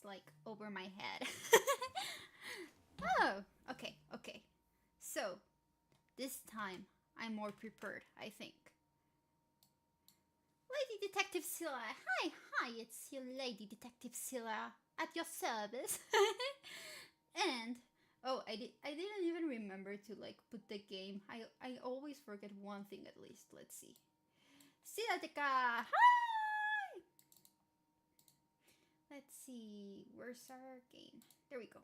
like over my head. Oh, okay, okay. So, this time I'm more prepared, I think. Lady Detective Scylla. Hi, it's your Lady Detective Scylla at your service. And oh, I didn't even remember to like put the game. I always forget one thing at least. Let's see. Scylla, hi. Let's see. Where's our game? There we go.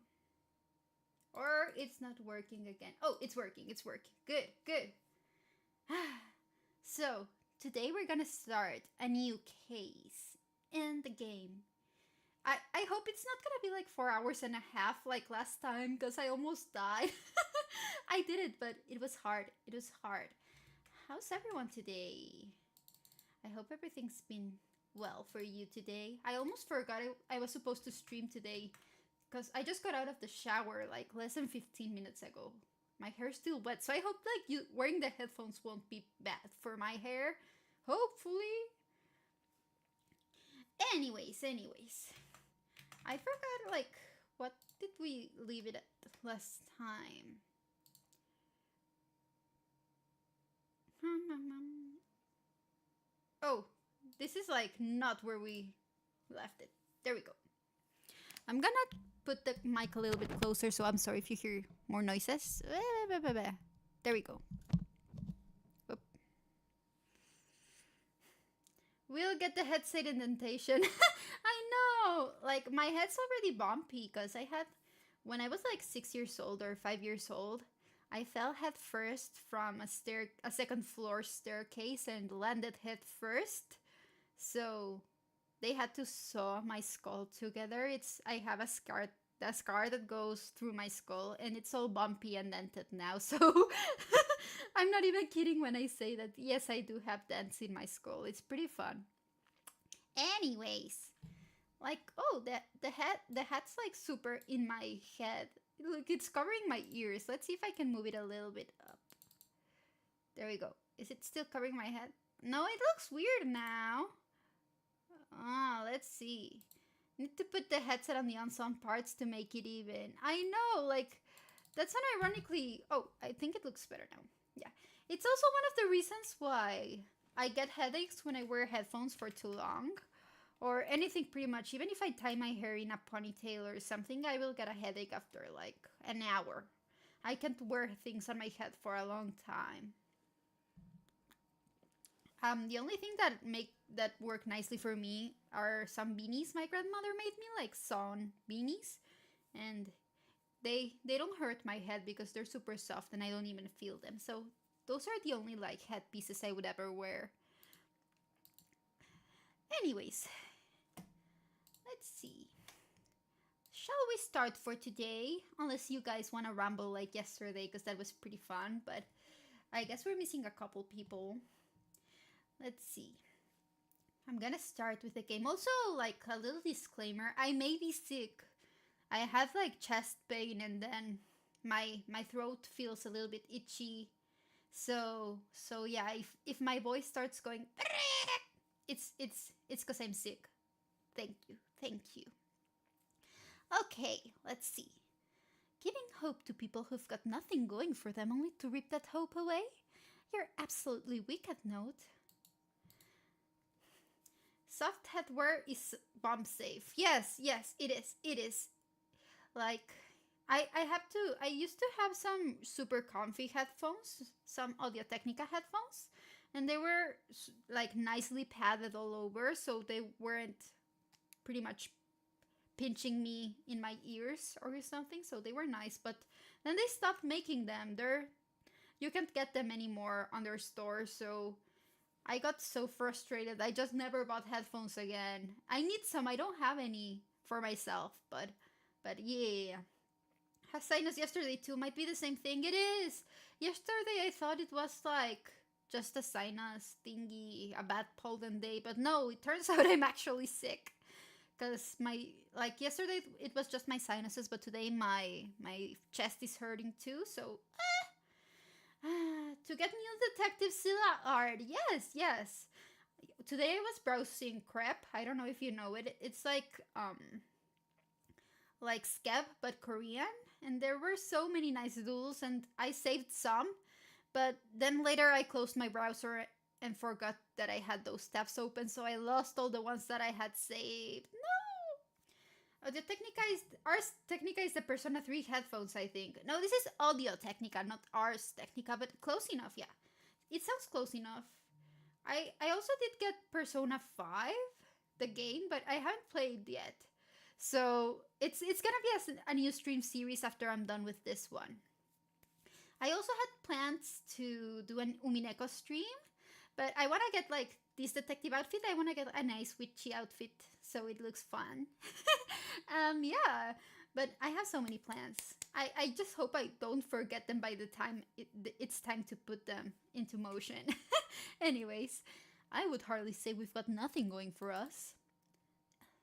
Or it's not working again. Oh, it's working. It's working. Good, good. So, today we're gonna start a new case in the game. I hope it's not gonna be like 4 hours and a half like last time, because I almost died. I did it, but it was hard. It was hard. How's everyone today? I hope everything's been well for you today. I almost forgot I was supposed to stream today because I just got out of the shower like less than 15 minutes ago. My hair's still wet, so I hope like you wearing the headphones won't be bad for my hair. Hopefully. Anyways. I forgot like what did we leave it at last time? Oh, this is like not where we left it. There we go. I'm gonna put the mic a little bit closer, so I'm sorry if you hear more noises. There we go. Oop. We'll get the headset indentation. I know! Like, my head's already bumpy because I had, when I was like 6 years old or 5 years old, I fell head first from a second floor staircase and landed head first. So they had to sew my skull together. I have a scar that goes through my skull, and it's all bumpy and dented now. So I'm not even kidding when I say that. Yes, I do have dents in my skull. It's pretty fun. Anyways, like, oh, the hat's like super in my head. Look, it's covering my ears. Let's see if I can move it a little bit up. There we go. Is it still covering my head? No, it looks weird now. Let's see. Need to put the headset on the unsewn parts to make it even. I know, like, that's an ironically... Oh, I think it looks better now. Yeah. It's also one of the reasons why I get headaches when I wear headphones for too long. Or anything pretty much. Even if I tie my hair in a ponytail or something, I will get a headache after like an hour. I can't wear things on my head for a long time. The only thing that work nicely for me are some beanies my grandmother made me, like sewn beanies, and they don't hurt my head because they're super soft and I don't even feel them. So those are the only like head pieces I would ever wear. Anyways, let's see. Shall we start for today? Unless you guys want to ramble like yesterday, because that was pretty fun, but I guess we're missing a couple people. Let's see. I'm gonna start with the game. Also, like a little disclaimer, I may be sick. I have like chest pain and then my throat feels a little bit itchy. So yeah, if my voice starts going, it's because I'm sick. Thank you. Okay, let's see. Giving hope to people who've got nothing going for them only to rip that hope away? You're absolutely weak at note. Soft headwear is bomb safe. Yes, it is. Like, I used to have some super comfy headphones, some Audio-Technica headphones, and they were like nicely padded all over, so they weren't pretty much pinching me in my ears or something, so they were nice, but then they stopped making them. You can't get them anymore on their store, so I got so frustrated. I just never bought headphones again. I need some. I don't have any for myself, but yeah. Has sinus yesterday too. Might be the same thing. It is. Yesterday I thought it was like just a sinus thingy, a bad pollen day, but no, it turns out I'm actually sick. Because yesterday it was just my sinuses, but today my chest is hurting too, so to get new Detective Scylla art. Yes. Today I was browsing Crep. I don't know if you know it. It's like Skeb, but Korean. And there were so many nice doodles, and I saved some. But then later I closed my browser and forgot that I had those tabs open, so I lost all the ones that I had saved. No! Ars Technica is the Persona 3 headphones, I think. No, this is Audio Technica, not Ars Technica, but close enough, yeah. It sounds close enough. I also did get Persona 5, the game, but I haven't played yet. So it's gonna be a new stream series after I'm done with this one. I also had plans to do an Umineko stream, but I want to get like this detective outfit. I want to get a nice witchy outfit so it looks fun. Yeah, but I have so many plans. I just hope I don't forget them by the time it's time to put them into motion. Anyways, I would hardly say we've got nothing going for us.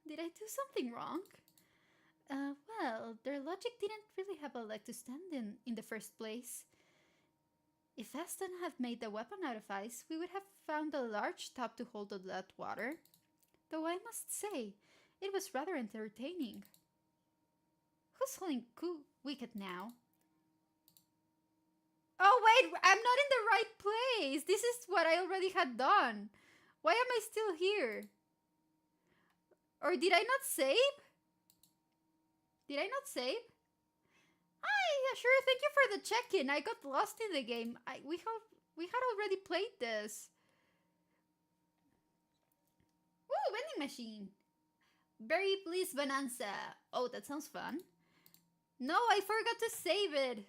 Did I do something wrong? Well, their logic didn't really have a leg to stand in the first place. If Aston had made the weapon out of ice, we would have found a large tub to hold all that water. Though I must say, it was rather entertaining. Who's holding Wicked now? Oh wait, I'm not in the right place! This is what I already had done. Why am I still here? Or did I not save? Did I not save? Hi, sure, thank you for the check-in. I got lost in the game. We had already played this. Woo, vending machine. Berry Bliss Bonanza. Oh, that sounds fun. No, I forgot to save it.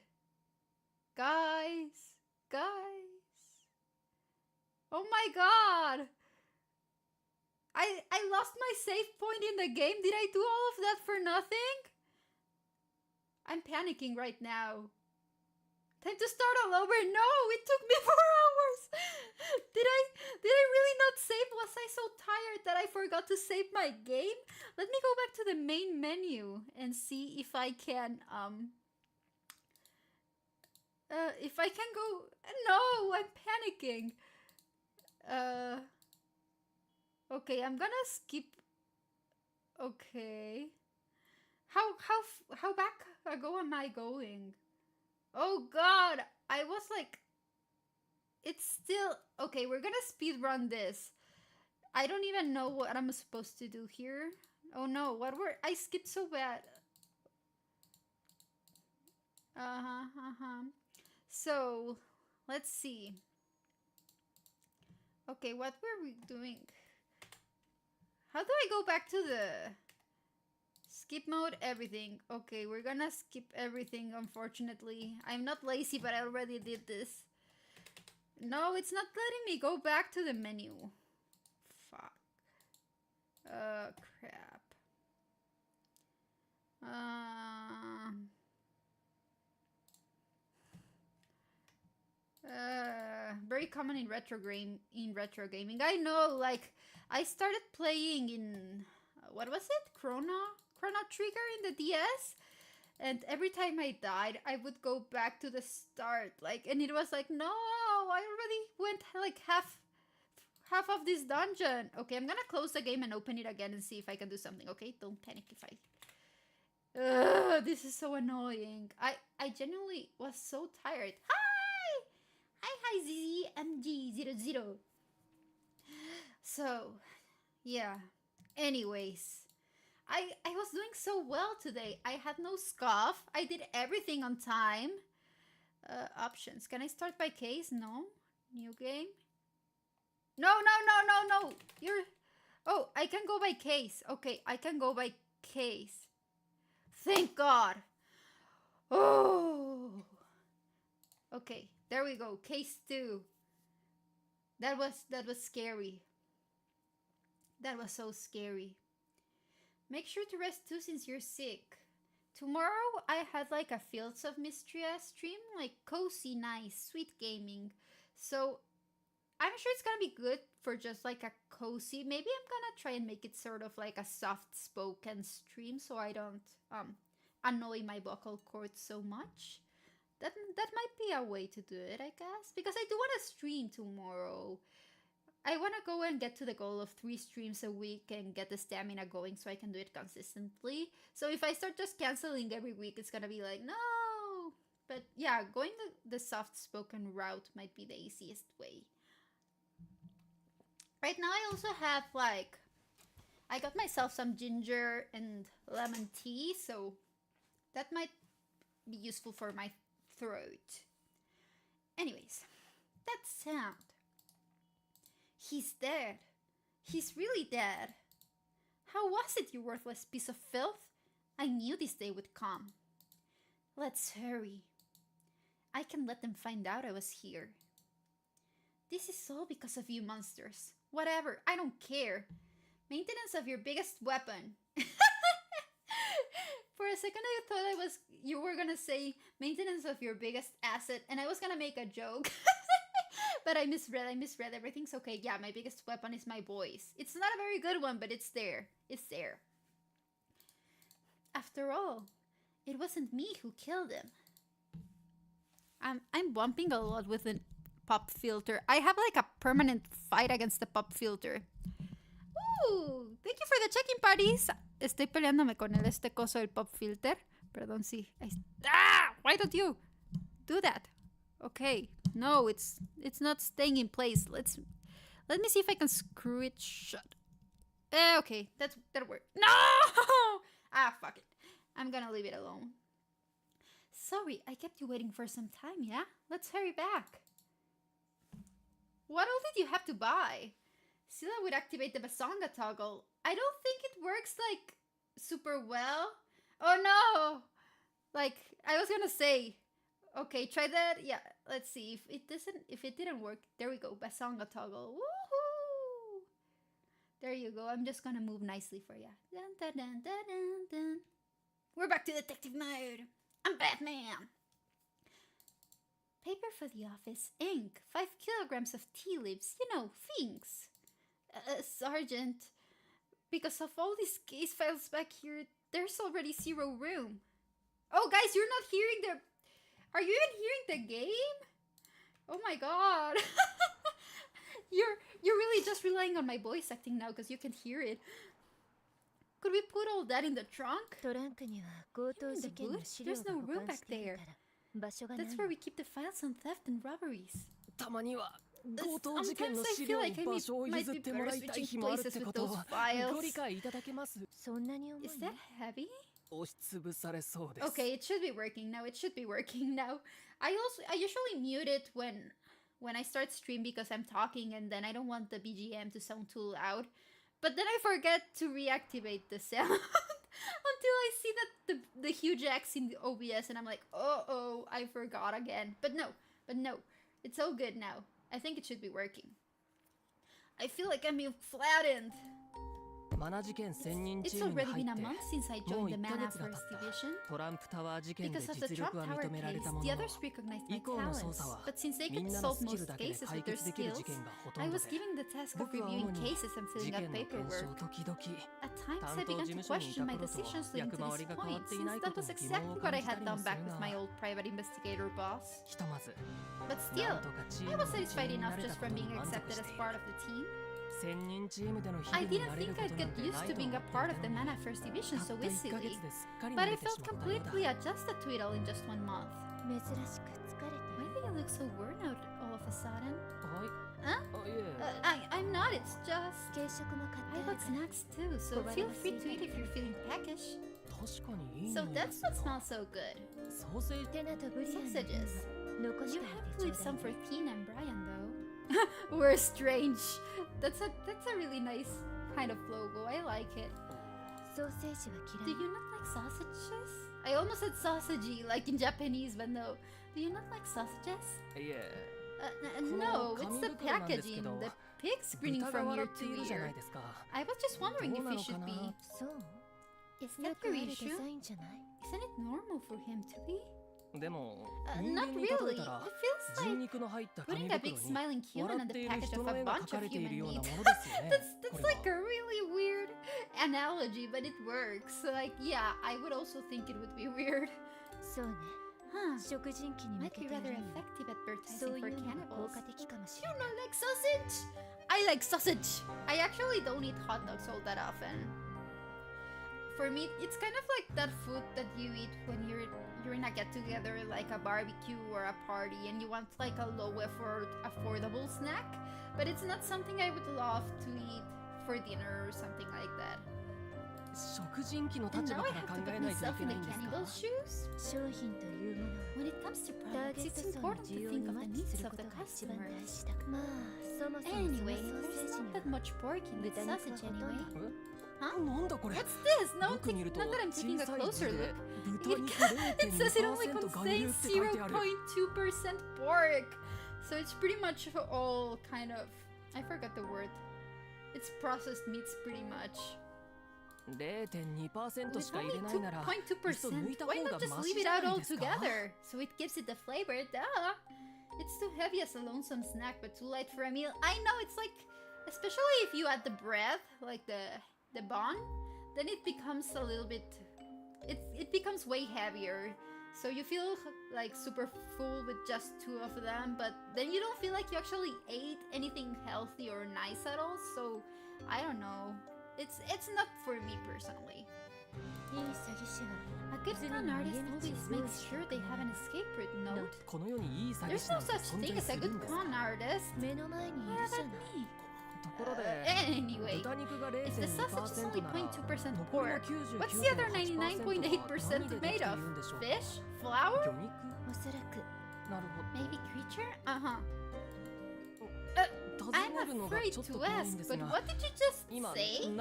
Guys. Oh my god. I lost my save point in the game. Did I do all of that for nothing? I'm panicking right now. Time to start all over. No, it took me 4 hours. Did I really not save? Was I so tired that I forgot to save my game? Let me go back to the main menu and see if I can go. No, I'm panicking. Okay, I'm gonna skip. Okay. How back ago am I going? Oh god, I was like, it's still okay. We're gonna speed run this. I don't even know what I'm supposed to do here. Oh no, I skipped so bad. So let's see. Okay, what were we doing? How do I go back to the skip mode? Everything. Okay, we're gonna skip everything, unfortunately. I'm not lazy, but I already did this. No, it's not letting me go back to the menu. Fuck. Crap. Very common in retro gaming. I know, like, I started playing in what was it? Chrono Trigger in the DS, and every time I died, I would go back to the start, like, and it was like, no, I already went like half of this dungeon. Okay, I'm gonna close the game and open it again and see if I can do something. Okay, don't panic if I. This is so annoying. I genuinely was so tired. Hi, ZZMG00. So, yeah. Anyways, I was doing so well today. I had no scoff. I did everything on time. Options. Can I start by case? No. New game. No. You're. Oh, I can go by case. Okay, I can go by case. Thank God. Oh. Okay, there we go. Case 2. That was scary. That was so scary. Make sure to rest too since you're sick. Tomorrow I had like a Fields of Mystery stream, like cozy, nice, sweet gaming. So I'm sure it's gonna be good for just like a cozy. Maybe I'm gonna try and make it sort of like a soft spoken stream so I don't annoy my vocal cords so much. That might be a way to do it, I guess, because I do want to stream tomorrow. I want to go and get to the goal of 3 streams a week and get the stamina going so I can do it consistently. So if I start just canceling every week, it's gonna be like, no. But yeah, going the soft-spoken route might be the easiest way. Right now I also have like, I got myself some ginger and lemon tea, so that might be useful for my throat. Anyways, that sound. He's dead. He's really dead. How was it, you worthless piece of filth? I knew this day would come. Let's hurry. I can let them find out I was here. This is all because of you monsters. Whatever, I don't care. Maintenance of your biggest weapon. For a second I thought you were gonna say maintenance of your biggest asset, and I was gonna make a joke. But I misread. Everything's okay. Yeah, my biggest weapon is my voice. It's not a very good one, but it's there. It's there. After all, it wasn't me who killed him. I'm bumping a lot with the pop filter. I have like a permanent fight against the pop filter. Ooh, thank you for the check-in parties. Estoy peleándome con este coso del pop filter. Perdón, sí. Why don't you do that? Okay. No, it's not staying in place. Let me see if I can screw it shut. Okay, that'll work. No! Fuck it. I'm gonna leave it alone. Sorry, I kept you waiting for some time, yeah? Let's hurry back. What all did you have to buy? Scylla would activate the Basanga toggle. I don't think it works, like, super well. Oh no! Like, I was gonna say, okay, try that. Yeah, let's see. If it didn't work, there we go. Basanga toggle. Woohoo! There you go. I'm just gonna move nicely for ya. Dun, dun, dun, dun, dun, dun. We're back to detective mode. I'm Batman. Paper for the office, ink, 5 kilograms of tea leaves, you know, things. Sergeant, because of all these case files back here, there's already 0 room. Oh, guys, you're not hearing the... Are you even hearing the game? Oh my god. You're really just relying on my voice acting now because you can hear it. Could we put all that in the trunk? In the booth? There's no room back there. That's where we keep the files on theft and robberies. Sometimes I feel like I might be better switching places with those files. Is that heavy? Okay, it should be working now. I usually mute it when I start stream because I'm talking and then I don't want the BGM to sound too loud. But then I forget to reactivate the sound until I see that the huge X in the OBS and I'm like, oh, I forgot again. But no, it's all good now. I think it should be working. I feel like I'm being flattened. It's already been a month since I joined the Mana First Division. Because of the Trump Tower case, the others recognized my talents. But since they could solve most cases with their skills, I was given the task of reviewing cases and filling out paperwork. At times, I began to question my decisions leading to this point, since that was exactly what I had done back with my old private investigator boss. But still, I was satisfied enough just from being accepted as part of the team. I didn't think I'd get used to being a part of the Mana First Division so easily, but I felt completely adjusted to it all in just 1 month. Why do you look so worn out all of a sudden? Huh? I'm not, it's just... I got snacks too, so feel free to eat if you're feeling peckish. So that's what smells so good. Sausages. You have to leave some for Tina and Brian though. We're strange. That's a really nice kind of logo. I like it. Do you not like sausages? I almost said sausagey, like in Japanese, but no. Do you not like sausages? Yeah. No, it's the packaging. The pig's grinning from ear to ear. I was just wondering if he should be. Is that your issue? Isn't it normal for him to be? Not really. It feels like putting a big smiling human on the package of a bunch of human meat. That's like a really weird analogy, but it works. Like, yeah, I would also think it would be weird. Might be rather effective advertising for cannibals. You don't like sausage? I like sausage. I actually don't eat hot dogs all that often. For me, it's kind of like that food that you eat when you're in a get-together, like a barbecue or a party, and you want like a low-effort, affordable snack, but it's not something I would love to eat for dinner or something like that. And now I have to put myself in the cannibal's shoes? When it comes to products, it's important to think of the needs of the customers. Anyway, there's not that much pork in this sausage anyway. Huh? What's this? Now that I'm taking a closer look, it says it only contains 0.2% pork. So it's pretty much all kind of... I forgot the word. It's processed meats pretty much. With only 2.2%, why not just leave it out altogether? So it gives it the flavor, duh! It's too heavy as a lonesome snack, but too light for a meal. I know, it's like, especially if you add the bread, like the bun, then it becomes a little bit, it becomes way heavier. So you feel like super full with just two of them, but then you don't feel like you actually ate anything healthy or nice at all. So I don't know. It's not for me personally. A good con artist always makes sure they have an escape route note. There's no such thing as a good con artist. What does that mean? Anyway, if the sausage is only 0.2% pork, what's the other 99.8% made of? Fish? Flour? Maybe creature? I'm afraid to ask, but what did you just say? You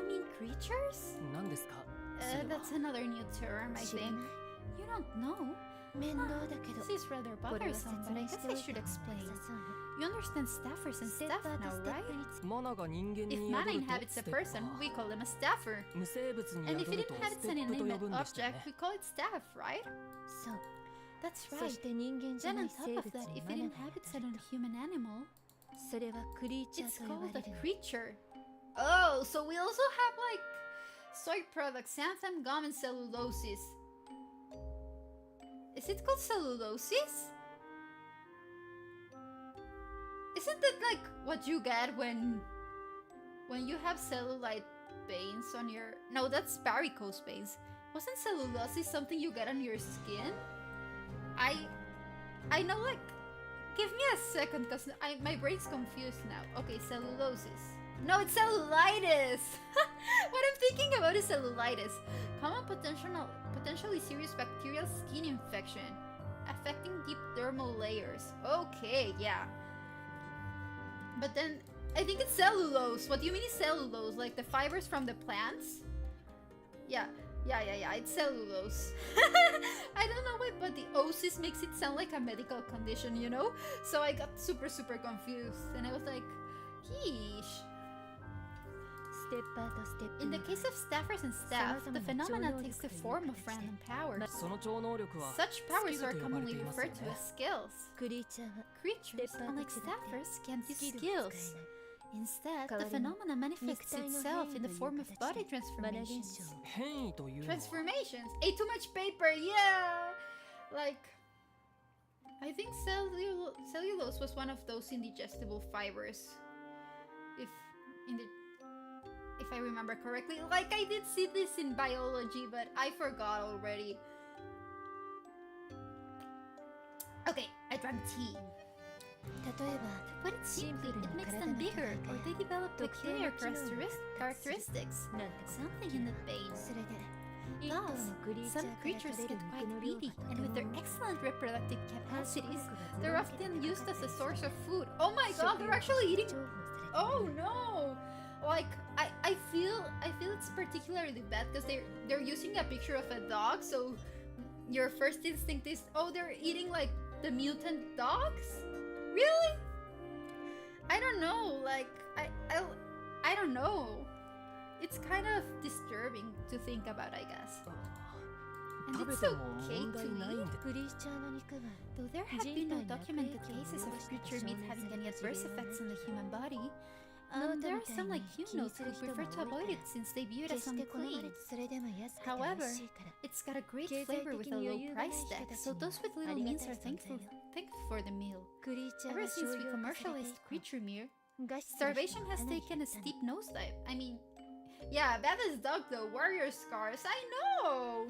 mean creatures? That's another new term, I think. You don't know? This is rather bothersome, but I guess I should explain. You understand staffers and staff now, right? If mana inhabits a person, we call them a staffer. And if it inhabits an inanimate object, we call it staff, right? That's right. Then on top of that, if it inhabits an unhuman animal, it's called a creature. Oh, so we also have like soy products, xanthan gum, and cellulosis. Is it called cellulosis? Isn't that like what you get when you have cellulite veins on your... No, that's varicose veins. Wasn't cellulosis something you get on your skin? I know, like... Give me a second, because my brain's confused now. Okay, cellulosis. No, it's cellulitis! What I'm thinking about is cellulitis. Common potentially serious bacterial skin infection affecting deep dermal layers. Okay, yeah. But then, I think it's cellulose. What do you mean is cellulose? Like the fibers from the plants? Yeah, it's cellulose. I don't know why, but the osis makes it sound like a medical condition, you know? So I got super confused, and I was like, yeesh. In the case of staffers and staff, the phenomena takes the form of random powers. Such powers are commonly referred to as skills. Creatures, unlike staffers, can't use skills. Instead, the phenomena manifests itself in the form of body transformations. Transformations? Ate too much paper, yeah! Like, I think cellulose was one of those indigestible fibers. If I remember correctly. Like, I did see this in biology, but I forgot already. Okay, I drank tea. To put it simply, it makes them bigger, or they develop peculiar characteristics. Something in that vein. Thus, some creatures get quite greedy, and with their excellent reproductive capacities, they're often used as a source of food. Oh my god, they're actually eating... Oh no! Like, I feel it's particularly bad because they're using a picture of a dog, so your first instinct is, oh, they're eating like the mutant dogs? Really? I don't know, like, I don't know. It's kind of disturbing to think about, I guess. And it's okay to eat. Though there have been no documented cases of creature meat having any adverse effects on the human body, there are some like humanoids who prefer to avoid it since they view it as unclean. However, it's got a great flavor with a low price tag, so those with little means are thankful for the meal. Ever since we commercialized creature meat, starvation has taken a steep nosedive. I mean, yeah, baddest dog though, warrior scars, I know!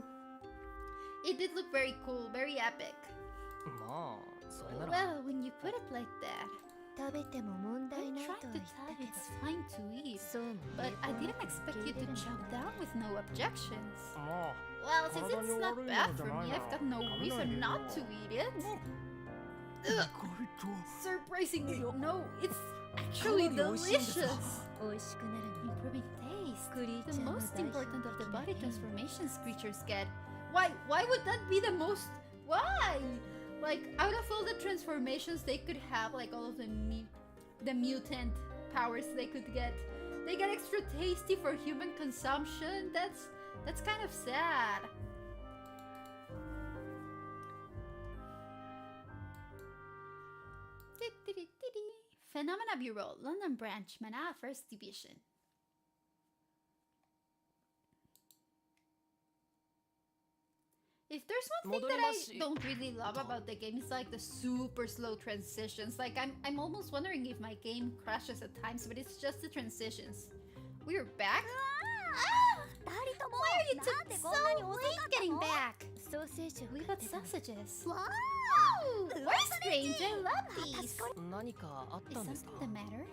It did look very cool, very epic. Well, when you put it like that, I'm trying to tell you it's fine to eat, but I didn't expect you to chop down with no objections. Well, since it's not bad for me, I've got no reason not to eat it. Ugh. Surprisingly, no, it's actually delicious. Improving taste, the most important of the body transformations creatures get. Why would that be the most? Why? Like, out of all the transformations they could have, like all of the mutant powers they could get, they get extra tasty for human consumption. That's kind of sad. Phenomena Bureau, London Branch, Manila First Division. If there's one thing that I don't really love about the game, it's like the super slow transitions. Like I'm almost wondering if my game crashes at times, but it's just the transitions. We're back? Why are you so late getting back? We got sausages. Wow! We're strange, I love these. Is something the matter?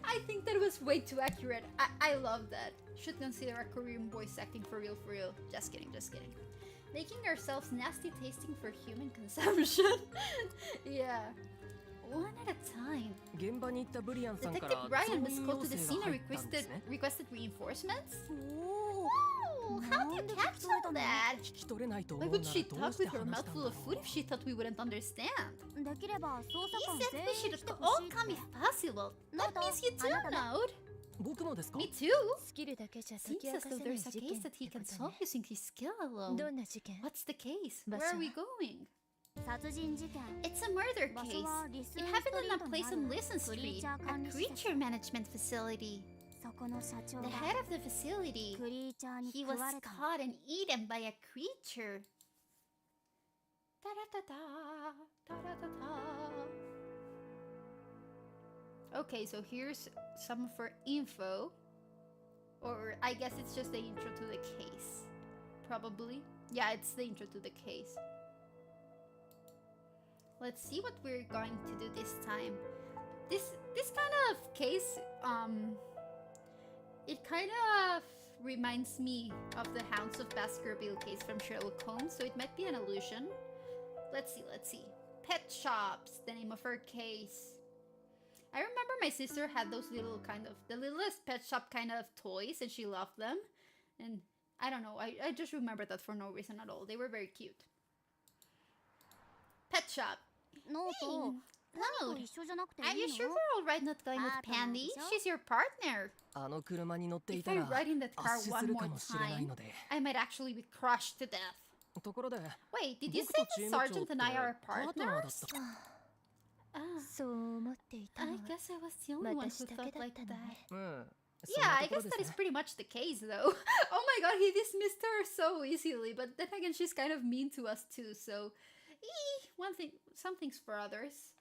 I think that was way too accurate. I love that. Should consider a Korean voice acting for real, for real. Just kidding, just kidding. Making ourselves nasty tasting for human consumption. Yeah. One at a time. Detective Brian was called to the scene and requested reinforcements? Oh, how did you catch all that? Why would she talk with her mouth full of food if she thought we wouldn't understand? He said we should all come if possible. That means you too, Node. Me too. Seems as though there's a case that he can solve using his skill alone. What's the case? Where are we going? It's a murder case. It happened in a place on Listen Street, a creature management facility. The head of the facility, he was caught and eaten by a creature. Okay, so here's some of her info. Or I guess it's just the intro to the case. Probably. Yeah, it's the intro to the case. Let's see what we're going to do this time. This kind of case, it kind of reminds me of the Hounds of Baskerville case from Sherlock Holmes, so it might be an illusion. Let's see. Pet shops, the name of her case. I remember my sister had those little kind of, the Littlest pet shop kind of toys, and she loved them. And I don't know, I just remember that for no reason at all. They were very cute. Pet shop. Hey, Node, are you sure we're alright not going with Pandy? She's your partner. If I ride in that car one more time, I might actually be crushed to death. Wait, did you say the sergeant and I are partners? I guess I was the only one who thought like that. Yeah, I guess that is pretty much the case though. Oh my god, he dismissed her so easily, but then again she's kind of mean to us too, so... some things for others.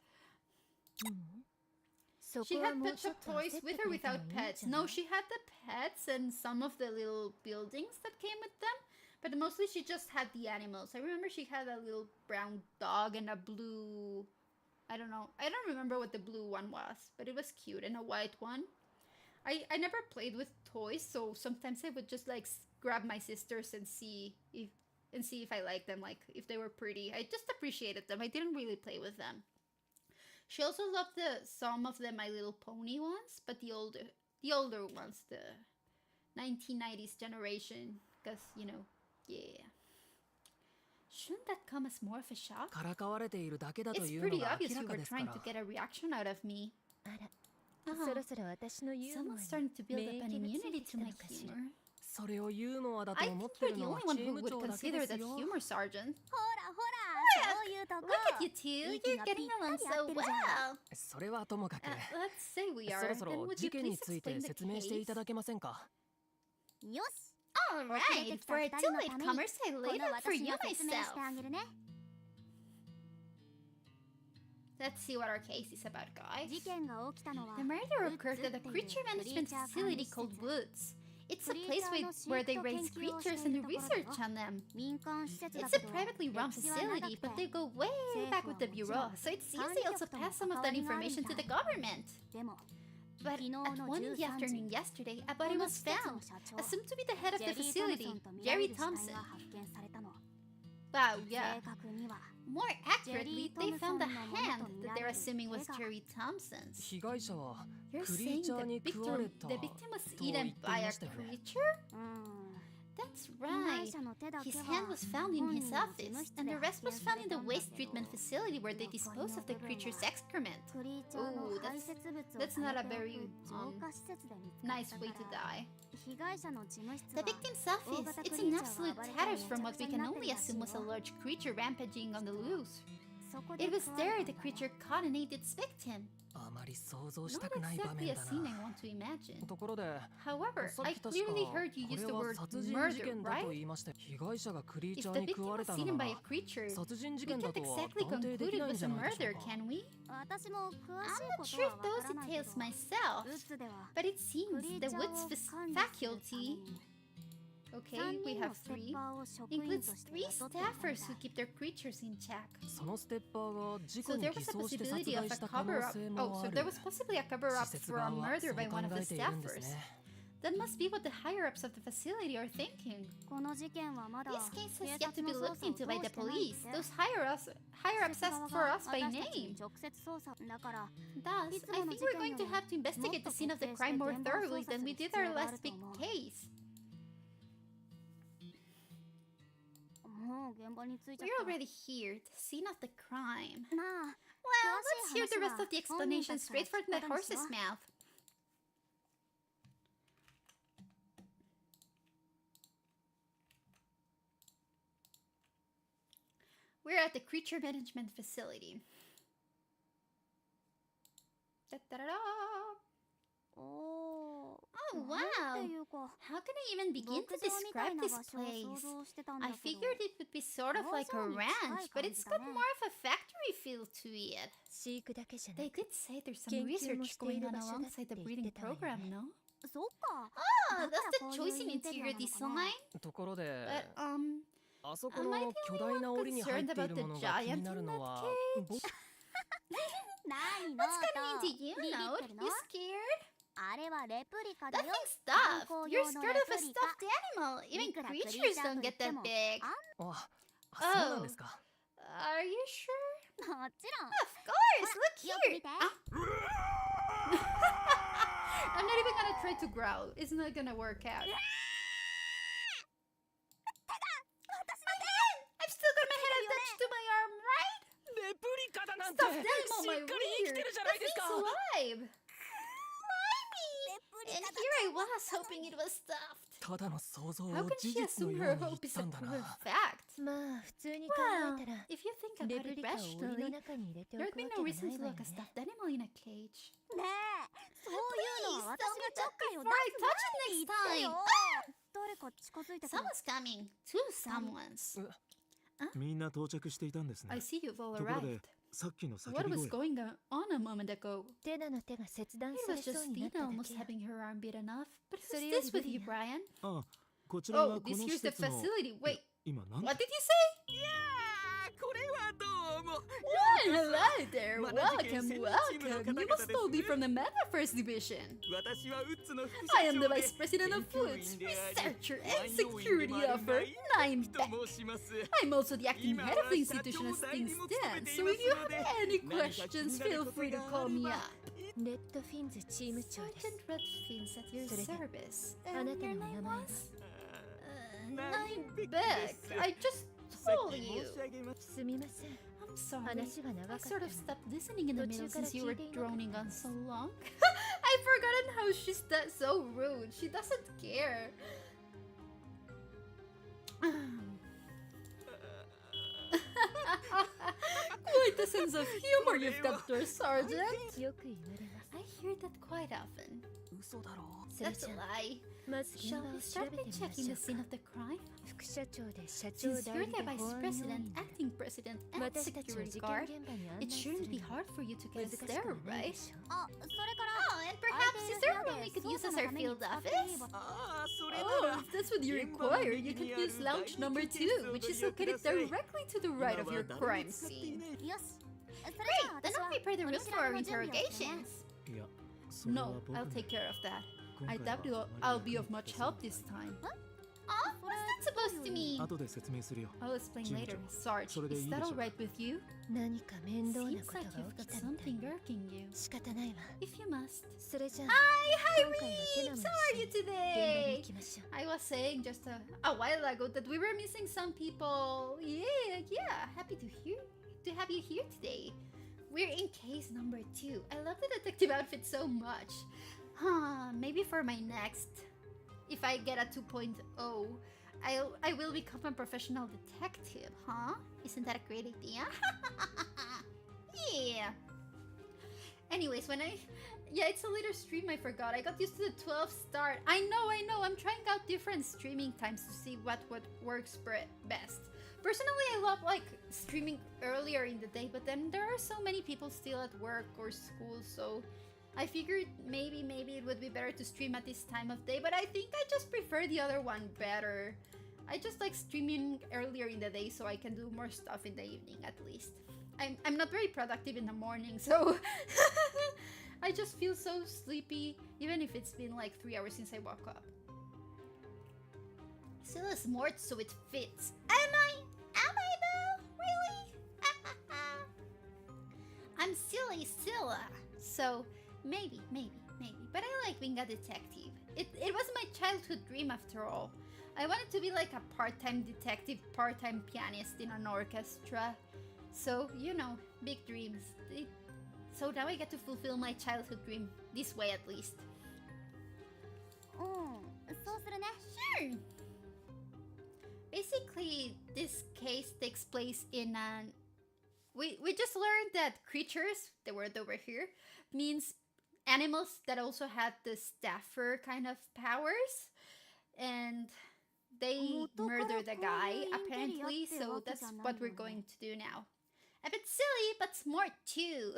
She had pet shop toys with or without pets. No, she had the pets and some of the little buildings that came with them. But mostly she just had the animals. I remember she had a little brown dog and a blue... I don't know. I don't remember what the blue one was. But it was cute. And a white one. I never played with toys. So sometimes I would just like grab my sisters and see if I liked them, like if they were pretty. I just appreciated them. I didn't really play with them. She also loved some of the My Little Pony ones, but the older ones, the 1990s generation, because you know, yeah. Shouldn't that come as more of a shock? It's pretty obvious you were trying to get a reaction out of me. Someone's starting to build up an immunity to my humor. I think you're the only one who would consider that humor, Sergeant. Look at you two, you're getting along so well. Let's say we are, then would you please explain the case? Alright, for a two latecomers, I laid out for you myself. Let's see what our case is about, guys. The murder occurred at a creature management facility called Woods. It's a place where they raise creatures and do research on them. It's a privately run facility, but they go way back with the Bureau, so it seems they also pass some of that information to the government. But at 1 in the afternoon yesterday, a body was found, assumed to be the head of the facility, Jerry Thompson. Wow, yeah. More accurately, they found a hand that they're assuming was Jerry Thompson's. You're saying the victim was eaten by a creature? That's right. His hand was found in his office, and the rest was found in the waste treatment facility where they dispose of the creature's excrement. Ooh, that's not a very nice way to die. The victim's office, it's in absolute tatters from what we can only assume was a large creature rampaging on the loose. It was there the creature caught and ate its victim. Not exactly a scene I want to imagine. However, I clearly heard you use the word murder, right? If the victim was eaten by a creature, we can't exactly conclude it was a murder, can we? I'm not sure of those details myself, but it seems the wits faculty... Okay, we have 3. Includes 3 staffers who keep their creatures in check. So there was a possibility of a cover-up. Oh, so there was possibly a cover-up for a murder by one of the staffers. That must be what the higher-ups of the facility are thinking. This case has yet to be looked into by the police. Those higher-ups asked for us by name. Thus, I think we're going to have to investigate the scene of the crime more thoroughly than we did our last big case. We're already here, the scene of the crime. Well, let's hear the rest of the explanation straight from the horse's mouth. We're at the creature management facility. Da-da-da-da! Oh, wow! How can I even begin to describe this place? I figured it would be sort of like a ranch, but it's got more of a factory feel to it. They did say there's some research going on alongside the breeding program, no? Oh, that's the choice in interior design? But, am I the only one concerned about the giant in that cage? What's getting into you, Note? You scared? That thing's stuffed! You're scared of a stuffed animal! Even creatures don't get that big! Oh, are you sure? Of course! Look here! I'm not even gonna try to growl. It's not gonna work out. My hand! I've still got my head attached to my arm, right? Stuffed animal, my rear! That thing's alive! And here I was, hoping it was stuffed. How can she assume her hope is a proven fact? Well, if you think about it rationally, there'd be no reason to lock a stuffed animal in a cage. Please, tell me that before I touch it next time! Someone's coming. 2 someones. I see you've all arrived. What was going on a moment ago? It was just Dina almost having her arm bitten off. But who's this with you, Brian? Oh, this here's the facility. Wait, what did you say? Well, hello there. Welcome. You must all be from the Metaverse division. I am the Vice President of Woods, Researcher and Security Officer. I'm Beck. I'm also the acting head of the institution as things stand, so if you have any questions, feel free to call me up. Sergeant Red Fins at your service. And your name was? I'm Beck. I just told you. I'm sorry. I sort of stopped listening in the middle since you were droning on so long. I've forgotten how she's so rude. She doesn't care. Quite a sense of humor you've got there, Sergeant. I hear that quite often. That's a lie. Shall we start by checking the scene of the crime? Since you're the Vice President, Acting President, and Security Guard, it shouldn't be hard for you to get us there, right? Oh, and perhaps is there a room we could use as our field office? Oh, if that's what you require, you could use lounge number 2, which is located directly to the right of your crime scene. Great, then I'll prepare the room for our interrogations. No, I'll take care of that. I doubt I'll be of much help this time. Huh? What's that supposed to mean? 後で説明するよ。 I'll explain later. Sarge, So is that alright with you? 何か面倒な Seems ことが like you've 起 got きたみたい something irking you. 仕方ないわ If you must. それじゃあ Hi, 今回は手 Reeves! 直し How are you 現場に today? 行きましょう I was saying just a while ago that we were missing some people. Yeah, happy to have you here today. We're in case number 2. I love the detective outfit so much. Maybe for my next, if I get a 2.0, I will become a professional detective, huh? Isn't that a great idea? Yeah. Anyways, it's a later stream, I forgot. I got used to the 12 start. I know. I'm trying out different streaming times to see what works best. Personally, I love like streaming earlier in the day, but then there are so many people still at work or school, so I figured maybe it would be better to stream at this time of day, but I think I just prefer the other one better. I just like streaming earlier in the day so I can do more stuff in the evening at least. I'm not very productive in the morning, so I just feel so sleepy, even if it's been like 3 hours since I woke up. Still is smart, so it fits. Am I though? Really? I'm silly Scylla, so maybe. But I like being a detective. It was my childhood dream after all. I wanted to be like a part-time detective, part-time pianist in an orchestra. So, you know, big dreams. So now I get to fulfill my childhood dream, this way at least. Sure! Basically, this case takes place in an... We just learned that creatures, the word over here, means animals that also had the staffer kind of powers. And they murdered a guy, apparently, so that's what we're going to do now. A bit silly, but smart too.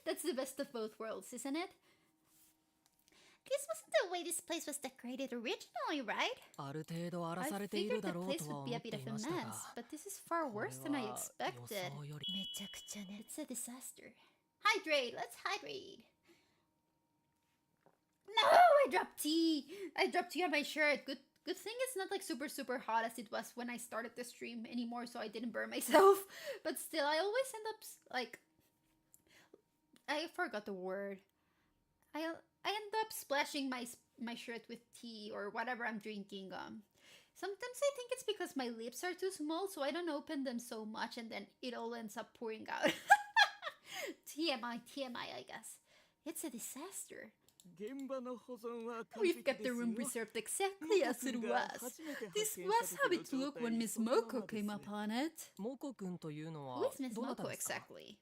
That's the best of both worlds, isn't it? This wasn't the way this place was decorated originally, right? ある程度荒ら I されている figured だ the ろう place とは would be 思 a って bit い of a ました mess, が、 but this is far これ worse than I は expected. 予想よりめちゃくちゃね It's a disaster. Hydrate, let's hydrate. No, I dropped tea. I dropped tea on my shirt. Good thing it's not like super hot as it was when I started the stream anymore, so I didn't burn myself. But still, I always end up like, I forgot the word. I end up splashing my shirt with tea or whatever I'm drinking. Sometimes I think it's because my lips are too small, so I don't open them so much, and then it all ends up pouring out. TMI, I guess. It's a disaster. 現場の保存は完 We've 璧 kept で the す room よ。 preserved exactly as it was. This was how it looked when Miss Moko came upon it. モコ君というの Who は is Miss どなた Moko ですか？ exactly?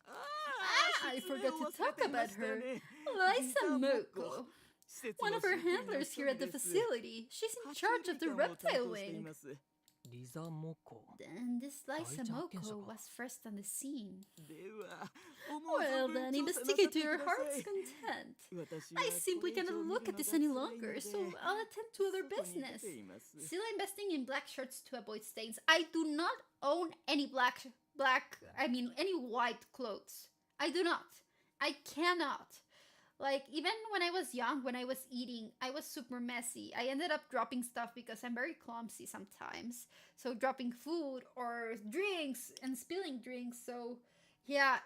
あ I ー forgot to 説明を talk 忘れていま about した her. ね。 Liza リザ Moko, 施設 one の of her 職員の handlers 一 here 人 at the です facility. She's in charge of the 8年間を担 reptile 当してい wing. ます。リザモコ。 And this Liza Ai, Moko Japanese. was first on the scene. では、思う Well 存 then, 分調査なさっ investigate て to your くださ heart's い。 content. 私は I simply これ以 cannot 上見 look る at の this が any 辛いの longer, で so I'll attend to other 外に出 business. ています。 Still investing in black shirts to avoid stains. I do not own any any white clothes. I do not. I cannot. Like, even when I was young, when I was eating, I was super messy. I ended up dropping stuff because I'm very clumsy sometimes. So dropping food or drinks and spilling drinks. So yeah,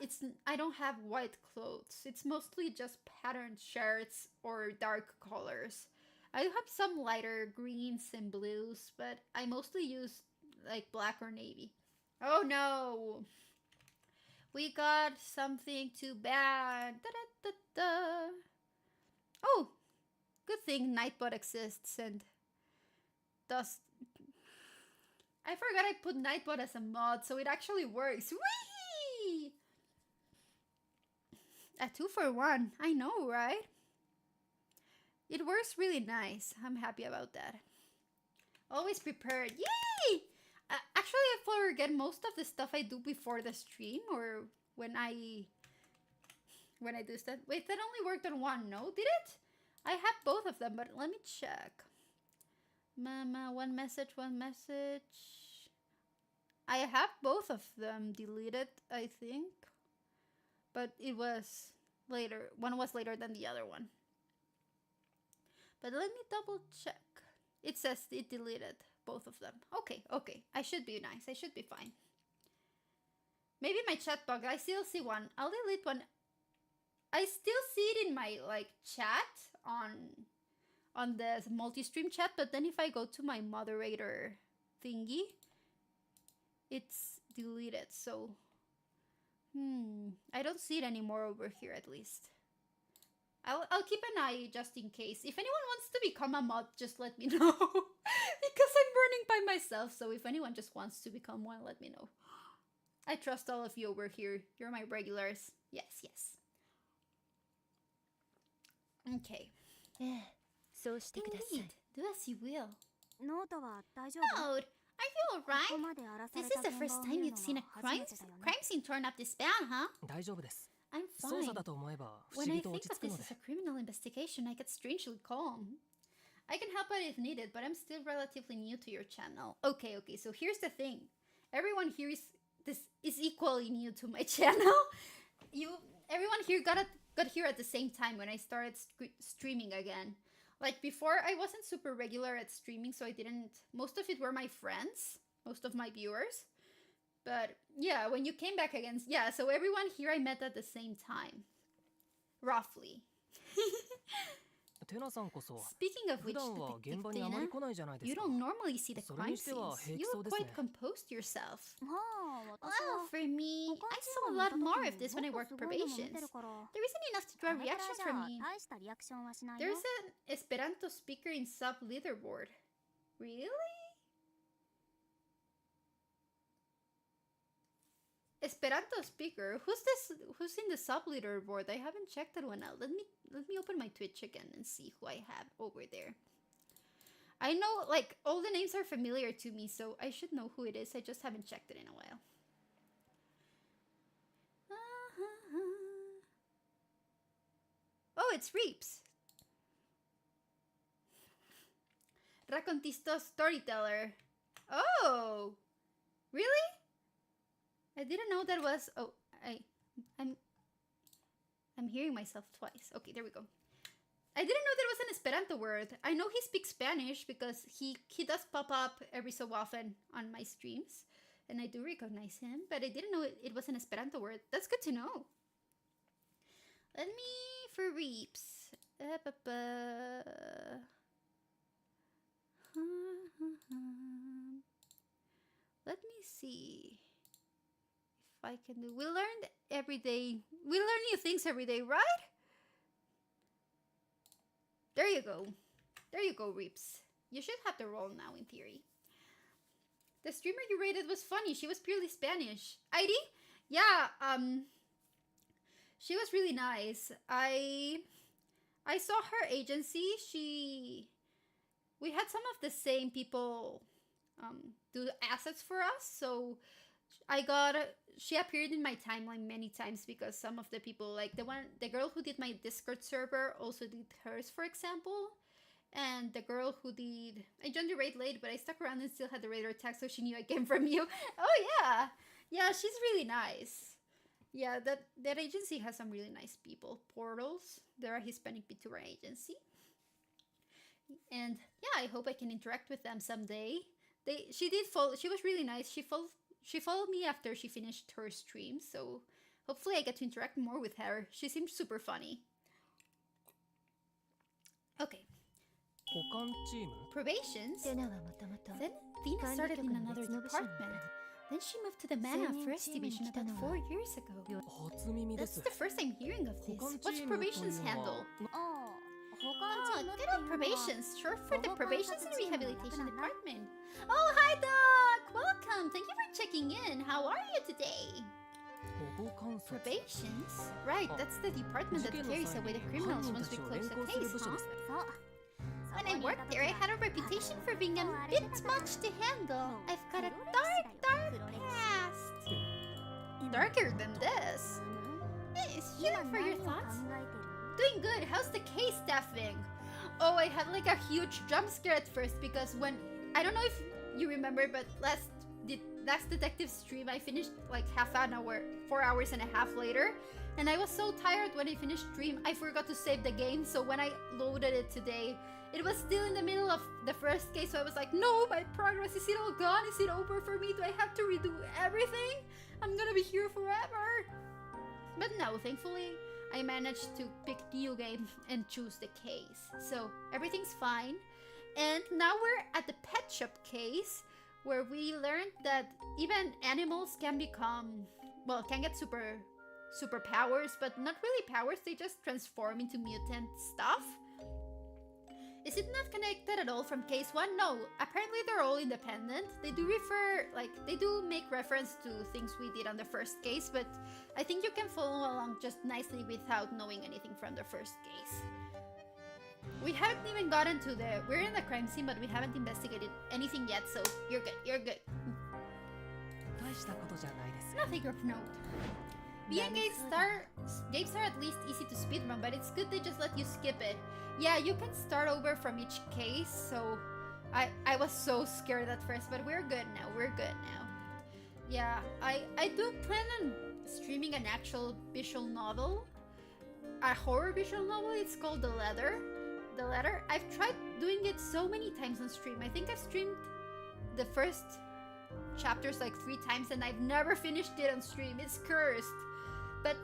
I don't have white clothes. It's mostly just patterned shirts or dark colors. I have some lighter greens and blues, but I mostly use like black or navy. Oh no! We got something too bad. Da-da-da-da. Oh, good thing Nightbot exists and does. I forgot I put Nightbot as a mod, so it actually works. Whee! A 2-for-1. I know, right? It works really nice. I'm happy about that. Always prepared. Yay! Actually, I forget most of the stuff I do before the stream or when I do stuff. Wait, that only worked on one, no? Did it? I have both of them, but let me check. Mama, one message. I have both of them deleted, I think. But it was later. One was later than the other one. But let me double check. It says it deleted both of them. Okay, okay. I should be nice. I should be fine. Maybe my chat bug. I still see one. I'll delete one. I still see it in my like chat on the multi-stream chat, but then if I go to my moderator thingy, it's deleted. So I don't see it anymore over here at least. I'll keep an eye just in case. If anyone wants to become a mod, just let me know. Because I'm burning by myself, so if anyone just wants to become one, let me know. I trust all of you over here. You're my regulars. Yes, yes. Okay. ええ、そうしてください。 Indeed. Do as you will. ノートは大丈 Node, are you 夫？こ alright? こまで荒らさ This れ is た the 現 first 場を time 見る you've の seen a は初めてだよね。 crime scene torn up this bad, huh? 大丈夫です。 I'm 捜 fine. 査だと思えば不 When 思 I 議と think 落ち of 着く this ので as a criminal investigation, I get strangely calm. I can help out if needed, but I'm still relatively new to your channel. Okay, okay, so here's the thing. Everyone here is equally new to my channel. Everyone here got here at the same time when I started streaming again. Like before, I wasn't super regular at streaming, so I didn't. Most of it were my friends, most of my viewers. But yeah, when you came back again, yeah, so everyone here I met at the same time. Roughly. テナさんこそ Speaking of 普 which, 段は Detective 現場にあまり Dana, 来ないじゃないで you すか。 don't normally see the それ crime にしては scenes. 平気 You そう look ですね。 quite composed yourself. まあ私 Well, は for me, 他 I の saw a 人が lot 見た more 時 of this when I もっ worked とすごいのも見 probations. てるから There isn't enough to こ draw れくらい reactions じ from ゃ me. 大したリアクションはしないよ There's an Esperanto speaker in sub leaderboard. Really? Esperanto speaker? Who's this? Who's in the sub leaderboard? I haven't checked that one out. Let me open my Twitch again and see who I have over there. I know, like, all the names are familiar to me, so I should know who it is. I just haven't checked it in a while. Oh, it's Reaps. Racontisto storyteller. Oh, really? I didn't know that was. Oh, I'm hearing myself twice. Okay, there we go. I didn't know there was an Esperanto word. I know he speaks Spanish because he does pop up every so often on my streams, and I do recognize him. But I didn't know it was an Esperanto word. That's good to know. Let me for Reaps. Let me see if I can do. We learn every day. We learn new things every day, right? There you go. There you go, Reaps. You should have the role now, in theory. The streamer you rated was funny. She was purely Spanish. ID? Yeah, she was really nice. I saw her agency. We had some of the same people do the assets for us, so she appeared in my timeline many times because some of the people, like the girl who did my Discord server also did hers, for example. And the girl who did, I joined the raid late, but I stuck around and still had the raider tag, so she knew I came from you. Oh yeah, yeah, she's really nice. Yeah, that agency has some really nice people. Portals, they're a Hispanic VTuber agency, and yeah, I hope I can interact with them someday. She was really nice. She followed me after she finished her stream, so hopefully I get to interact more with her. She seems super funny. Okay. 保管チーム Probations? テナはもともと Then Dina 管理 started 局 in の another 別の部署にいた department. の。 Then she moved to the Mana Singing First team Division about に来たのは 4 years ago. 初耳で That's す the first I'm hearing of 保 this. 管チ What's ームという probations の handle? はああ保管チームっていう Get の on は probations, short for the 保管 probations 察 and チームの略 rehabilitation なんだ。 department. Oh, hi Doc! Welcome! Thank you for checking in. How are you today? 保護観察 Probations? Right, Oh. that's the department that 事件の carries 際 away に the 犯 criminals 人 once たち we を close 連 the 行する case, 部署 huh? ですそう When I worked there, I had a reputation for being a bit much to handle. I've got a dark past. Darker than this. Hey, share for your thoughts. Doing good. How's the case staffing? Oh, I had like a huge jump scare at first because when I don't know if you remember, but last detective stream, I finished like half an hour, 4 hours and a half later. And I was so tired when I finished stream, I forgot to save the game. So when I loaded it today, it was still in the middle of the first case. So I was like, no, my progress, is it all gone? Is it over for me? Do I have to redo everything? I'm gonna be here forever. But no, thankfully, I managed to pick new game and choose the case. So everything's fine. And now we're at the pet shop case, where we learned that even animals can become, well, can get superpowers, but not really powers. They just transform into mutant stuff. Is it not connected at all from case 1? No, apparently they're all independent. They do make reference to things we did on the first case, but I think you can follow along just nicely without knowing anything from the first case. We haven't even gotten to we're in the crime scene, but we haven't investigated anything yet, so you're good, you're good. 大したことじゃないです。 Nothing of note. Being games are at least easy to speedrun, but it's good they just let you skip it. Yeah, you can start over from each case, so I was so scared at first, but we're good now, we're good now. Yeah, I do plan on streaming an actual visual novel. A horror visual novel, it's called The Letter. The Letter, I've tried doing it so many times on stream. I think I've streamed the first chapters like 3 times and I've never finished it on stream. It's cursed. But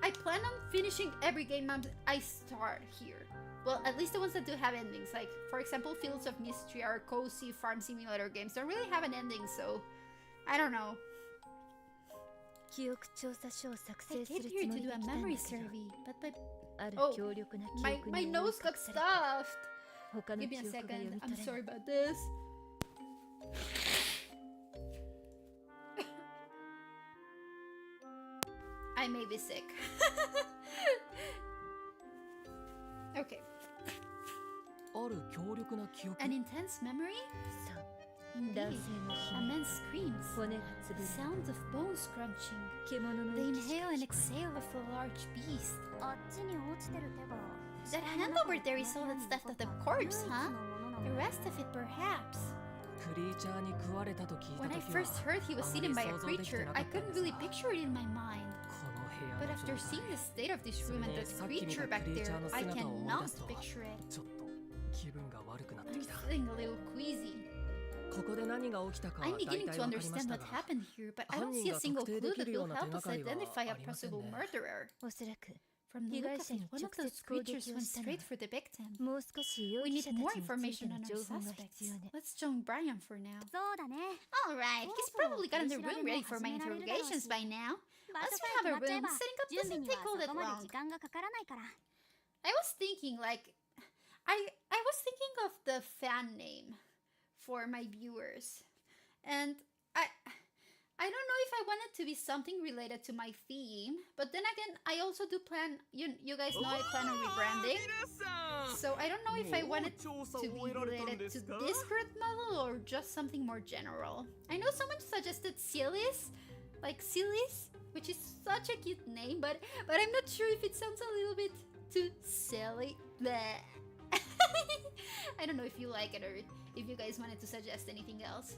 I plan on finishing every game I start here. Well, at least the ones that do have endings. Like, for example, Fields of Mystery or cozy farm simulator games don't really have an ending, so I don't know. 記憶調査書を作 I 成す came る here つも to り do で a 来たん memory だけど survey, but ある Oh, 強力な記 my 憶 my に覆い nose got 隠され stuffed. 他の Give 記 me a 憶が読 second. み I'm 取れ sorry ない about this. I may be sick. Okay. ある強力な記憶。 An intense memory? そう男 Indeed. 性の A 悲鳴 man's screams. 骨が潰れ Sounds of bones crunching. 獣の The 息し inhale か and 聞こ exhale of a large beast. あっちに落ちてる手が That hand over there is all that's left of the corpse, huh? The rest of it, perhaps. クリーチャーに食われたと聞いた When I 時は first heard he was eaten by a creature, I couldn't really picture it in my mind. この部屋 But の after 状 seeing 態 the state of this room and the さっき見 creature た back クリーチ there, ャーの I 姿を思い cannot 出すと picture it. ちょっと気分が悪くなって I'm きた。 feeling a little queasy. ここで何が起きたか I'm は beginning 大体 to わかりまし understand た what が happened here, but I don't see a single clue that will help us identify a possible murderer. おそらく From the look of it, one of those creatures went 被害者に直接攻撃をしたのは straight for the victim. もう少し容 We 疑 need 者 more たちについて information の on our 情報が suspects. 必要ね Let's join Brian for now. そうだね Alright, he's probably gotten the room ready for my interrogations by now. 場 Once 所 we さえ have a 決まっちゃえ room, ば setting up 準備 doesn't には take all そ that こまで long. 時間がかからないから I was thinking, I was thinking of the fan name for my viewers, and I don't know if I want it to be something related to my theme, but then again, I also do plan. You guys know I plan on rebranding, so I don't know if I want it to be related to this current model or just something more general. I know someone suggested Silis, like Silis, which is such a cute name, but I'm not sure if it sounds a little bit too silly. Bleh. I don't know if you like it or if you guys wanted to suggest anything else.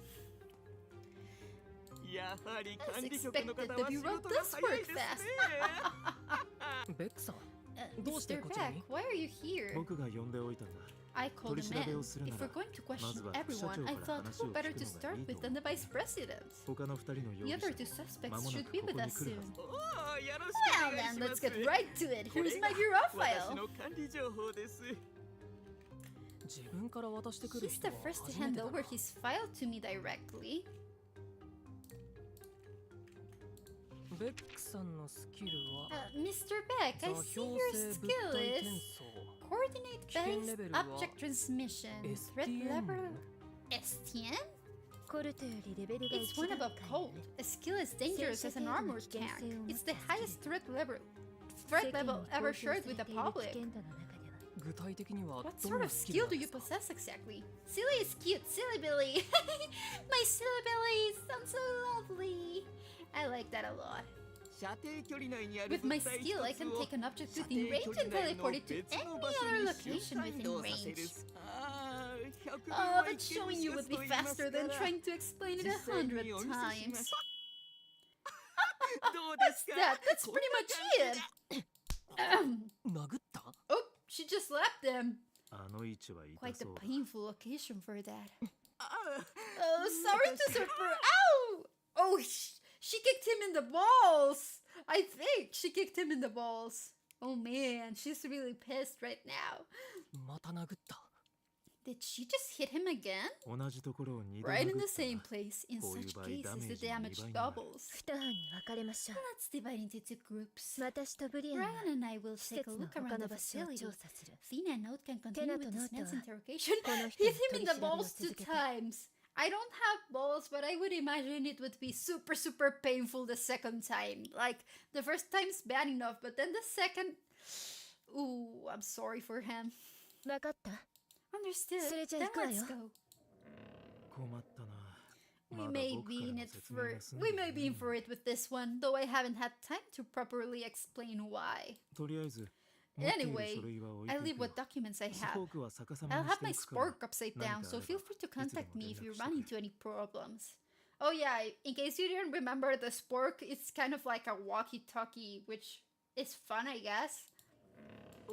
やはり I 管 was 理局の expected 方 the は仕 bureau 事が does 早 work いですね fast. ベックさん Mr. どうしてこちら Beck, に why are you here? 僕が呼んでおいたんだ I called him 取り調べ in. をするな If ら we're going to question まずは everyone, I 副社長から thought 話を who better 聞く to の start がいいと with 思 than う the vice president? 他の二人の The 容疑 other 者 two suspects 間もな should く be こ with こに us 来る soon. はず おーよろしく Well お願い then, しま let's す get right to it. これ Here's が my bureau 私 file. の管理情報です 自分から渡してくる He's 人 the は first to 初め hand てだ over な his file to me directly. ベックさんのスキルは Mr. Beck, 座 I 標 see your 性物 skill 体 is 転送 coordinate 危険 based レベルは object transmission. Threat STM level STM? コルトよりレベルが It's 一 one 段 above 階 cold. 上 A skill as dangerous as an 戦車程度の armored 危険 tank. 性を持 It's つ the highest threat level 世間に ever 公 shared 表 with さ the れている危 public. 険度の中では具体的には What ど sort んな of スキル skill なん do で you すか possess exactly? Silly is cute. Silly Billy. My Silly Billy sounds so lovely. I like that a lot. 射程距離内にある With my 物体 skill, I 一 can つを take an object 射程 within range 距 and 離内の teleport it to 別 any の場所 other に location 瞬間移 within 動させる range. あー Oh, but showing you would be faster than trying to explain it 100 times. どうですか That, that's pretty much it. 殴った Oh, she just slapped him. あの位置は痛 Quite the そうだ painful occasion for that. あ Oh, sorry to surprise. Ow! Oh, she kicked him in the balls. I think she kicked him in the balls. Oh man, she's really pissed right now. また殴った Did she just hit him again? 同じところを2度 Right in 殴 the った same place. In こういう such 場合 cases, ダメー the ジ2 damage 倍になる doubles. 二班に分かれましょう Let's divide into two groups. 私とブリアンは Ryan and I will 施 take 設 a の look 他 around の the 場所を facility. 調査する Thina and Note can continue Tena with to this Note man's は interrogation. この人 Hit の him in 取 the り調べを balls 2続けて times. I don't have balls, but I would imagine it would be super, super painful the second time. Like, the first time's bad enough, but then the second... Ooh, I'm sorry for him. 分かった Understood. それじゃ Then 行くわよ let's go. 困ったな We まだ may 僕 be から in の it 説明 for が済ん we で may be in for it with this one, though I haven't had time to properly explain why. とりあえず持っている Anyway, 書類は置い I てい leave くよ what documents I ス have. ポークは逆さま I'll に have して my おくから spork upside 何 down, かあ so れ feel ば free to いつでも contact me 連 if you 絡して run くれ into any problems. Oh yeah, in case you didn't remember, the spork it's kind of like a walkie-talkie, which is fun, I guess.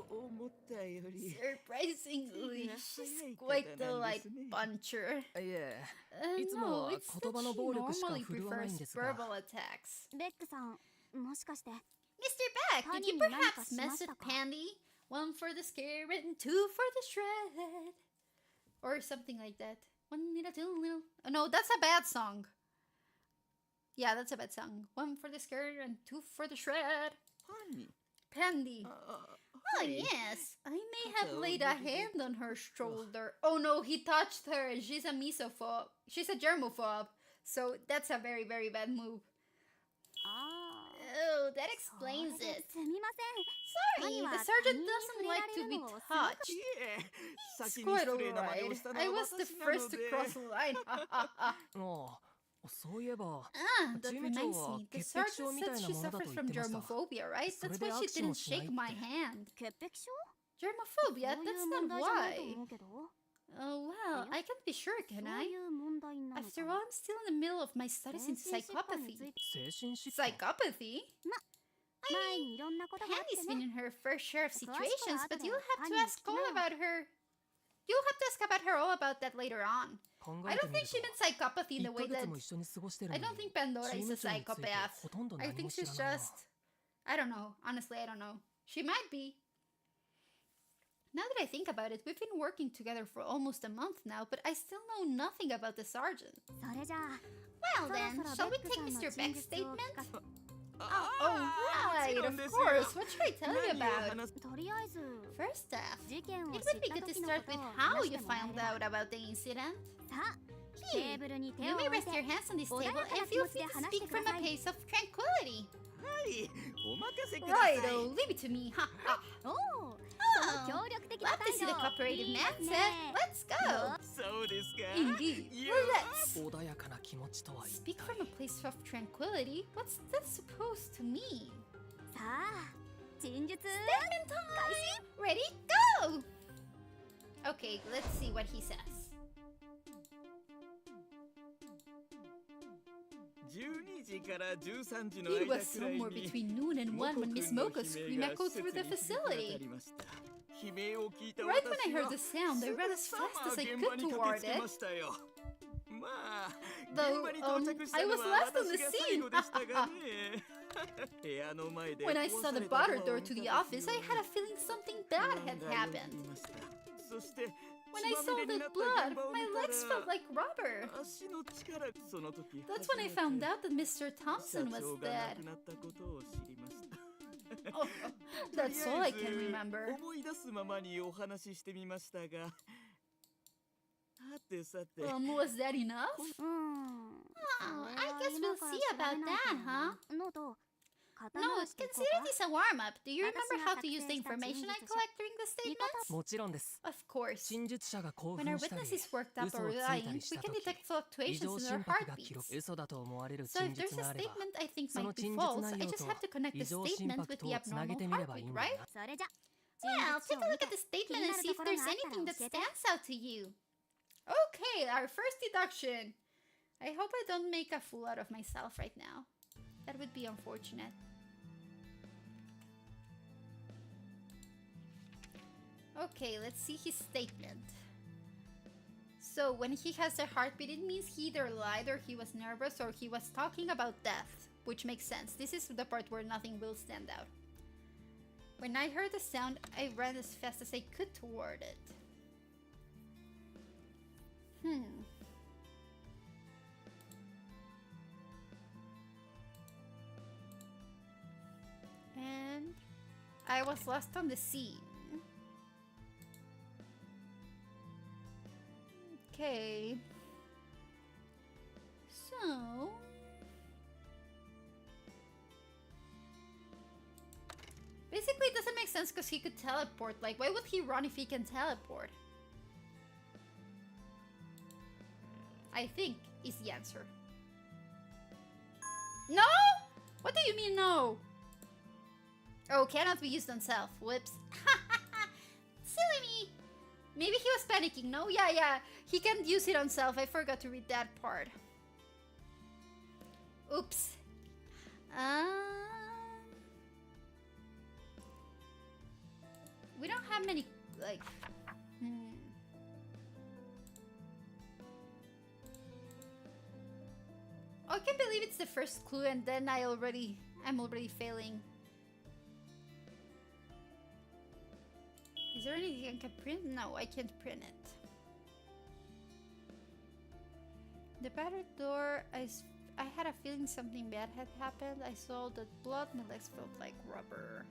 思ったより Surprisingly, Yeah, she's I quite hate the that light isn't it? puncher. いえ No, いつもは it's that 言葉の she 暴力しか normally 振るわない prefers んですが verbal attacks. ベックさんもしかして Mr. Beck, did you Honey,何か perhaps しま mess し with たか？ Pandy? One for the scare and two for the shred. Or something like that. One little, two little. Oh no, that's a bad song. Yeah, that's a bad song. One for the scare and two for the shred. 犯人 Pandy. あ Oh yes, I may have laid a hand on her shoulder. Oh no, he touched her. She's a misophobe. She's a germophobe. So that's a very, very bad move. あ Oh, that あ explains それで it. すみま Sorry, 何は the 他 sergeant 人に doesn't 触れ like られ to る be のをすごく touched. いえ It's 先に quite 失礼な真似を alright. したの I は was the 私な first の to で cross the line. ああそういえば Ah, that チーム reminds 長は me. The 潔癖症 sergeant み said たいな she ものだと suffers 言 from ってました germophobia, right? それ That's で why 握 she 手も didn't しない shake って my hand. 潔癖症 Germophobia? そうい That's う not 問題じゃないと why. 思うけど Oh well, I can't be sure, そう can I? いう問題なのか After all, I'm still in the middle of my studies in 精神疾患に psychopathy. ついて精神疾患 Psychopathy? 前にいろんなことがあって Candy's ね been in her fair share of詳しくは situations, but 後で you'll have to Honey ask all 聞きな about her. You'll have to ask about her all about that later on. 考 I えて don't み think る she と meant psychopathy in the 1 way ヶ that 月も一緒に過ごしてる I の don't に think Pandora チー is ム a 長について psychopath. ほとんど I 何 think も知 she's らないな just. I don't know. Honestly, I don't know. She might be. Now that I think about it, we've been working together for almost a month now, but I still know nothing about the sergeant. それじゃあ Well そろ then, そろ shall we ベック take さんの Mr. 真 Beck's 実を statement? 聞かせ Oh, もち right, ろ of んです course. What should I tell you 何を about? 話すとりあえず First off, 事件を it 知っ would be た good to 時の start こと with を how 話し you てもらえ found れば out about the incident. さあテーブルに手 You を may 置い rest て your hands on this 穏 table やかな and 気 feel 持ちで free to 話して speak くだ from さ a い place of tranquility. はいお任せください Righto, leave it to me. Ha ha. おお Oh, 協力的な what 態 to see 度 the cooperative いい man です said. ね Let's go. そうですか Indeed. いや Let's 穏やかな気持ちとは一 speak 体 from a place of tranquility. What's that supposed to mean? さあ真実 Statement time. Ready? Go. Okay, let's see what he says. 12時から13時の It 間 was くらい somewhere に between noon and モ 1 when コ君 Miss の Mocha's 悲 scream 鳴が echoed 施 through 設 the に響き渡 facility. りました悲鳴を聞いた Right when I 私は heard the sound, I ran as すぐ fast さ as ま I 現場 could に駆 toward けつけ it. ましたよまあ Though, 現場に到着した I の was は last on 私 the が最 scene. 後でしたがね部屋の前で When I 壊 saw さ the れた butter ドアを door to the 見た時 office, I had a feeling something bad had 不安がよぎ happened. ましたそして When I 血 saw まみれ the になった blood, 現場を my 見た legs ら felt like rubber. 足の力その時 That's when I found out that Mr. 社 Thompson was 長が dead. 亡くなったことを知りました Oh, と that's り all あ I え can ず remember. 思い出すままにお話ししてみましたがさてさて Was that enough? うん Oh, I guess we'll see about that, huh? ノート No, consider this a warm-up. Do you remember how to use the information I collect during the statements? もちろんです Of course. 真実者が興 When our 奮したり witness is worked up 嘘 or をついた lying, り we した can 時 detect 異 fluctuations 常 in 心 their 拍が記 heartbeats. 録嘘だと思われる So 真 if there's 実 a があれば statement I think その might be 真実 false, 内 I 容 just と have to connect the 異常心 statement 拍 with と the をつなげて abnormal みればいい heartbeat, んだ right? なそれじゃ Well, 真 take 実 a を見 look て at the statement 気にな and る see と if ころ there's があったら anything that 教えて stands out to you. Okay, our first deduction. I hope I don't make a fool out of myself right now. That would be unfortunate. Okay, let's see his statement. So, when he has a heartbeat, it means he either lied or he was nervous or he was talking about death, which makes sense. This is the part where nothing will stand out. When I heard the sound, I ran as fast as I could toward it. And I was lost on the scene. Okay. So... basically, it doesn't make sense because he could teleport. Like, why would he run if he can teleport? I think is the answer. No? What do you mean no? Oh, cannot be used on self. Whoops. Silly me. Maybe he was panicking. No? Yeah. He can't use it on self. I forgot to read that part. Oops. We don't have many, like... I can't believe it's the first clue and then I'm already failing. Is there anything I can print? No, I can't print it. The battered door, I had a feeling something bad had happened. I saw the blood, my legs felt like rubber.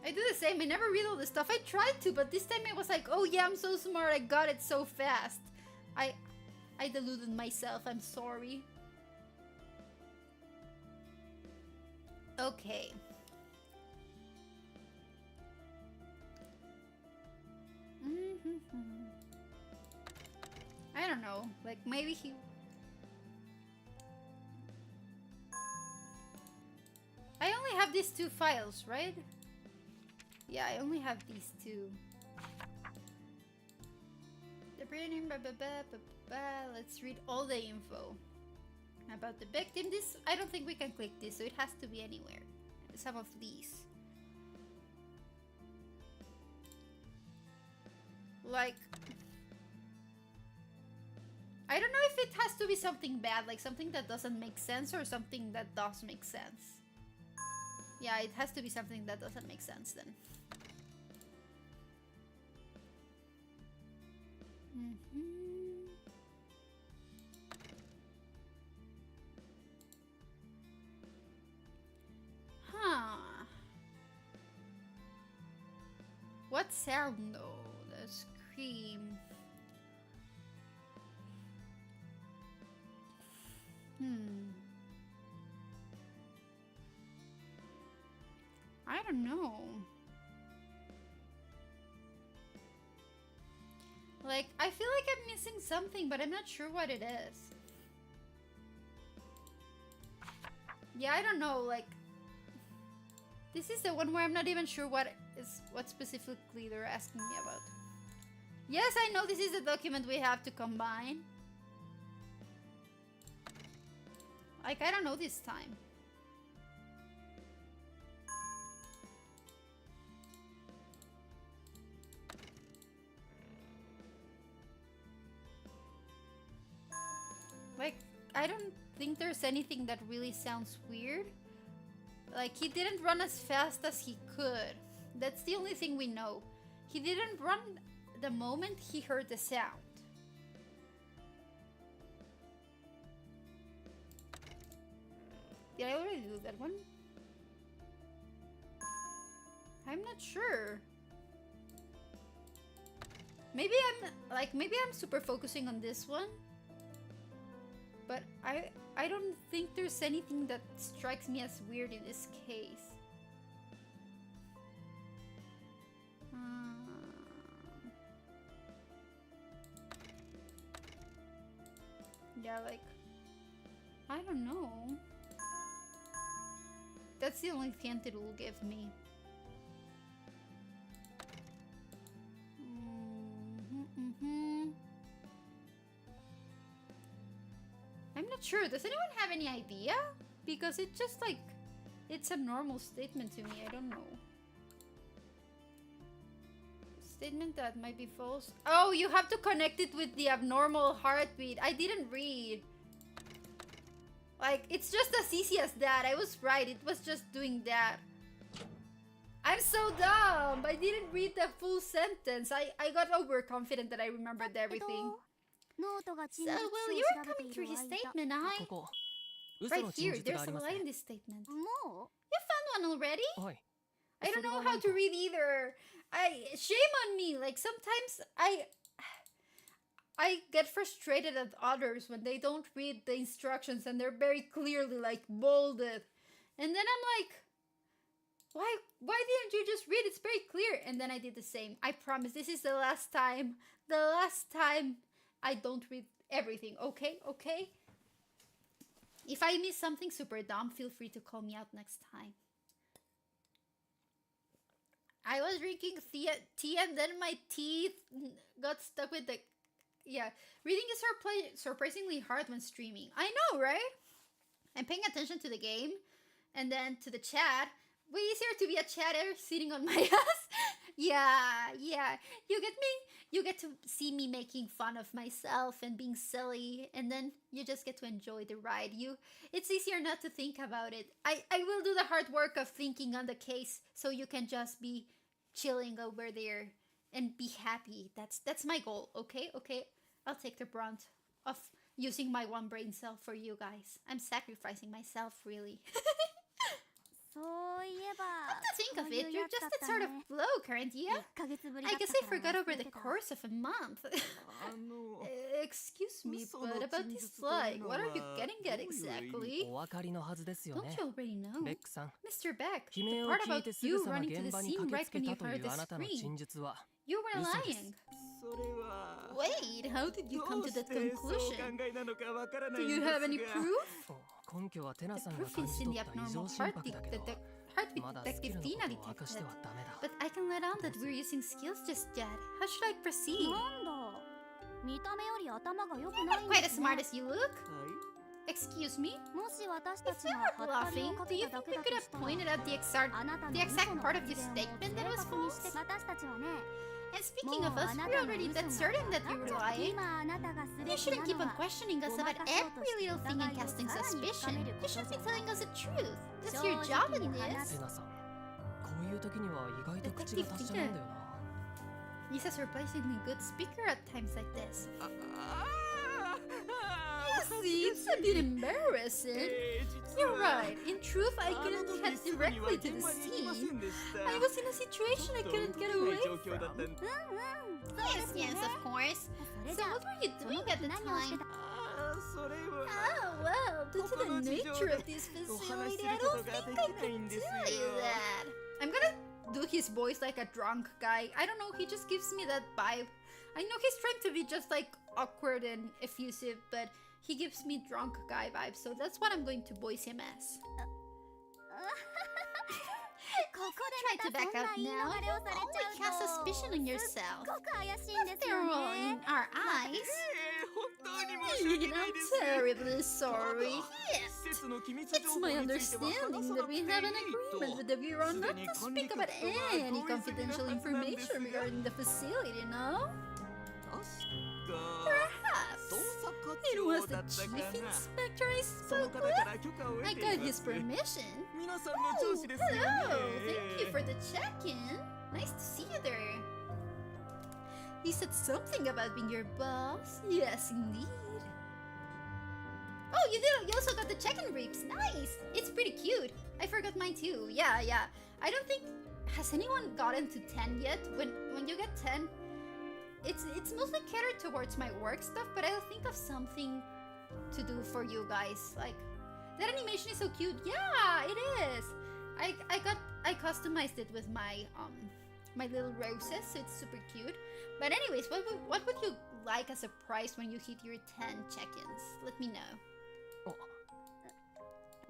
I do the same. I never read all the stuff. I tried to, but this time I was like, oh yeah, I'm so smart. I got it so fast. I deluded myself. I'm sorry. Okay. I don't know. Like, maybe he... I only have these two files, right? Yeah, I only have these two. The brain, let's read all the info about the victim. This, I don't think we can click this, so it has to be anywhere. Some of these. Like, I don't know if it has to be something bad, like something that doesn't make sense or something that does make sense. Yeah, it has to be something that doesn't make sense then. Huh. What sound though? The scream. I don't know. Like, I feel like I'm missing something, but I'm not sure what it is. Yeah, I don't know, like... This is the one where I'm not even sure what specifically they're asking me about. Yes, I know this is the document we have to combine. Like, I don't know this time. Like, I don't think there's anything that really sounds weird. Like, he didn't run as fast as he could. That's the only thing we know. He didn't run the moment he heard the sound. Did I already do that one? I'm not sure. Maybe I'm super focusing on this one. But I don't think there's anything that strikes me as weird in this case. Yeah, like, I don't know. That's the only hint it will give me. I'm not sure. Does anyone have any idea? Because it's just like, it's a normal statement to me. I don't know. Statement that might be false. Oh, you have to connect it with the abnormal heartbeat. I didn't read. Like, it's just as easy as that. I was right. It was just doing that. I'm so dumb. I didn't read the full sentence. I got overconfident that I remembered everything. So, well, you were coming through his statement, ここ Right 嘘の here, 真実が there's あ a ります lie ね in this statement. も You found one already? はい I don't それ know は how 何か to read either. Shame on me. Like sometimes I get frustrated at others when they don't read the instructions and they're very clearly like bolded. And then I'm like, why didn't you just read? It's very clear. And then I did the same. I promise this is the last time. The last time I don't read everything. Okay? Okay? If I miss something super dumb, feel free to call me out next time. I was drinking tea and then my teeth got stuck with the... Yeah, reading is surprisingly hard when streaming. I know, right? I'm paying attention to the game and then to the chat. Way easier to be a chatter sitting on my ass. Yeah. You get me? You get to see me making fun of myself and being silly, and then you just get to enjoy the ride. It's easier not to think about it. I will do the hard work of thinking on the case so you can just be chilling over there and be happy. That's my goal, okay? Okay, I'll take the brunt of using my one brain cell for you guys. I'm sacrificing myself, really. そういえば Come to think of そういう it, や you're つだ just った that sort of ね blow, current, yeah? 1ヶ月ぶりだ I った guess か I ら forgot 忘 over れ the てた course of a month. あの Excuse me, 嘘の but about 真 this 実という flight, の what are you は getting ど at ういう意 exactly? お分かりのはずですよ Don't ね you already know? ベックさん Mr. Beck, 悲 the 鳴を part 聞い about てす you ぐさま running to 現 the 場に scene 駆け right つけ when た you とい heard う the あなたの scream. 真実は You were 嘘です lying. それは Wait, how did you ど come う to し that てそうお conclusion? 考えなのかわからな Do いん you です have any が proof? 根拠はテナ The さんが proof 感 is じ in 取 the った異 abnormal 常心 heartbeat 拍だけ that ど the heartbeat まだスキ detective ルの Tina ことを明かして detected. はダメだ But I can let on that we're using skills just yet. How should I proceed? なんだ見た目より頭が良くないん Quite で as す smart ね as you look. はい Excuse me? もし私た If ち you が weren't ハッタリを laughing, か do け you ただ think け we だ could と have したら pointed out the あなたの the 嘘 exact の part of 発 your 言を statement 正 that was 確にして false? 私たちはね And speaking も of う us, あな we're たの already 嘘 that が certain that 分 you're かっちゃって lying. 今あなたがすべ You き shouldn't な keep の on は questioning us ごま about かそうと every して little 疑 thing い and を casting さらに深 suspicion. める You こと should じ be ゃ telling ね us the truth. That's 正 your 直 job in に話 this. テナさんこういう時には意外と口が達者なんだよな He's a surprisingly good speaker at times like this. あ See, it's a bit embarrassing. 実 You're は right. In truth, I あの couldn't 時 head すぐには directly to 現 the 場に行きませ scene. んでした I was in a situation I ちょっと couldn't 動 get けない away 状況だった from. ん Yes, yes, of course. それ So じゃ what were you その doing 時 at the 何をして time? たあーそれは Oh, well, due to the nature of this facility, I don't think I can tell you that. I'm gonna do his voice like a drunk guy. I don't know, he just gives me that vibe. I know he's trying to be just like awkward and effusive, but he gives me drunk guy vibes, so that's what I'm going to voice him as. ここ Try で to また back そん out な言い now. 逃れをされ Only ちゃ cast うと suspicion on すっ yourself. ごく怪しいんです They're よ all ね in our eyes. 本当に申し訳 I'm ないです terribly sorry. 施設の機密 It's 情報 my については understanding 話さ that なくて we いい have an と agreement with the Bureau not to speak about any Suddenly confidential conflict of information interest regarding the facility, no? 確か Perhaps. 捜査課 It 長 was だ the ったか chief な inspector I その spoke 方 with. から許可を得 I てい got ま his す permission. 皆さんの Oh, 上司ですよね hello. Thank you for the check-in. Nice to see you there. He said something about being your boss. Yes, indeed. Oh, you did. You also got the check-in briefs. Nice. It's pretty cute. I forgot mine too. Yeah. I don't think has anyone gotten to 10 yet. When you get 10, it's mostly catered towards my work stuff, but I'll think of something to do for you guys. Like that animation is so cute. Yeah, it is. I customized it with my my little roses, so it's super cute. But anyways, what would you like as a prize when you hit your 10 check-ins? Let me know.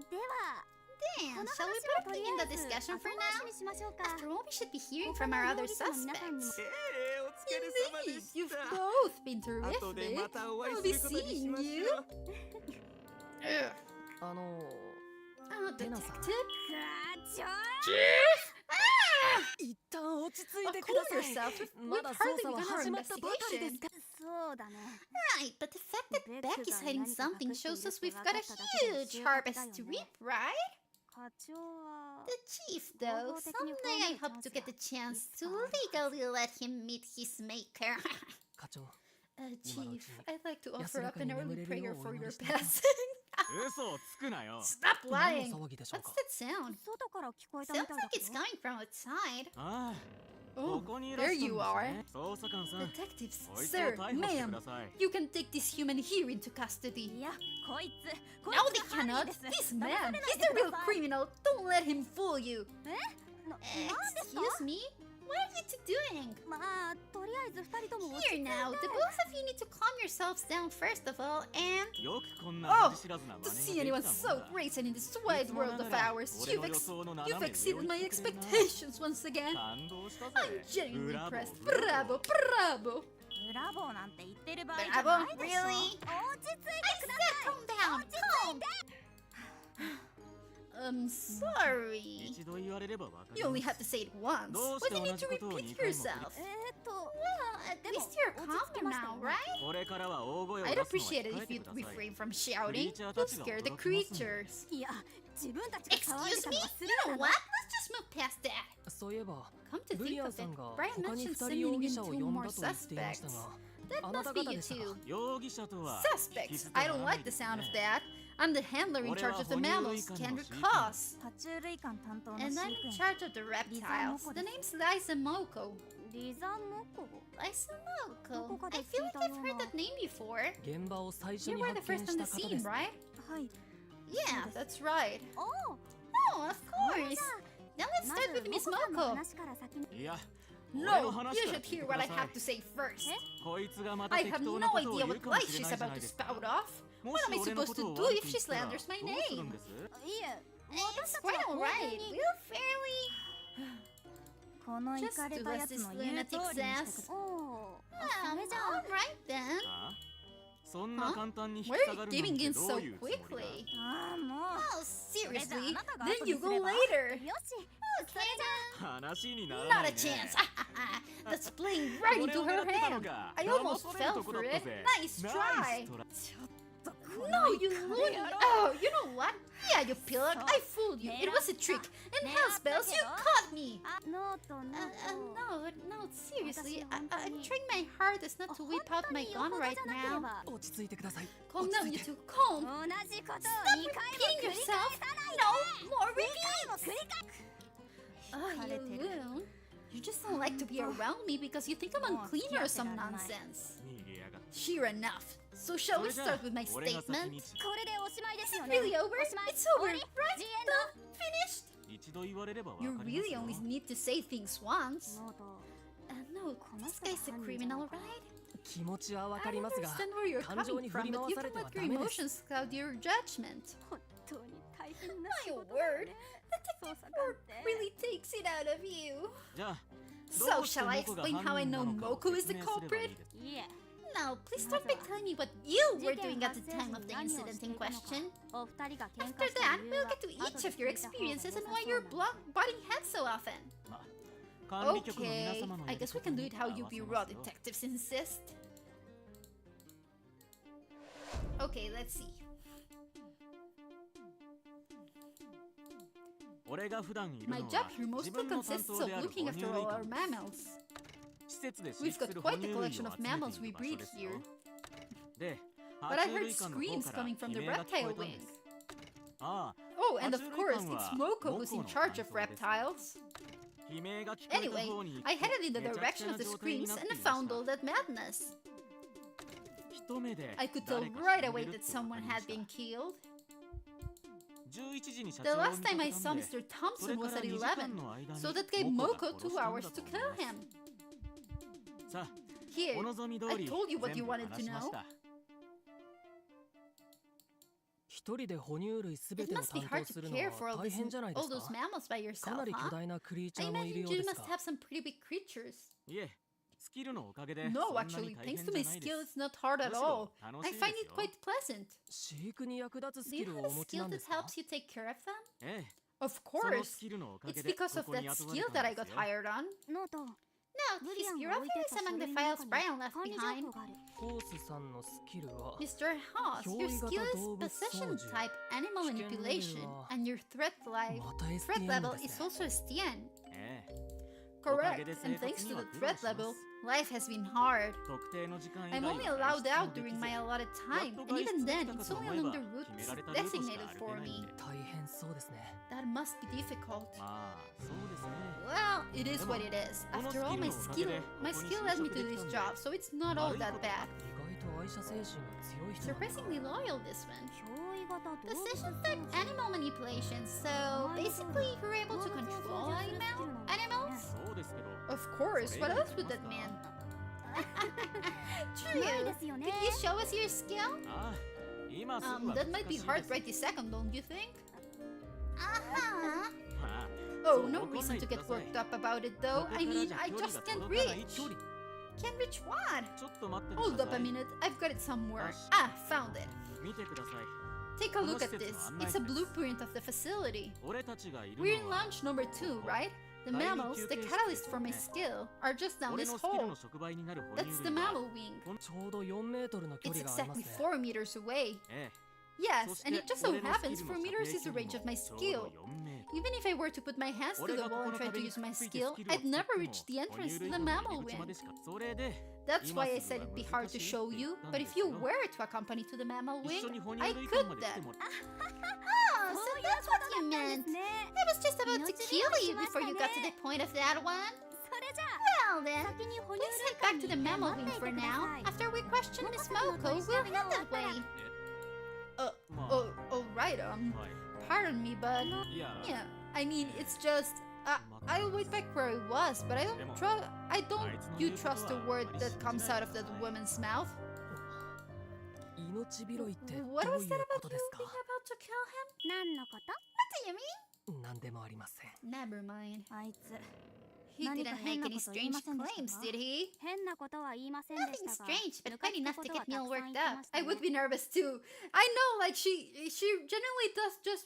では Damn, この shall we 話 put はと a り pin in あ the えず discussion 後 for 回し now? にしましょうか After all, we should be hearing 他 from の our other 容疑者の皆さんにも suspects. お疲れ様で Indeed, し you've た。 both been 後で terrific. またお会い I'll す be ることにし seeing まし you. ょう。Oh, Lena-san. detective? 一旦落ち着い Of てくださ course い。 yourself. ま We've だ hardly 捜査は begun our 始まったばかりです investigation. そうだね。 Right, but the fact that Becky's hiding something shows us we've got a huge harvest to reap, right? 課長は The chief, though, someday I hope to get the chance to legally let him meet his maker. 課長、 Chief, I'd like to offer up 安らか an に early 眠れるよ prayer う for お祈 your りしています passing. 嘘をつくなよ。 Stop 何 lying. の騒ぎでしょう What's か。 that sound? 外から聞こえたみ Sounds たいだ like け it's ど。 coming from outside. ああ、 Oh, ここにいらっしゃ there るんです you are. ね。捜査官さん、 Detectives, こいつを sir, 逮捕してく ma'am, ださい。 you can take this human here into custody. いや、こいつ No, they が犯 cannot. 人です。 This 騙 man, されない he's で the くだ real さい。 criminal. Don't let him fool you. なんでさ Excuse me? What are you two doing? まあ、とりあえず二人とも落ち Here 着いて now, the both of you need to calm yourselves down first of all, and よくこんな Oh, 恥知らずな to 真 see 似がで anyone きた so もんだ。 great and in this wide world of ours. 俺の予想の斜 You've め上 exceeded を my 言ってくれるな。 expectations once again. 感動したぜ。 I'm genuinely ブラボ impressed. ー。ブラボ Bravo, ー。 bravo. ブラボーなんて言ってる場合じゃ Bravo? ないでしょ。 Really? 落ち着いて I said calm down. Calm. Sorry. 一度言われればわかり You ま only す had to say it once. どう Why して do you 同 need じ to ことを repeat 2回も繰り yourself? 返す Well, at でも least you're 落ち着き calmer ましたよ now, ね right? これからは大声を I'd 出すの appreciate は it 控え if て you'd ください refrain from shouting. Creature You'll たちが scare the 驚きますんで。 creatures. いや、自分たちが騒い Excuse でた me? のはスル You ーな know の。 what? Let's just move past that. そういえば、 Come to ブリ think アン of さ it, んが Brian 他に mentioned 2人 sending 容 in 疑者を two 呼ん more だと言っていました suspects. が、 That あな must た be 方 you でしたか。 two. 容疑者とは Suspects. I don't like the sound of that. I'm the handler in charge of the mammals, Kendra Koss. 爬虫類館担当の飼 And 育 I'm 員 in charge of the reptiles. The name's Liza Moko. リザモコ。 Liza Moko. Moko I feel like I've heard that name before. 現場を最初 You に were the 発見 first し on た the 方で scene, す。 right? はい。 Yeah, that's right. おお。 Oh, of course. Now let's ま start ず with モ Miss コさんの Moko. 話から先に。いや No, you should hear what I have to say first. こいつがまた I 適 have 当 no なことを idea 言う what かも lie しれ she's ないじゃな about い to ですか。 spout off. も What し am I 俺の supposed こ to とを do 悪 if く she 言ったら slanders my どうするん name? です？いえ、 It's 私たち quite は alright. 本当に We'll fairly... このイカれたやつの言う通りにしてくれ。おお。それじゃあ、 alright then. ああそんな簡単に引き Why 下 are が you るなん giving て in ど so ういうつもりだ？ quickly? ああ、もう。 Oh, それじゃあ seriously? あなたが Then 後 you にす go れば。 later. よし。それじゃあ。話になら Not な a いね。 chance. That's playing right into her hand. I almost fell for it. Nice try. No, you loony. Oh, you know what? Yeah, you pillock. I fooled you. It was a trick. And hell spells, you caught me. ノートノート。 No, seriously. I'm trying my hardest not to whip out my gun right now. 落ち着いてください。 Calm 落 down, ち you 着いて。 two. Calm. 同じことを Stop 2回 repeating も繰り返 yourself. さない No, more で。 repeats. も繰り返 Oh, you疲れてる。 will. You just don't like to be around me because you think I'm unclean or some nonsense. 逃げやがって Sure enough. So shall そ we れじゃあ start with my 俺が先 statement? に これでおしまいですよね。 Really over? おしまい。 It's over, right? 終わり The end. Done? Finished? 一度言われればわか You ります really よ only need to say things once. ノート。 No, this guy's a criminal, right? 気持ちはわ I かりますが、 understand where you're 感情 coming に振 from, り but 回 you され don't ては let ダ your メです。 emotions cloud your judgment. 本当に大変な My 仕事だ word. ね。 Detective 捜査官 work って really takes it out of you. じゃあ So どうして shall I モコが explain how I 犯人な know のかを Moko is 説 the 明すればいい culprit? ですいえ。 No, please start by telling me what you were doing at the time of the incident in question. お二人が喧 After 嘩した that, 理由 we'll は get to 後 each で of 聞 your いた方が experiences and 良 why さ you're そうな butting heads so often. 管理局の皆 Okay, 様のや I り guess we 方 can do に it 合 how わ you せ be ま raw すよ detectives insist. Okay, let's see. 俺が普段いる My の job は here 自 mostly 分の担 consists 当 of である looking 哺乳 after 類 all our 館 mammals. 施設で飼 We've 育す got る quite 哺 a 乳類を collection 集 of め mammals てい we る場所 breed です here. よ。で、 But 爬 I 虫 heard 類館の方 screams から coming from 悲 the 鳴が聞こ reptile えたん wing. です。ああ、 Oh, and of course, it's Moko who's in charge of reptiles. 悲鳴が聞こえた Anyway, 方に行く I と headed in the めちゃく direction ちゃ of な the 状態に screams なって and いました found all that madness. 一目で I could 誰 tell か right 死んで away るっ that てわか someone りま had した been killed. 11時に社 The 長を last 見 time か I けた saw んで Mr. それ Thompson か was ら at 2時間 11, の間に so that gave モコ Moko が 2 殺したん hours だ to と思い kill ます him. さあ Here, お望み通 I り told you what 全 you 部 wanted 話 to しま know. した一人で哺乳類すべ It てを must be 担 hard 当 to するの care は for all 大変じゃないで those すか。 mammals by かな yourself, り巨 huh? 大なクリーチャ I ーもいる imagine よう you です must が have some pretty big creatures. いえスキルのおかげで No, そんな actually, に大変 thanks じ to ゃ my ないで skill, す it's not hard at むしろ all. 楽し I い find で it すよ quite pleasant. 飼育に役立つス Do キ you ルを have お a 持ち skill なんで that すか？ helps you take care of them? ええ Of その course. スキルのおか It's げで because こ of こに that 雇わ skill れ that た I んで got すよ hired on. ノート No, ブ his リアン bureau が置いて is た書 among 類 the の files 中に Brian left 管理情 behind. 報がある。ホースさんのスキルは Mr. Haas, your skill is possession type animal manipulation, and your threat また level STN で is すね。 also STN. ええ Correct, おかげで and 生 thanks 活 to には the 苦労 threat しま level, す life has been hard. 特定の時間以 I'm 外 only は allowed 外 out 出もで during きず my allotted や time, っと and 外 even 出 then, できた it's かと only 思えば along the 決め routes られたルートしか designated 歩 for けないん me. で大変そうですね。 That must be difficult. まあそうですね Well, it is what it is. After all, my skill led me to this job, so it's not all that bad. 意外と愛者精神が強い人なんだ。 Surprisingly loyal, this one. 憑依型動物 Possession type animal manipulation, so basically you're able to control animals? そうですけど Of course, what else would that mean? ないで True. すよね Could you show us your skill? ああ今すぐは That might be 難し hard いです right this second, don't you think? まあ Oh, そう no 怒んな reason い to で get ください worked up about it though. ここか I ら mean, じゃ I 距離 just が can't 届かない reach. 距離 Can't reach what? ちょっと待ってて Hold く up だ a さい minute, I've got it somewhere. Gosh. Ah, found it. 見てください Take a look at この施設 this. の案内 It's a 図です blueprint of the facility. 俺たちがいる We're in のは launch number 2, right? The 第二 mammals, 休 the 憩室 catalyst for my です skill, are just down 俺 this のスキル hole. の触媒になる哺 That's 乳 the 類は mammal wing. ちょうど4メートルの距 It's 離があります exactly ね。 4 meters away. ええ Yes, and it just so そして俺のスキ happens ル 4 の meters 射 is the 程 range of my 距離 skill. もちょうど4メートル Even if I were to put my hands to 俺 the がこ wall こ and の try to 壁に use my くっついて skill, スキルを I'd 使って never も reach the 哺 entrance 乳 to 類 the の mammal 入り口ま wing. でしかそれで That's 今 why I すぐ said は it'd be 難 hard し to い show って you, 言ったん but で if す you よ were to accompany to the mammal 一緒 wing, に哺乳 I 類館 could まで来て then. もら Oh, so that's what you meant. ね I was just about to kill you before you got to the point of that one. それじゃあ Well then, 先に哺 please 乳 head back to the 類館 mammal に wing 待って for いてくだ now. さい After we question Miss Moko, we'll head that way. まあ Oh, oh, right. はい Pardon me, but いや yeah. I mean, it's just. I'll wait back where I was, but I don't trust. I don't. You trust a word that comes out of that woman's mouth. 命拾いってどういう What こ was that about と you ですか？ being about to kill him? 何のこと What do you mean? なんでもありません。 Never mind. あいつ He 何か didn't 変 make な any こと言い strange ませんでした claims, か did he? 変なことは言いませんで Nothing したが strange, but ムカ quite つく enough こ to とは get me た all くさん worked 言って up. ました I ね would be nervous too. I know, like she generally does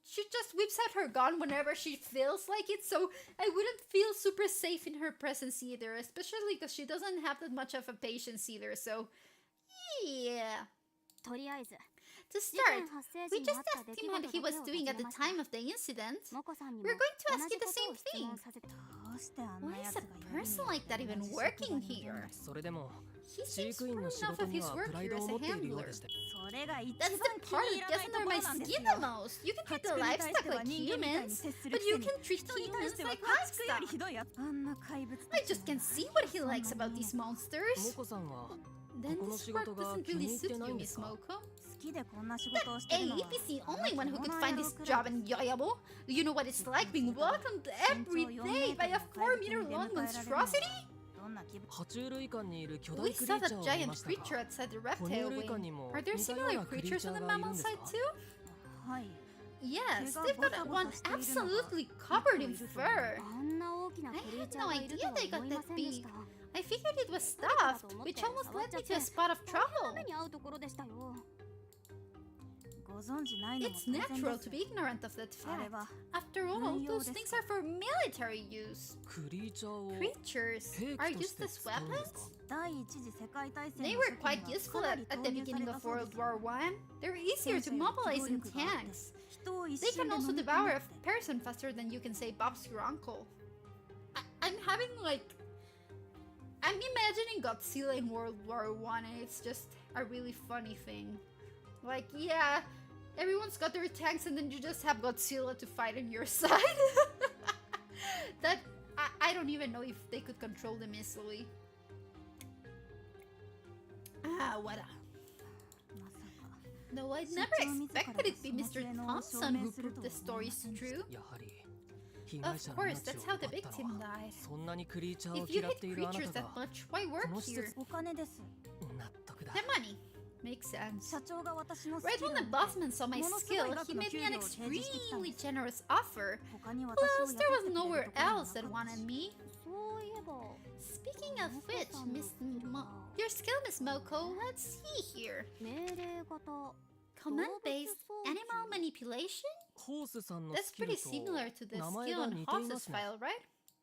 she just whips out her gun whenever she feels like it, so I wouldn't feel super safe in her presence either, especially because she doesn't have that much of a patience either, so yeah. とりあえず To 事 start, 件発生 we 時に just あった asked 出 him 来 what 事 he だ was けを doing 尋 at ね the ました time of the incident. モコさんにも We're going to 同 ask じ you こ the とを same 質 thing. 問させてどうしてあん Why な is やつ a が person like that even working here? それでも He 飼 seems 育員 proud の仕 enough 事 of に his は work プライ here ド as を a 持っているよう handler. でして。それが一 That's 番 the 気 part に入 that らない doesn't と earn こ my ろなんです skin よ the most. You can 家 treat 畜 the に対し livestock ては like 人間みたいに humans, 接する but く you せに can treat 人に対しては humans like 家畜より livestock. ひどいやつあんな怪物 I just can't see what he likes about these モ monsters. コさんは Then この this 仕 work 事が doesn't 気に really 入って suit ない you, んです Miss か？ Moko. 好きでこんな仕事をして Hey, るの if は he's the あの only one 人 who could の find 間 this く job らい enjoyable, do you know what it's like being welcomed every day by a 4-meter-long monstrosity? どんな気分爬虫類館にいる巨 We 大クリ saw ーチャー that を見ま giant した creature が、 outside the 哺乳 reptile 類館 wing. にも Are there 似たよう similar なクリー creatures チャ on ー the がいる mammal んですか？ side too? はい Yes, They've they've got got one both of us absolutely covered in fur. あんな大きなクリーチャーがいるとは I had no idea they got 思いま that せんでした I figured it was stuffed, which almost led me to a spot of 目 trouble. に遭うところでしたよご存知ないのも It's 当然 natural です to be ignorant of that あれ fact. は After all, Unyo those desu things ka? are for military use. クリーチャーを Creatures 兵 are 器とし used て as 使うんですか？ weapons. 第一次世界大戦 They の were 時に quite は useful かな at り the 投入さ beginning れた of そうで World す War One. They're easier to 戦車より mobilize 機動 than 力があって tanks. 人を一 They 瞬 can で also 飲み込 devour む a って person faster than you can say Bob's your uncle. I'm having like I'm imagining Godzilla in World War One, and it's just a really funny thing. Like, yeah, everyone's got their tanks, and then you just have Godzilla to fight on your side. That I don't even know if they could control them easily. Ah, what a. まさか No, I'd never expected it'd be Mr. Thompson who proved the story's true. やはり被害 Of 者の course, 命を that's 奪 how っ the た victim のは died. そんなにクリーチャーを If you 嫌っ hate ているあな creatures た that が much, why work この施 here? 設お金です 納得だ。 The money. Makes sense. 社長が私のス Right キル when を the 見て bossman saw my ものすごい skill, 額 he の made 給 me an 料を提示してきたん extremely です。 generous offer. 他に私を Plus, 雇っ there て was くれる nowhere ところも else that なかった wanted し me. そういえば Speaking of which, your skill, Miss Moko, let's see here. 命令型 Command-based animal manipulation? ホースさんの That's スキル pretty と similar to the 名前 skill が on 似ていま Hoss's すね。 file, right?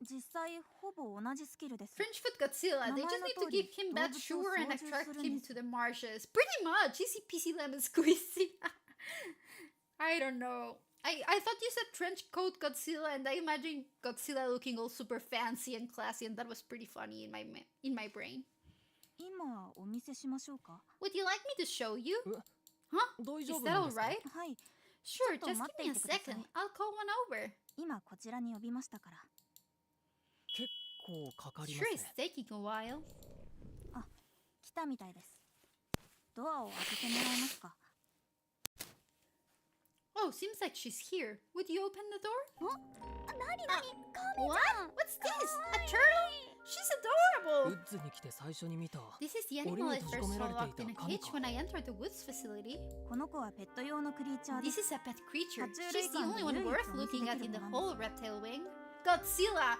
実際ほぼ同じスキルです。 Frenchfoot Godzilla, they just need to give him that sure and attract him to the marshes. Pretty much, easy peasy lemon squeezy. I don't know. I thought you said trench coat Godzilla, and I imagined Godzilla looking all super fancy and classy, and that was pretty funny in my brain. 今お見せしましょうか。 Would you like me to show you? え Huh? 大 Is 丈夫 that なんですか？ alright? はい、 Sure,ちょっと just 待って give me a いてください。 second. I'll call one over. 今こちらに呼びましたから。結構かかりま Sure, す it's ね。 taking a while. 来たみたいです。ドアを開けてもらえますか。 Oh, seems like she's here. Would you open the door? 何カメ What? ちゃん What's this? A turtle? She's ウ adorable! ッズに来て最初に見た。 This is the animal I first saw locked in a cage when I entered the woods facility. この子はペット用のクリーチャーで This す。 is a pet creature.爬虫 She's 類 the 館 only で one 唯一 worth お見せ looking で at き in る the もの whole reptile wing. Godzilla!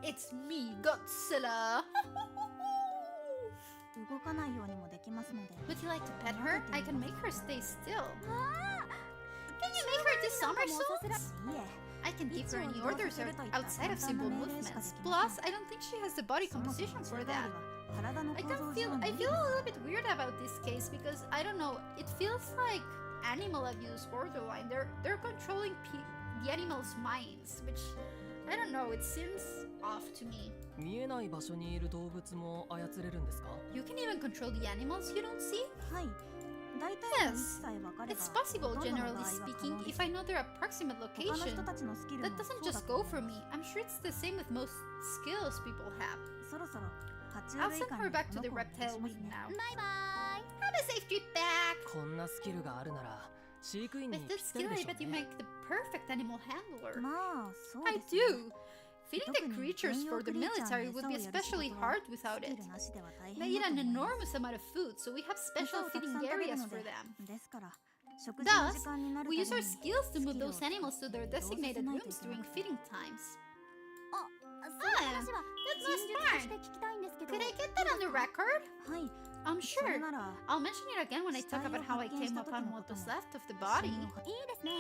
It's me, Godzilla! 動かないようにもできますので。 Would you like to pet her? I can make her stay still. Can you make her do somersaults? いえ、 I can give her any orders outside of simple movements. Plus, I don't think she has the body そもそ composition も for 宙返 that. りは体の I 構 don't 造 feel 上 I 無 feel 理 a です。 little bit weird about this case because I don't know, it feels like animal abuse borderline. They're controlling the animals' minds, which I don't know, it seems off to me. 見えない場所にいる動物も操れるんですか？ You can even control the animals you don't see? はい。大体の位置 Yes. さえ分かれば、 It's possible, ほとんどの generally 場合は可 speaking, 能で if す。 I know their approximate 他の location. 人たちのスキルも That そう doesn't だ just と思 go い for ま me. す。 I'm sure it's the same with most skills people have. そろそろ爬虫 I'll 類 send 館 her に back こ to の the 子を戻 reptile します wing ね。 now. バイバイ Have a safe trip back! こんなスキルがあるなら飼育員に With ぴっ this たり skill, で I しょ bet う you ね。 make the perfect animal handler. まあ、そう I ですね。 do. Feeding the creatures for the military would be especially hard without スキ it. ルなしでは大 They 変 eat だと an 思います enormous amount of food, so we have 餌 special をたく feeding さん食べる areas の for で them. ですから食事の Thus, 時間になるた we め use に our skills to move those スキルを animals to their 移動させ designated ないとい rooms けな during くて feeding times. その話は That 真 was 実と fine. して聞きたいんですけど Could I get that on the record? はい I'm それ sure. なら I'll mention it again when I talk about how I came upon what was left of the body. いいですね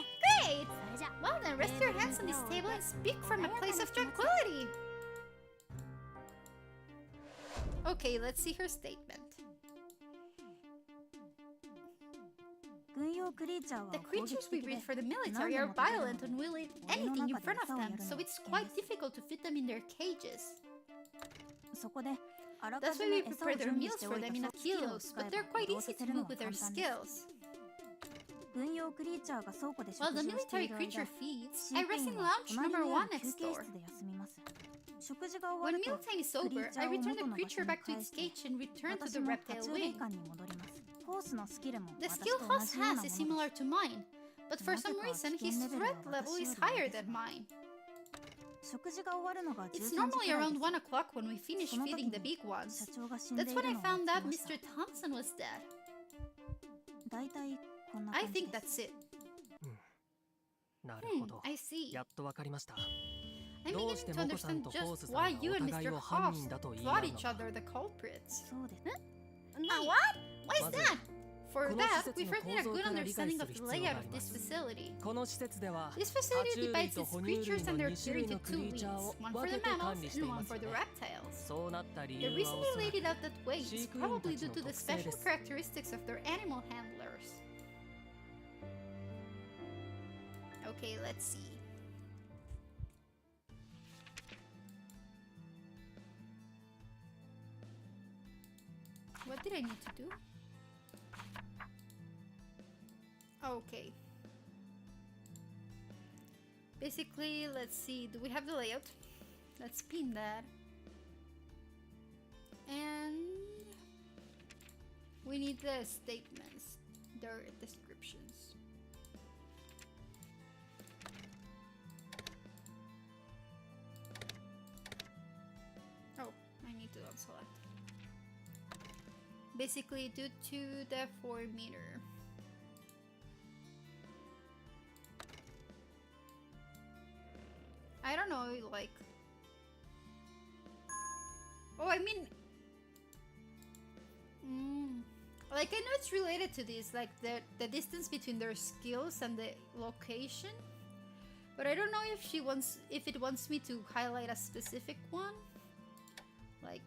Great! それじゃ Well then, rest your hands on this table and speak from a place of tranquility. Okay, let's see her statement. 軍用クリーチャーは The 攻撃 creatures we 的 breed で for the military 何で are も食べる violent の and will eat 森の anything in 中で front of 餌をや them, るの so が it's 危険 quite です difficult to fit them in their cages. そこであらか That's じ why め we 餌を prepare their 準備 meals してお for いた them in ソ a フトスキルを kilos, 使え but ば they're 移 quite 動さ easy せ to るの move は with their 簡単です skills. 軍用クリーチャーが倉庫で While 食 the 事をして military いる creature 間 feeds, 飼 I 育 rest 員 in は lounge 隣 number に one ある休 next 憩 door. 室で休みます食事が終わ When ると mealtime is over, I return the creature back to its cage and return to 私 the も爬 reptile 虫類 wing. 館に戻りますホースのスキルも The 私 skill と同 Hoss じようなもの has で is す similar to mine, but for some reason his threat level is higher than mine. 食事が終わるのが It's 13時 normally くらい around です 1 o'clock when we finish その時 feeding に the big 社 ones. 長が死んでい That's る when I のを found 見 out つけまし Mr. Thompson was dead. た大体こんな I 感じ think です that's it. なるほど。 I see. やっとわかりました。 I'm どう beginning して to モコさん understand とホー just スさん why が you お and 互い Mr. を犯 Hoss 人だと言い合 thought うの each か。 other the culprits. そうです What? Why is Mother. that? For この that, 施 we 設 first の need a 構造 good から理解 understanding す of る the 必要があ layout り of ま this す。 facility. この施設では This 爬 facility 虫類 divides と its 哺乳類 creatures の and their 2種類 theory の into ク two リーチャー wings, を one 分 for け the て管 mammals 理して and い one ます for the ね。 reptiles. そうなった理 The 由は reason お they そら laid く it out that way is 飼育員た probably ち due の to the 特性 special です。 characteristics of their animal handlers. Okay, let's see. What did I need to do? Okay. Basically, let's see. Do we have the layout? Let's pin that. And we need the statements, their descriptions. Oh, I need to unselect. basically due to the 4-meter. I don't know, like... Oh, I mean... Like, I know it's related to this, like the distance between their skills and the location. But I don't know if it wants me to highlight a specific one. Like...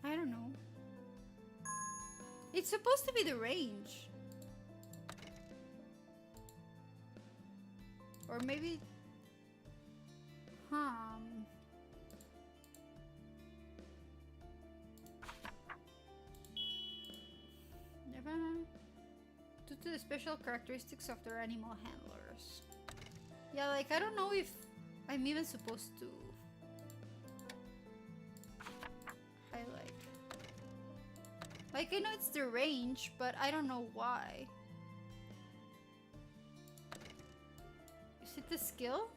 I don't know. It's supposed to be the range. Or maybe... Never... Due to the special characteristics of their animal handlers. Yeah, like, I don't know if I'm even supposed to highlight. Like, I know it's the range, but I don't know why. Is it the skill?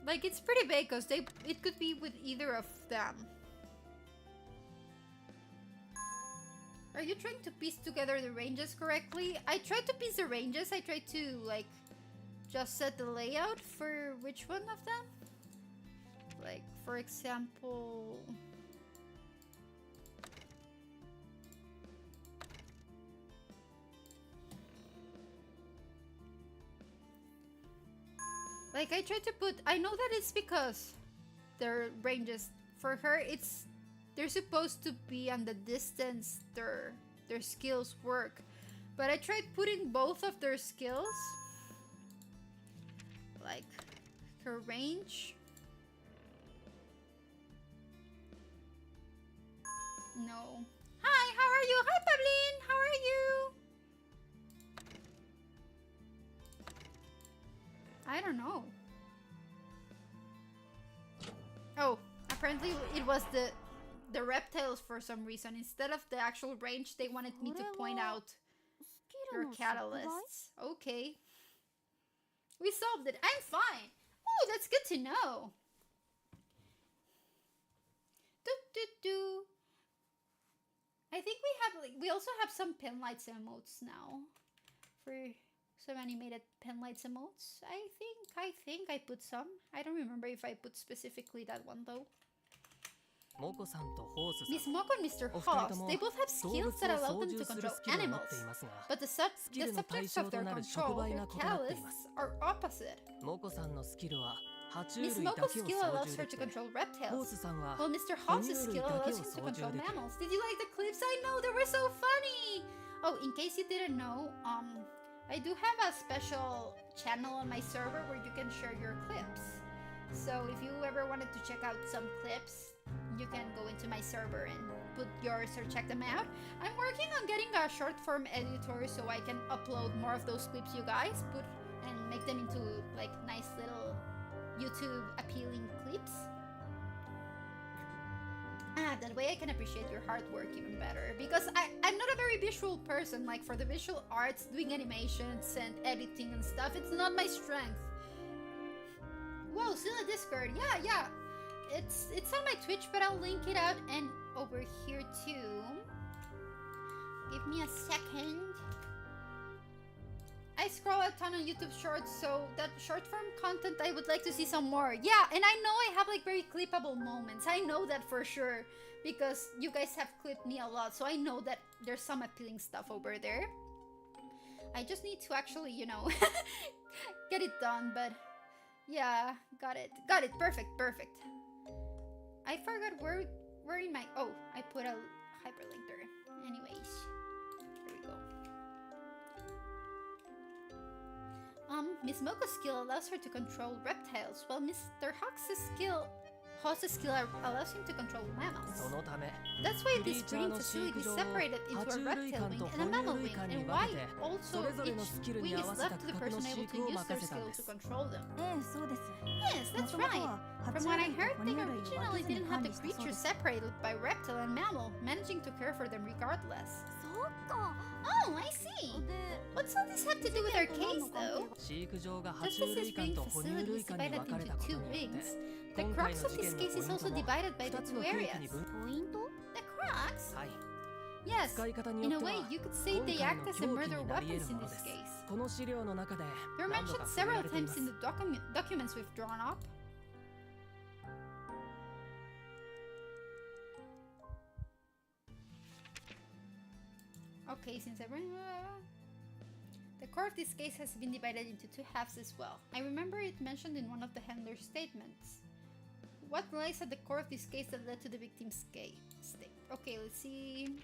Like, it's pretty big because it could be with either of them. Are you trying to piece together the ranges correctly? I tried to piece the ranges. I tried to, like, just set the layout for which one of them. Like, for example... Like, I tried to put... I know that it's because their ranges... For her, they're supposed to be on the distance their skills work. But I tried putting both of their skills. Like, her range... No. Hi, how are you? Hi, Pavlin! How are you? I don't know. Oh, apparently it was the reptiles for some reason. Instead of the actual range, they wanted me to point out your catalysts. Okay. We solved it. I'm fine. Oh, that's good to know. I think we also have some pin lights emotes now. For some animated pin lights emotes. I think I put some. I don't remember if I put specifically that one though. Miss Moko and Mr. Hoss, they both have skills that allow them to control animals, but the subjects of their control, their catalysts, are opposite. Miss Moko's skill allows her to control reptiles, while Mr. Hoss's skill allows him to control mammals. Did you like the clips? I know, they were so funny! Oh, in case you didn't know, I do have a special channel on my server where you can share your clips. So if you ever wanted to check out some clips, you can go into my server and put yours or check them out. I'm working on getting a short form editor so I can upload more of those clips you guys put and make them into like nice little YouTube appealing clips. That way I can appreciate your hard work even better, because I'm not a very visual person. Like, for the visual arts, doing animations and editing and stuff, it's not my strength. Whoa, still a Discord. Yeah. It's on my Twitch, but I'll link it out and over here too. Give me a second. I scroll a ton on YouTube Shorts, so that short form content I would like to see some more. Yeah, and I know I have like very clippable moments. I know that for sure, because you guys have clipped me a lot, so I know that there's some appealing stuff over there. I just need to actually, you know, get it done, but yeah, got it. Perfect. I forgot where in my... Oh, I put a hyperlink there. Anyways, here we go. Miss Moko's skill allows her to control reptiles, while Mr. Hoss's skill host skill allows him to control mammals. そのため That's why クリ this ーチャー breeding の飼育 facility 場を separated 爬 into a 虫類 reptile 館 wing と and 哺 a 乳 mammal 類 wing, 館に and 分 why けて also それぞれの each スキル wing に is 合わせた left to the 区画 person の飼 able 育 to を use 任 their せたん skills で to す control them. そうです。 Yes, that's 元々 right. は爬 From 虫 what I 類と heard, 哺 they 乳類を分 originally けずに didn't 管 have the 理したそう creatures です。 separated by reptile and mammal, managing to care for them regardless. そっか Oh, I see. で、 What's all this have to do with our case, though? 飼育場が爬 Just 虫 as 類 this 館 breeding と哺乳 facility 類 is 館に divided 分かれ into たこと two によって wings, the 今回 crux の of 事 this 件の case ポ is イント also も divided by the 2つ two の区域 areas. に分ポイント The crux? はい Yes. 使い方に In よっ a て way, は you could say 今 they 回 act の as 凶 a 器 murder になり weapons 得る in もの this です case. この資料の中で They're 何度か mentioned 触れら several れていま times す in the documents we've drawn up. Okay, since everyone... The core of this case has been divided into two halves as well. I remember it mentioned in one of the handler's statements. What lies at the core of this case that led to the victim's state? Okay, let's see.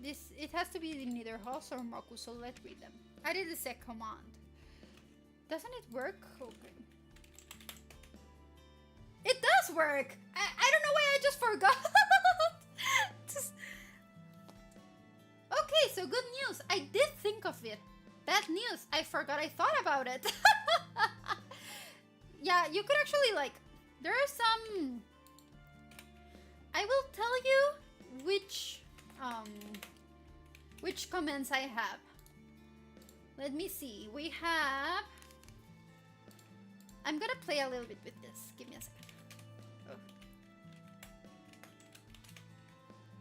It has to be in either Hoss or Moku, so let's read them. I did the sec command. Doesn't it work? Okay. It does work! I don't know why I just forgot! Okay, so good news. I did think of it. Bad news. I forgot I thought about it. Yeah, you could actually like... There are some... I will tell you which comments I have. Let me see. We have... I'm gonna play a little bit with this. Give me a second. Oh.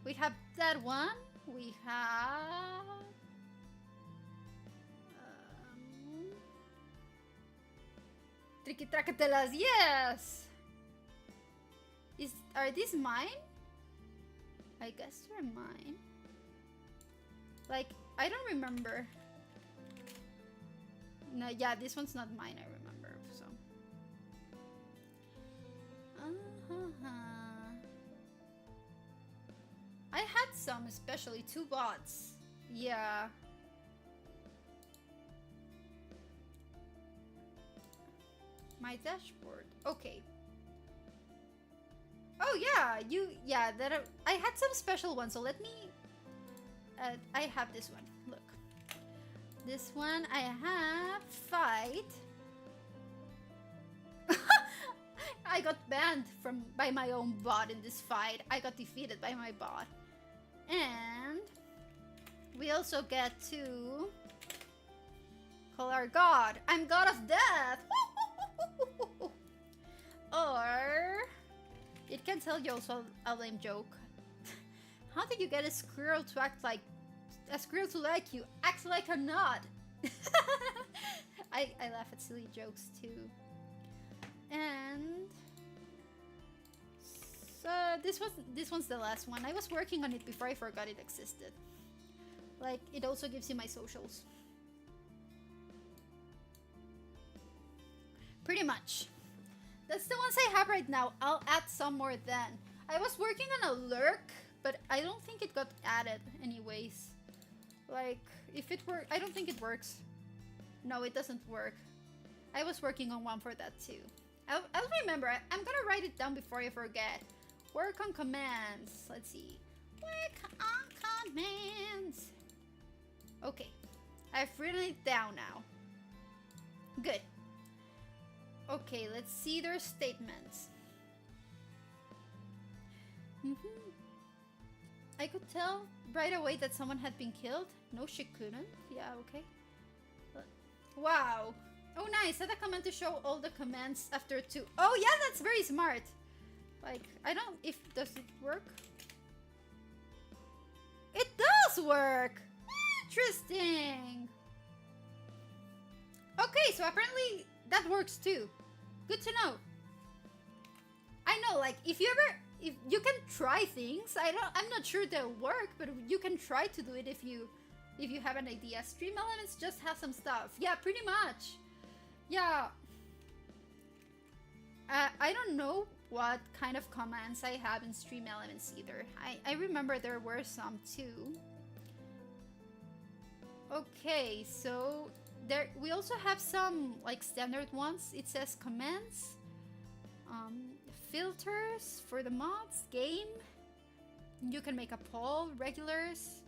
We have that one. We have... Tricky Tracatelas, yes! Are these mine? I guess they're mine. Like, I don't remember. No, yeah, this one's not mine, I remember, so. I had some, especially 2 bots. Yeah. My dashboard. Okay. Oh yeah, I had some special ones, so let me... I have this one, look. This one I have fight. I got banned by my own bot in this fight. I got defeated by my bot. And we also get to call our god. I'm god of death! Or it can tell you also a lame joke. How did you get a squirrel to act like a squirrel to like you? Act like a nod. I laugh at silly jokes too. And so this one's the last one. I was working on it before I forgot it existed. Like, it also gives you my socials. Pretty much. That's the ones I have right now. I'll add some more then. I was working on a lurk, but I don't think it got added anyways. Like, if it works, I don't think it works. No, it doesn't work. I was working on one for that too. I'll remember. I'm gonna write it down before I forget. Work on commands. Let's see. Work on commands. Okay. I've written it down now. Good. Okay, let's see their statements. I could tell right away that someone had been killed. No, she couldn't. Yeah, okay. Wow. Oh, nice. Set a command to show all the commands after 2. Oh, yeah, that's very smart. Like, I don't... Does it work? It does work! Interesting! Okay, so apparently that works too. Good to know. I know, like, if you can try things. I'm not sure they'll work, but you can try to do it if you have an idea. Stream elements just have some stuff. Yeah, pretty much. Yeah. I don't know what kind of commands I have in stream elements either. I remember there were some too. Okay, so we also have some like standard ones. It says commands. filters for the mods, game. You can make a poll, regulars,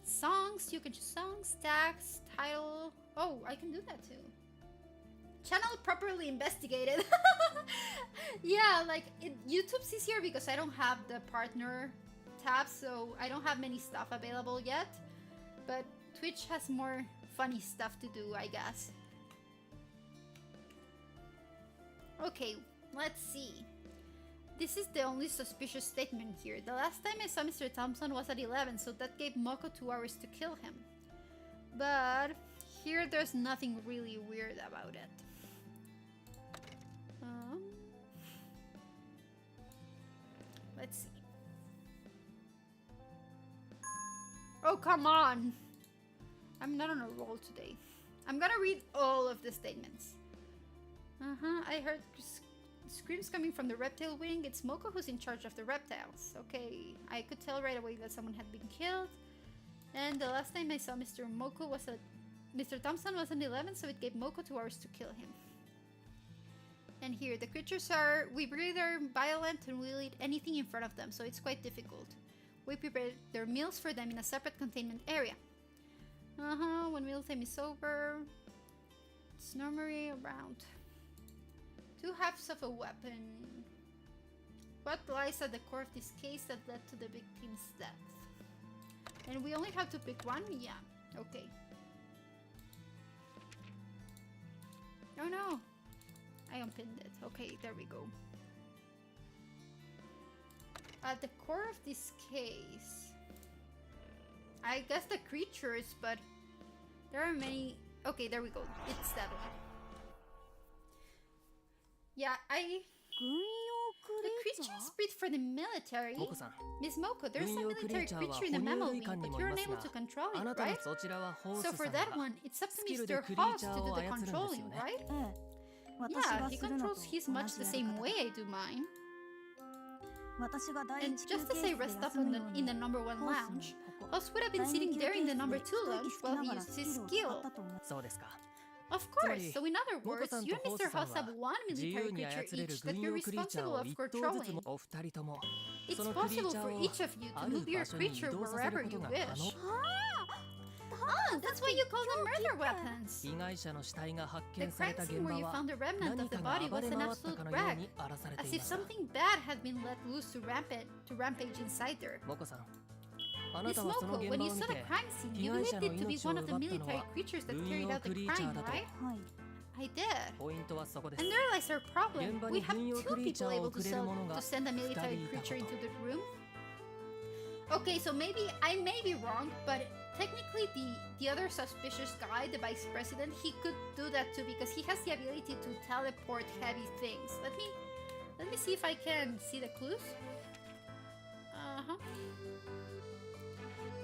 songs. You can choose songs, tags, title. Oh, I can do that too. Channel properly investigated. Yeah, like YouTube's easier because I don't have the partner tab, so I don't have many stuff available yet. But Twitch has more funny stuff to do, I guess. Okay, let's see. This is the only suspicious statement here. The last time I saw Mr. Thompson was at 11, so that gave Moko 2 hours to kill him. But here there's nothing really weird about it. Let's see. Oh, come on! I'm not on a roll today. I'm gonna read all of the statements. I heard screams coming from the reptile wing. It's Moko who's in charge of the reptiles. Okay, I could tell right away that someone had been killed. And the last time I saw Mr. Thompson was at 11, so it gave Moko 2 hours to kill him. And here, the creatures are... We believe they're violent and we'll eat anything in front of them, so it's quite difficult. We prepare their meals for them in a separate containment area. When mealtime is over... It's normally around... 2 halves of a weapon. What lies at the core of this case that led to the victim's death? And we only have to pick one? Yeah, okay. Oh no! I unpinned it. Okay, there we go. At the core of this case... I guess the creatures, but... There are many... Okay, there we go. It's that one. Yeah, the creatures breed for the military. Miss Moko, there's a military creature in the mammal wing, but you're unable to control it, right? So for that one, it's up to Mr. Hoss to do the controlling, right? Yeah, he controls his much the same way I do mine. And just as I rest up in the number 1 lounge, Hoss would have been sitting there in the number 2 lounge while he used his skill. Of course, so in other words, you and Mr. Hoss have one military creature each that you're responsible of controlling. It's possible for each of you to move your creature wherever you wish. Oh, that's why you call them murder weapons. The crime scene where you found the remnant of the body was an absolute wreck, as if something bad had been let loose to rampage inside there. Miss Moko, when you saw the crime scene, you believed it to be one of the military creatures that carried out the crime, right? I did. And there lies our problem. We have 2 people able to send a military creature into the room. Okay, so I may be wrong, but technically the other suspicious guy, the vice president, he could do that too because he has the ability to teleport heavy things. Let me see if I can see the clues.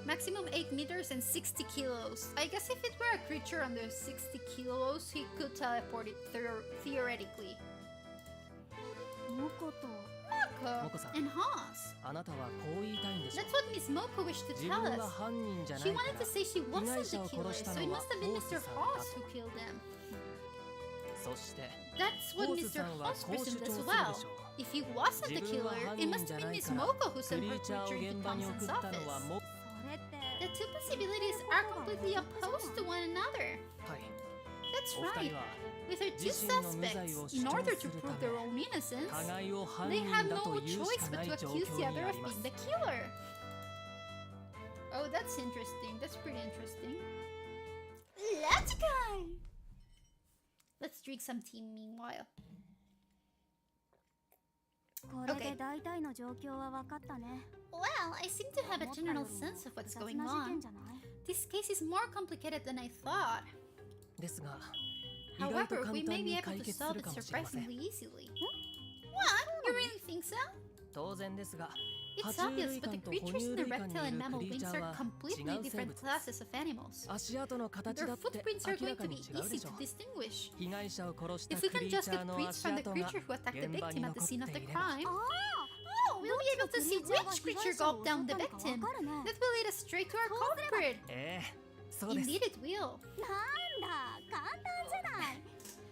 Maximum 8 meters and 60 kilos. I guess if it were a creature under 60 kilos, he could teleport it theoretically. Moko and Hoss. That's what Miss Moko wished to tell us. She wanted to say she wasn't the killer, so it must have been Mr. Hoss who killed him. That's what Mr. Hoss presumed as well. If he wasn't the killer, it must have been Miss Moko who sent her creature into Thompson's office. The 2 possibilities are completely opposed to one another. That's right. With her 2 suspects, in order to prove their own innocence, they have no choice but to accuse the other of being the killer. Oh, that's interesting. That's pretty interesting. Let's go! Let's drink some tea meanwhile. Okay. Well, I seem to have a general sense of what's going on. This case is more complicated than I thought. However, we may be able to solve it surprisingly easily. What? You really think so? It's obvious, but the creatures in the reptile and mammal wings are completely different classes of animals. Their footprints are going to be easy to distinguish. If we can just get prints from the creature who attacked the victim at the scene of the crime, we'll be able to see which creature gulped down the victim. That will lead us straight to our culprit. Indeed it will.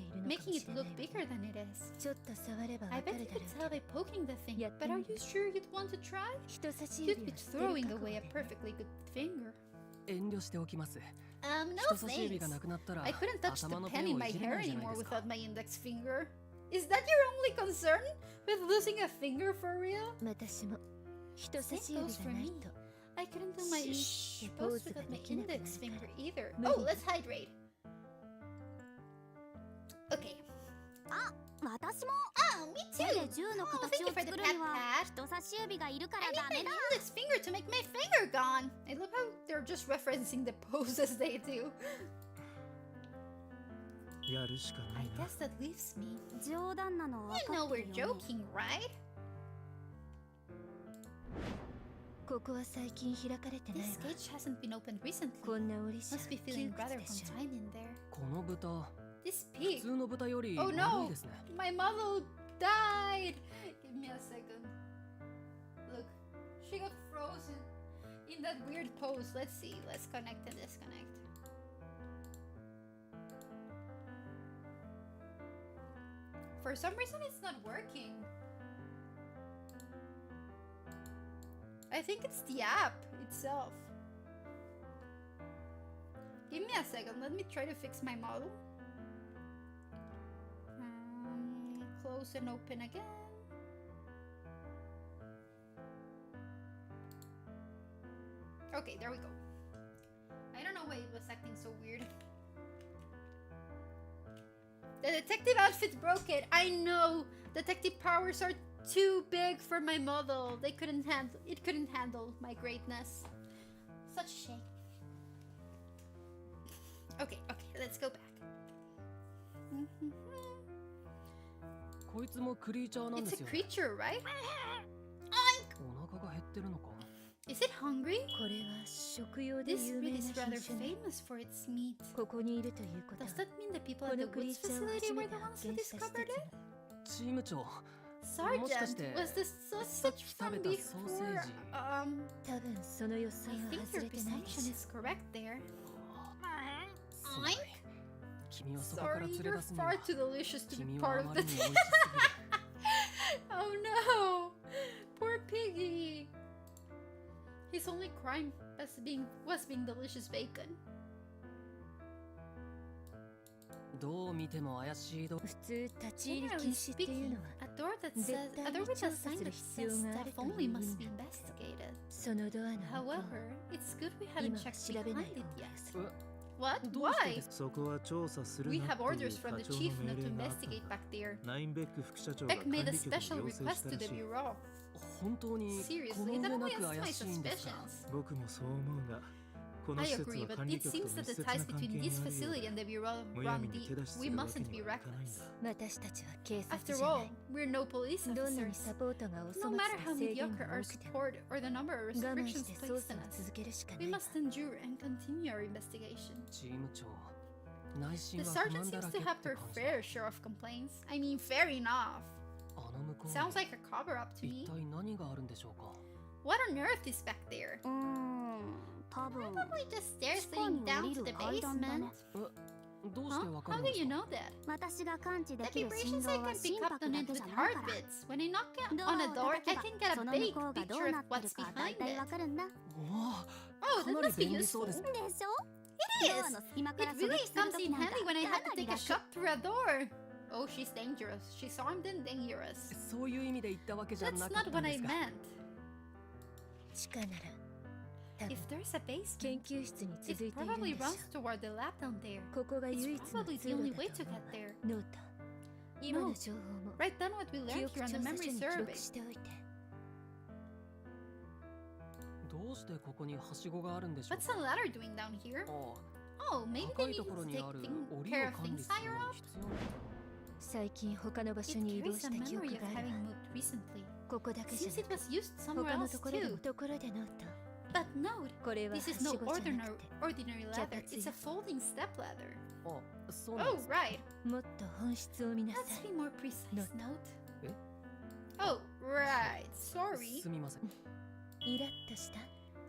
ているのかも making し it れない look わね bigger than it is. ちょっと触ればわ I か bet る you だ could ろ tell う by poking the thing, やって but are みる you sure you'd want to try? 人差し You'd 指 be を捨てる throwing 覚悟 away で a perfectly good finger. 遠慮しておきます。 No 人差し指 thanks. がなくなったら I couldn't touch the 頭の pen ペン in を my いじれ hair ないじゃない anymore ですか without my index finger. Is that your only concern? With losing a finger for real? 私も人差し Same 指 goes が for ない me. と I couldn't do my Shh. pose without my index finger either. Oh, let's hydrate. Okay. 私も Oh, me 手 too. で銃の Oh, 形 thank を you for 作 the る pat には pat. 人差し指がいるか I ら need ダ my メだ index finger to make my finger gone. I love how they're just referencing the poses they do. やるしかな I いな。 guess that leaves me. 冗談なの分 You か know って we're るよね joking, right? ここは最近開かれてないわ This cage hasn't been opened recently. こんな檻じゃ Must be 窮 feeling 屈 rather でしょ confined in there. この豚 This 普 pig. 通の豚より Oh 悪 no! いですね My model died! Give me a second. Look, she got frozen in that weird pose. Let's see. Let's connect and disconnect. For some reason, it's not working. I think it's the app itself. Give me a second. Let me try to fix my model. Close and open again. Okay, there we go. I don't know why it was acting so weird. The detective outfit broke it. I know. Detective powers are too big for my model. They couldn't handle it. Couldn't handle my greatness. Such a shame. Okay, let's go back. こいつもクリーチャーなん It's です a よ creature, right? お腹が減ってるのか Is it hungry? これは食用で This 有名 breed な is 品 rather 種ね famous for its meat. ここにいるということ Does は that mean the people こ at the のクリ woods ーチャーを facility 初 were め the て ones 発 who 見した施 discovered 設 it? チーム長 Sergeant, was this sausage from Sabeta before? sausage. 多分その予想 I は think 外 your れてないで presumption しょ is correct there. すごい君をそこから Sorry, 連れ you're 出すには far too delicious to be 君は part あ of ま the りに美味しすぎる Oh no! Poor piggy! His only crime was being delicious bacon. どう見ても怪しいど普通立ち入り Generally 禁止っていう speaking, のは a door that says 絶対 a に door with 調 a 査 sign する that 必要 says があ that る if という only 意 must 味 be なの investigated. そのドアの向こ However, う it's good we 今 haven't checked 調べない behind 方 it が yet. する What? どうしてで Why? すそこは調査する We な have っていう orders from 課 the 長の chief 命 not to 令があった investigate back there. ナインベック副社長が Beck 管 made 理 a 局に special 要請 request した to ら the しい bureau. 本当にこ Seriously, の that 上な only く adds 怪 my しいんですか suspicions. 僕もそう思うがこの I 施設 agree, は but 管理 it 局と seems 密 that the 接な ties 関係 between に this あるよう facility だ and the bureau むや run みに deep. 手出しす We るわけ mustn't に be はいかないん reckless. だ私たちは警察 After じゃな all, い we're no police どんなに officers. サポートがお No 粗末 matter な how 制限 mediocre が our 多くても support or the number of 我慢 restrictions して捜 placed 査 on を us, 続けるしかな we い must endure and continue our investigation. チーム長内心 The は不 sergeant 満だ seems ら to けっ have て her 感じ fair share of complaints. I mean, fair enough. あの向こうに Sounds like a cover-up to 一 me. 体何があるんでしょうか What on earth is back there? 多分 Probably just stairs 地下 leading に down 降り to る the 階段だね basement. どうして Huh? わか How るんで do す you か know that? 私が感知で The きる振 vibrations 動 I は can 心 pick up 拍 on だ it け with じゃないから heartbeats. When I knock ド on ア a を door, 叩け I ば can get そ a の向 big こうがど picture う of なってる what's か大 behind 体 it. わかるんだ おわ Oh, か that なり must be 便利そうで useful. すでしょ It ドア is. の隙間から It 狙 really 撃する comes 時 in なんか handy when I か had な to り take a 楽 shot through a door. Oh, she's dangerous. She's armed and dangerous. そういう意味で言ったわけじゃ That's なかっ not たん what で I すか meant. 地下なら多分 If there's a basement, 研究室に it 続いているん probably でしょ runs toward the lab down there. ここが It's 唯一の probably 通 the only 路 way だ to と思 get う there. わノート今の情報も Write down what we 記 learned 憶 here on 調 the 査 memory 書に記 survey. 録しておいてどうしてここにはしごがあるんでしょう What's か the ladder doing down here? あ Oh, maybe 高 they い need ところ to に take ある care 檻を of 管理 things する higher のに up. 必要な最近他の場 It 所に移動 carries し a た記憶 memory of がある having moved recently. ここだけじゃ Since な it く was used somewhere 他の else ところで too. もところでノート But note, これは this は is し no ごじゃな ordinary くて ordinary ladder. Capacity. It's a folding step ladder. あそうなん Oh, ですか right. もっと本質を見なさ Let's い be more precise. No. Note. Eh? Oh, right. Sorry. すみませんイラッとした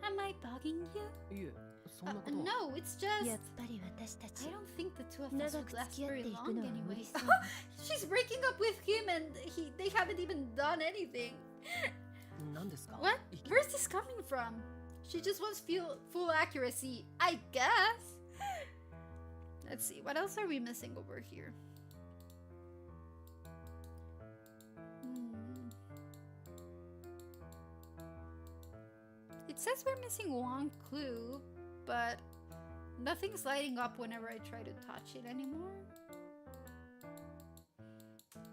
Am I bugging you? いえそんなことは No, it's just. やっぱり私た I ち don't think the two of us 長 would く last 付き合って very いく long のは無 anyway. 理そう She's breaking up with him and they haven't even done anything. 何ですか What? いき Where's this coming from? She just wants full accuracy, I guess. Let's see, what else are we missing over here? It says we're missing one clue, but nothing's lighting up whenever I try to touch it anymore.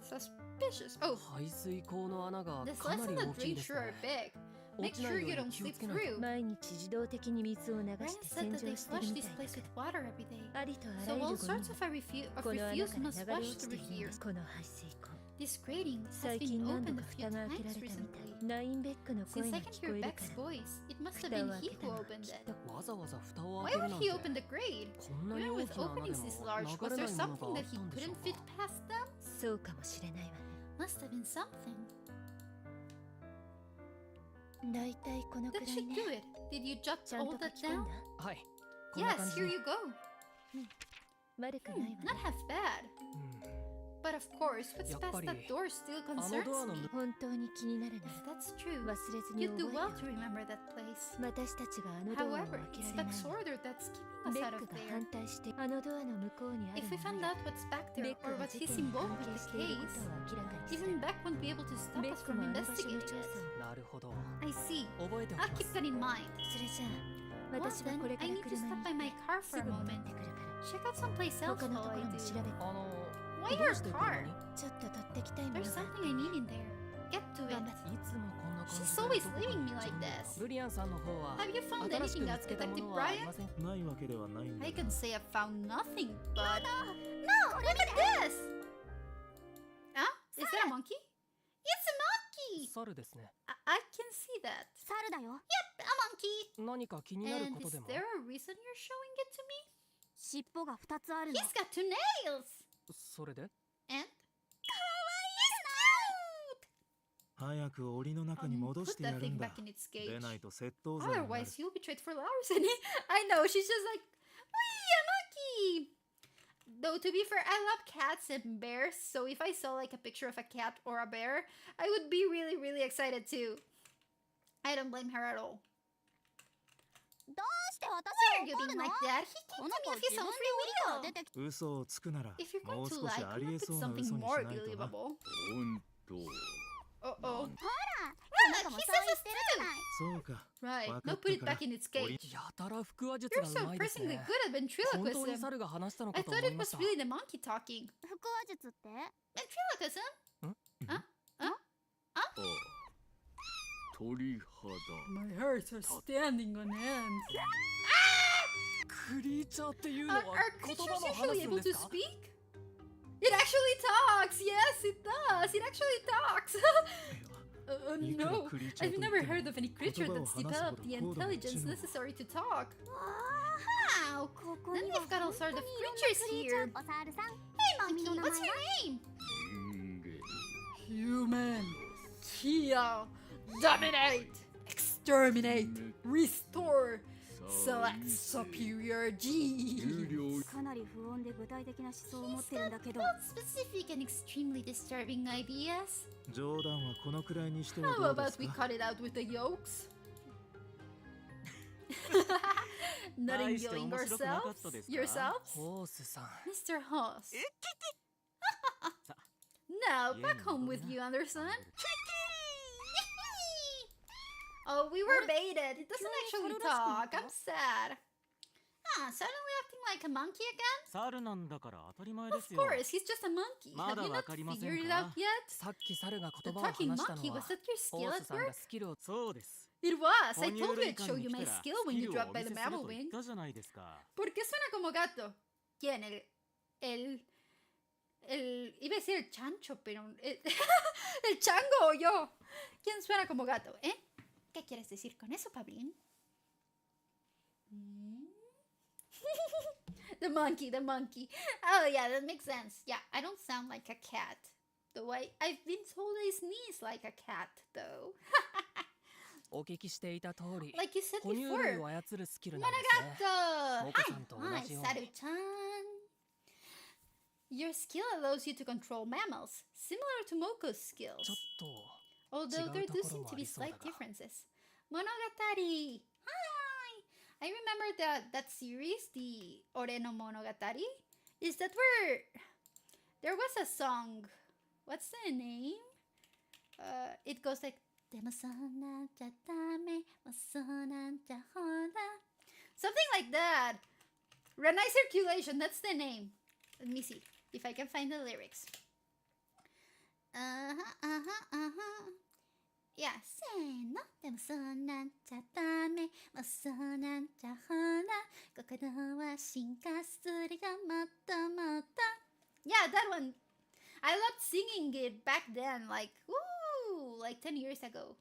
Suspicious. Oh, 排水口の穴が the か slits な in り the 大きいで drain す sure ね are big. 落 Make ちない sure よ you うに don't 気を slip つけないと through. 毎日自動的に水を流 Ryan して said 洗 that 浄 they してる flush み this たい place だ with water every day. ありとあ So らゆ all るゴミ sorts が of refuse この穴 refuse から must 流れ wash 落ちて through いるん here. ですこの排水口 This grating has 最 been 近何度 opened か a few 蓋が開けら times れたみたい recently. ナインベックの声 Since が I can 聞こ hear えるか Beck's ら voice, it must have 蓋 been を開 he けた who のは opened きっ it. とわざわざ蓋を Why 開ける would なん he て open the grate? こんなに Even 大 with きな穴で openings this large, も was 流れ there ないものが something あ that っ he たんでしょ couldn't う fit か past them? そうかもしれないわね Must have been something. だいたいこのく That らい should ね do it. Did you jot ちゃん all と書 that き込ん down? だはいこんな Yes, 感じ here に you go. 悪くないわね Not half bad. うん But of course, what's やっ past ぱり that door still あの concerns ドアの me. 向本当に気になるな If ら that's true, 忘れずに you'd do 覚 well えて to おく remember that place. 私たちがあのドアを However, 開け it's られない Beck's の order that's keeping us ベ out ッ of クが there. 反対してあのドアの向こうにある If we も found のよ out what's back ベ there ック or が what 事 he's 件に involved 関 with 係 the しているこ case, とを明らかにする even Beck won't be able to stop ベッ us ク from もあの場所の investigating 調査 it. なるほど I see. 覚えてお I'll きま keep す that in mind. をそれじゃあ Well 私は then, これか I ら need to 車 stop に by 行 my って car す for a ぐ戻っ moment. てくるから Check out someplace else 他の while とこ I ろも do. 調べて Why ど your うして車 car? にちょっと取ってきたいもの There's が something I need in there. Get to it. 頑張っていつもこんな感じ She's で always どこかに leaving me 行っちゃ like うんだ this. ブリアンさんの方は Have you found 新しく anything 見 else, つけたも Detective のはあり Brian? ませんないわけではないんだ I が can say I found nothing, but... No, look at this! Huh? Is that a monkey? It's a monkey! 猿ですね I can see that. 猿だよ Yep, a monkey. 何か気になる And こと is でも there a reason you're showing it to me? 尻尾が2つあるの He's got two nails! それで And? 早く檻の中に戻して Put や that る thing んだ back in its 出 cage. ないと窃盗罪になる Otherwise, you'll be tried for larceny. I know, she's just like, wee, a monkey! Though, to be fair, I love cats and bears, so if I saw like a picture of a cat or a bear, I would be really, really excited too. I don't blame her at all. どうして私 Why are を you 怒 being るの like that? He こ came の to 子 me of 自 his 分 own で free 檻から will. 出てき嘘をつくなら If you're も going う to 少し lie, あ come り up え with そうな something 嘘にし more ないとな believable. 本当 Uh-oh. この Look, 子も he そう言 says ってるじゃないそうか Right, わか now った put it から back in its cage. やたら腹話術 You're がうまいです surprisingly ね good at 本当に ventriloquism. 猿が話したの I かと thought 思い it ま was した really the monkey talking. 腹話術って Ventriloquism? 鳥肌 My hairs are standing on end. クリーチャーっていうの Are, は are 言 creatures 葉も usually 話すん able で to すか speak? It actually talks! Yes, it does! It actually talks! No, I've never heard of any creature that's developed the intelligence necessary to talk. Wow! ここ Then には they've got all 本当 sorts に of いろんな creatures クリーチャー here. お猿さん Hey, monkey, what's your name? 人間 Human. Kill. Dominate. Exterminate. Restore. Select superior 有 genes. 料かなり不穏で具体的な思想を持ってるんだけど Both specific and extremely disturbing ideas. 冗談はこのくらいにしては How どうで about す we か cut it out with the yolks? Not 大して enjoying 面白くなかった ourselves? ですか Yourselves? ホースさん Mr. Hoss. さ No, 家に back home 戻り with な you, Anderson. Oh, we were baited. It doesn't actually talk. I'm sad. Ah, suddenly acting like a monkey again? 猿なんだから当たり前で Of すよ course, he's just a monkey. ま Have だ you わ not かりません figured it か out yet? さっき猿が The 言葉を talking 話したの monkey, は was that your ホ skill ー at スさんが work? スキルをそうです It was. I 哺乳 told you 類 I'd 館 show に you 来 my たら skill ス when キ you ルを drop お by 見 the せする mammal と言っ wing. たじゃないですか ¿Por qué suena como gato? ¿Quién? Iba a decir el chancho, pero... El chango o yo. ¿Quién suena como gato, eh? ¿Qué quieres decir con eso, Pablín? The monkey, the monkey. Oh, yeah, that makes sense. Yeah, I don't sound like a cat. Though I've been told I sneeze like a cat, though. お聞きしていた通り Like you said 哺乳類 before. を操るスキルなんですね Monogato! モコさんと同 Hi, じように Saru-chan. Your skill allows you to control mammals, similar to Moko's ちょ skills. っと Although 違う there と do ころ seem も to あ be りそうだ slight が differences. Monogatari! Hi! I remember that series, the Ore no Monogatari. Is that where there was a song? What's the name? It goes like でもそうなっちゃダメ、もうそうなっちゃほら Something like that. Renai Circulation, that's the name. Let me see if I can find the lyrics. Yeah, せーの。でもそうなっちゃダメ、もうそうなっちゃほら。心は進化するよ、もっともっと。Yeah, that one. I loved singing it back then, like, woo, like 10 years ago.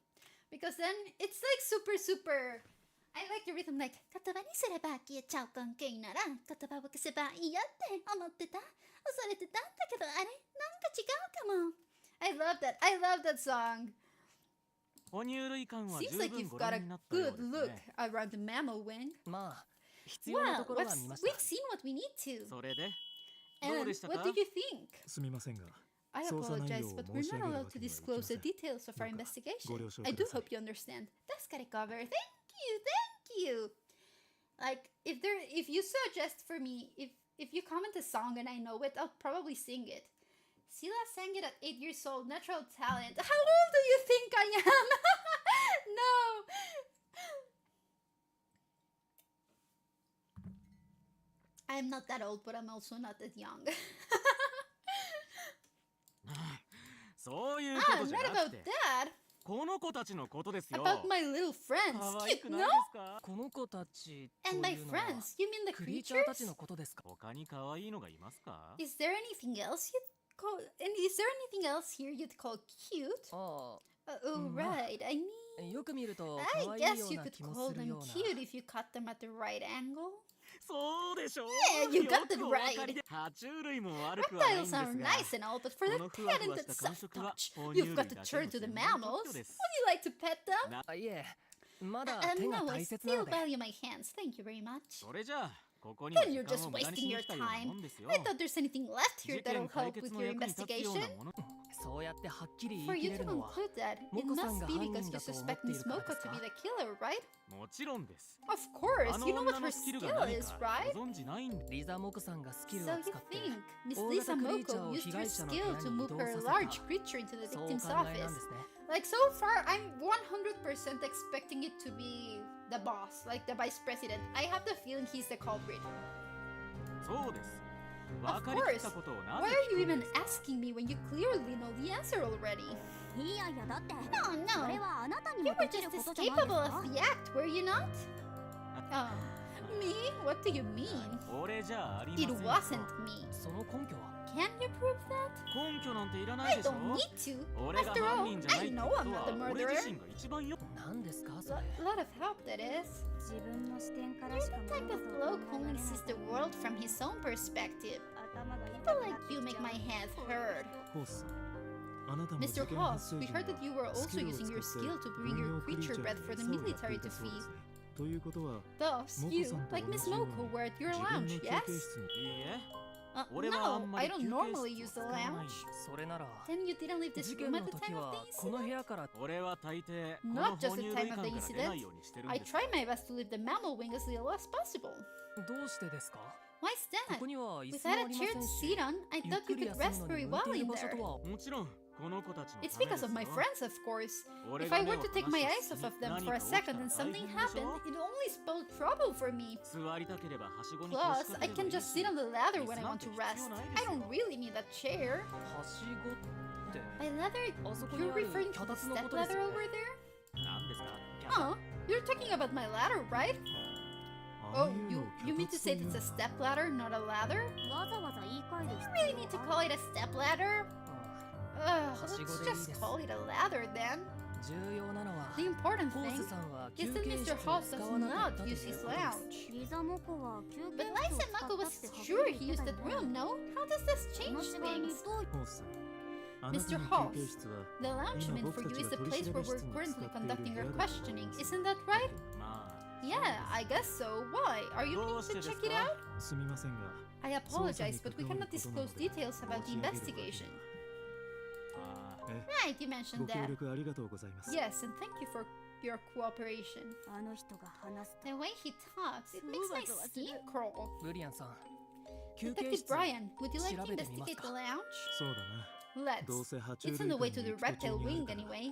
Because then it's like super. I like the rhythm, like, 言葉にすれば消えちゃう関係なら、言葉を消せばいいやって思ってた。恐れてたんだけど、あれ、なんか違うかも。I love that song. 哺乳類感は Seems 十 like 分 you've ご got 覧 a になったよう good です look ね。 around the mammal wing. まあ必要な Well, ところは見ました we've seen what we need to. それでどう And でしたか what did you think? すみませんが I 捜査内 apologize, 容を but 申 we're し上 not げる allowed わ to けにはいきま disclose せ the ん。 details of our どうか investigation. ご了承 I くだ do さい。 hope you understand. 助かり cover. Thank you. Like, if you suggest for me, if you comment a song and I know it, I'll probably sing it. Sila sang it at 8 years old, natural talent. How old do you think I am? No. I'm not that old, but I'm also not that young. そういうこ Ah, とじゃ not な about くて that. この子たちのことですよ。 About my little friends. 可愛 Cute, くない no? ですか？この子たちと And い my うのは friends. You mean the クリーチャーたち creatures? のことですか？他に可愛いのがいますか？ Is there anything else you'd call? And is there anything else here you'd call cute? あ Oh, Ma. right. I mean, あよく見ると I 可愛い guess よう you な could 気も call する them ような cute if you cut them at the right angle. そうでしょう。 Yeah, you よ got く it お right. 分かりで。爬虫類も悪くはないんです Reptiles が。 are nice and all, but for the このふわふわ talented した感 soft 触は touch, 哺乳 you've 類 got だ to けの turn to the 専門 mammals. 特許です。 Would you like to pet them? あいえまだ Uh, 手が no, I 大切な still ので value my hands. Thank you very much. それじゃあここには Then 時 you're 間 just を無駄に wasting しに your 来たような time. もんですよ。 I thought there's anything left here 事件 that'll 解 help 決 with の your 役に立つよう investigation. なもの。そうやってはっきり For 言い切 you れ to るのは conclude that, it Moko-san must が be 犯人 because you だと思 suspect っている Miss からで Moko すか？ to be the killer, right? もちろんです。 Of course, あの you know 女 what の her スキル skill が何 is, か right? ご存知ないんで。リザモクさんがスキル So を you 使って think Miss 大 Lisa 型クリーチャー Moko を used 被 her 害者の部 skill 屋 to に移 move 動 her させた large creature into the そうお victim's 考えなん office? ですね。 Like, so far, I'm 100% expecting it to be the boss, like the vice president. I have the feeling he's the culprit. そうです。 Of 分かりきっ course. たことをな Why ぜ are you 聞くん even です asking me when you clearly know the answer already? いやいやだって No, それ no. はあなたに You も were できる just こ as とじゃないです capable か of the act, were you not? Me? What do you mean? 俺じゃあり It ませんよ。 wasn't me. その根拠は Can you prove that? 根拠なんていらない I でしょ。 don't need to. 俺が After 犯 all, 人じゃな I いって know こと I'm not は the 俺 murderer. 自身が一番よ。何ですかそれ Lot of help, that is. 自分の視点から You're しか the 物 type 事 of を bloke 考 who えられ only ない sees the world from his own perspective. 頭が痛 People くな like って you き make ちゃう my head hurt. ホースさんあなたも事 Mr. 件 Hoss, 発生 we 時 heard that you were スキ also ルを using 使 your って skill to 軍 bring 用 your クリーチ creature ャー bred に for the 餌をやってい military た to そうで feed. すねということは Thus, Moko-san you, と like 同 Miss じように Moko, were at your 自分の lounge, 休憩 yes? 室にいいえ。 No, I don't normally use the lounge. それなら Then you didn't leave this 事 room 件 at の the 時 time of は the この incident? 部屋から俺は大抵こ Not の just 哺 the 乳 time 類 of 館 the から出 incident. ないようにしてるん I です。 try my best to leave the mammal wing as little as possible. どうしてですか？ Why is こ that? こには椅子 Without も a ありま chair せ to んし sit on, I ゆっ thought く you り could 休 rest むのに very 向い well ている in 場所 there. とはもちろんこの子たちの It's ためで because す of my よ。 friends, of course. 俺 If が I 目 were を to take 離 my した eyes 隙 off に of them 何 for か a 起きた second ら and 大 something 変でし happened, ょ。 it only spelled trouble for me. 座りたければはしごに Plus, 腰掛 I ければ can いい just し sit on the ladder 椅 when 子 I なん want て to 必 rest. 要ないで I すよ。 don't really need a chair. はしごって By ladder, あそこに you're ある referring to 脚 the 立のこ step とです ladder よ over ね。 there? 何ですか？ Oh, you're talking about my ladder, right? ああ Oh, いうの you を mean 脚 to 立 say という that's の a は step ladder, not a ladder? わざわざ言い換える You 必 really 要 need to あ call る it a step ladder? うん Ugh, Hasigo let's でいい just です。 call it a ladder then. 重要なのは The important ホー thing スさんは is 休 that 憩室 Mr. を Hoss 使 does わなかっ not たという use こと his です。 lounge. リザモコは休 But 憩室 Liza を使 Mako ったっ was て sure 運 he んで used た that よ room, ね no? How does this その change 違いに things? どう ホースさんあなた Mr. の Hoss, 休憩室は the lounge 今 meant 僕 for た you ち is が the 取り place 調べ where 室 we're に使 currently っている conducting 部 our 屋だと questioning. Isn't that right? まあ Yeah, I guess so. Why? Are you ど willing うして to です check it か？ out? すみませんが I apologize, but we cannot disclose details about the investigation. あーえ Right, you ご mentioned 協 that. 力ありがとうございます Yes, and thank you for your cooperation. あの人が話す The way he talks, it makes my skin crawl. ブリアンさん休憩 Detective 室 Brian, would you like to 調べてみます investigate か？ the lounge? そうだな Let's. どうせ爬虫 It's 類 on the way 館 to に the 行く途中 reptile にある wing から anyway.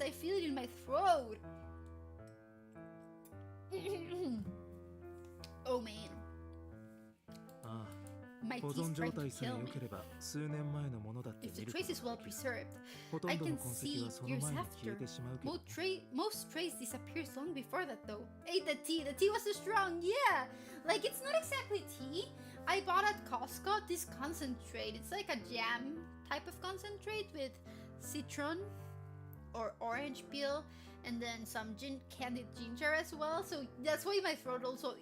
this. I feel it in my throat. Oh man. ああ my 保 teeth 存状 trying to 態さえ kill 良 me. ければ数年前のものだって If the 見るこ trace と is が well できる preserved, ほと I んどの can 痕跡 see はその years 前に after. 消えてしまうけど Most trace disappears long before that though. Hey, the tea was so strong, yeah! Like, it's not exactly tea. I bought at Costco this concentrate. It's like a jam type of concentrate with citron or orange peel and then some candied ginger as well. So that's why my throat also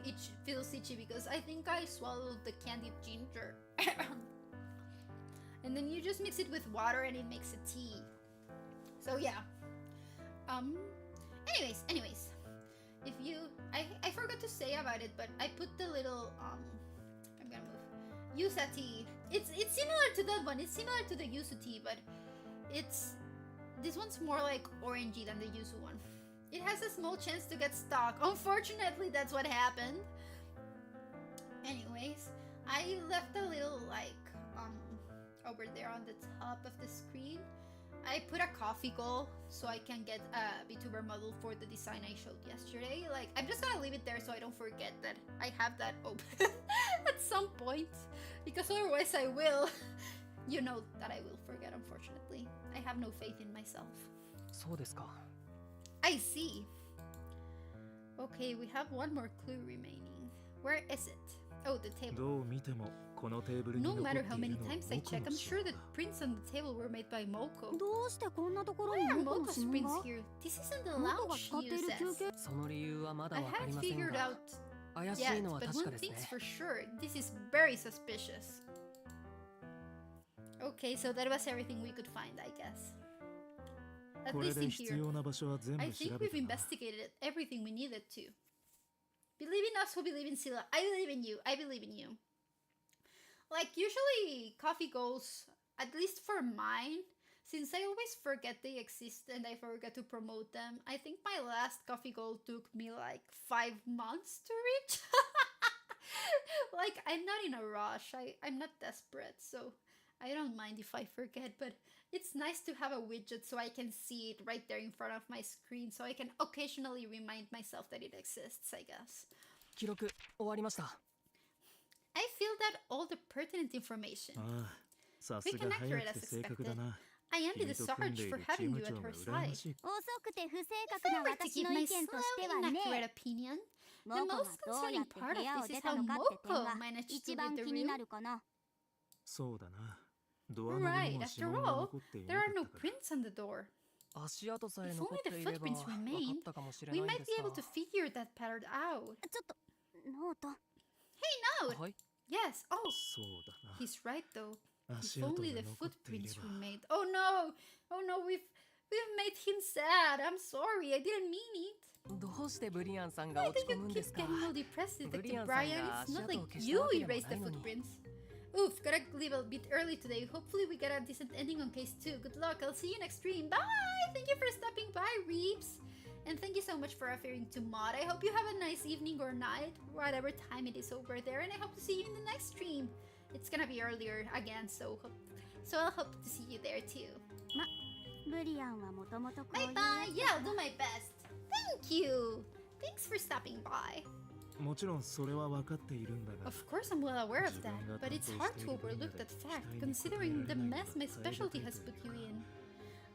feels itchy because I think I swallowed the candied ginger. And then you just mix it with water and it makes a tea. So yeah. Anyways. If you I forgot to say about it, but I put the little I'm gonna move. Yuzu tea. It's similar to that one. It's similar to the yuzu tea, but this one's more like orangey than the yuzu one. It has a small chance to get stuck. Unfortunately, that's what happened. Anyways, I left a little like over there on the top of the screen. I put a coffee goal so I can get a VTuber model for the design I showed yesterday. Like, I'm just gonna leave it there so I don't forget that I have that open at some point. Because otherwise I will. You know that I will forget, unfortunately. I have no faith in myself. そうですか。 I see. Okay, we have one more clue remaining. Where is it? Oh, the table. どう見てもこのテーブルに No 残って matter い how る many のは times I 僕 check, の I'm 指 sure 紋 the prints on the table were made by Moko. どうしてこんなところ Why に are モコの Moko's 指紋 prints が here? This isn't the モコが lounge, 使ってい Yu る休 says. 憩その理由はまだ I わかり haven't ません figured が out 怪し yet, いのは but 確 one かです thing's ね。 for sure. This is very suspicious. Okay, so that was everything we could find, I guess. At これ least で in 必 here. 要な場所は全 I 部調 think べ we've たな investigated everything we needed to. Believe in us who believe in Scylla. I believe in you. I believe in you. Like, usually coffee goals, at least for mine, since I always forget they exist and I forget to promote them, I think my last coffee goal took me like 5 months to reach. Like, I'm not in a rush. I'm not desperate, so I don't mind if I forget, but it's nice to have a widget so I can see it right there in front of my screen so I can occasionally remind myself that it exists, I guess. 記録終わりました。 I feel that all the pertinent information. ああさすが早くて正確だな I envy the 君と組んで Sarge い for るチー having ム you at 長が her 羨ま side. しい遅くて不正 If 確 I な were to 私 give の my 意見としては slow ね inaccurate opinion, モ the コが most どうや concerning って part 部屋 of を this 出 is た how のかって点 Moko が managed to 一 leave 番 the 気にな room. るかな。そうだなドアノブに Right, も指 after 紋が all, 残ってい there な are か no ったから prints on the door. 足跡さえ If 残 only って the いれば分 footprints か remained, ったかもしれ we ないん might で be す able to figure that pattern out. ちょっとノート Hey, が。 no! はい。 Yes, oh, そうだな he's right though. 足 If 跡 only が the 残っていれ footprints ば remained. Oh no, we've made him sad. I'm sorry, I didn't mean it. どうしてブリアンさんが Why 落 do ち込む you んで keep すか。 getting all depressed, Detective Brilliant, Brian? Sanga. It's not like Shadow you Kishida erased the Kira no footprints. Oof, gotta leave a bit early today. Hopefully we get a decent ending on case 2. Good luck, I'll see you next stream. Bye! Thank you for stopping by, Reeves. And thank you so much for referring to Mod. I hope you have a nice evening or night, whatever time it is over there. And I hope to see you in the next stream. It's gonna be earlier again, so I'll hope to see you there too. ブリアンはもともとこういう Bye や bye! つ Yeah, I'll do my best. Thank you! Thanks for stopping by. もちろんそれは分かっているんだが Of course I'm well aware of that, but it's hard to overlook that fact considering the mess my specialty has put you in.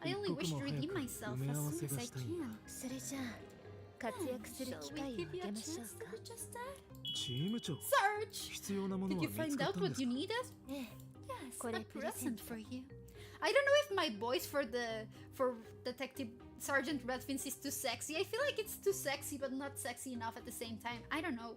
I only wish to redeem myself as soon as I can. それじゃあ活躍する Shall 機 we 会を give あ you げ a ましょ chance う to か。 do just that? チーム長 Sarge! 必要なもの Did は you 見つ find かっ out たんで what す you か needed? ええ Yes, これ a プレゼン present ト for you. I don't know if my voice for Detective Sergeant Redfins is too sexy. I feel like it's too sexy, but not sexy enough at the same time. I don't know.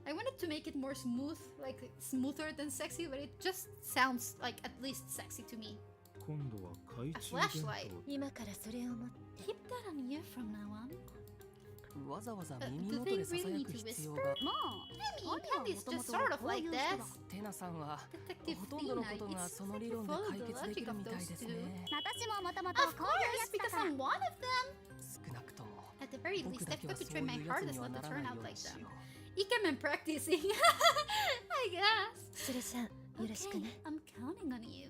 I wanted to make it more smooth, like smoother than sexy, but it just sounds like at least sexy to me. 今度は懐 A 中電 flashlight. 灯今からそれを持って Keep that on you from now on. わざわざ do 耳 they 元でささ really や need く to 必要 whisper? が。まあ I 兄 mean, は Candy's もと just もと sort of こう like いう this. 人だ。テナさんは Detective ほとんどのことが Fina, そ it's の like 理 you 論で follow 解 the 決でき logic る of みたい those です two. ね。私ももともと Of こういうや course, つだ because から I'm one of them. 少なくとも At the very 僕 least, だ I've けは got そ to う try いう my やつ hardest には not な to ら turn ない out よう like にし them. よう。Ikemen practicing. I guess. それじゃあよろしく Okay, ね I'm counting on you.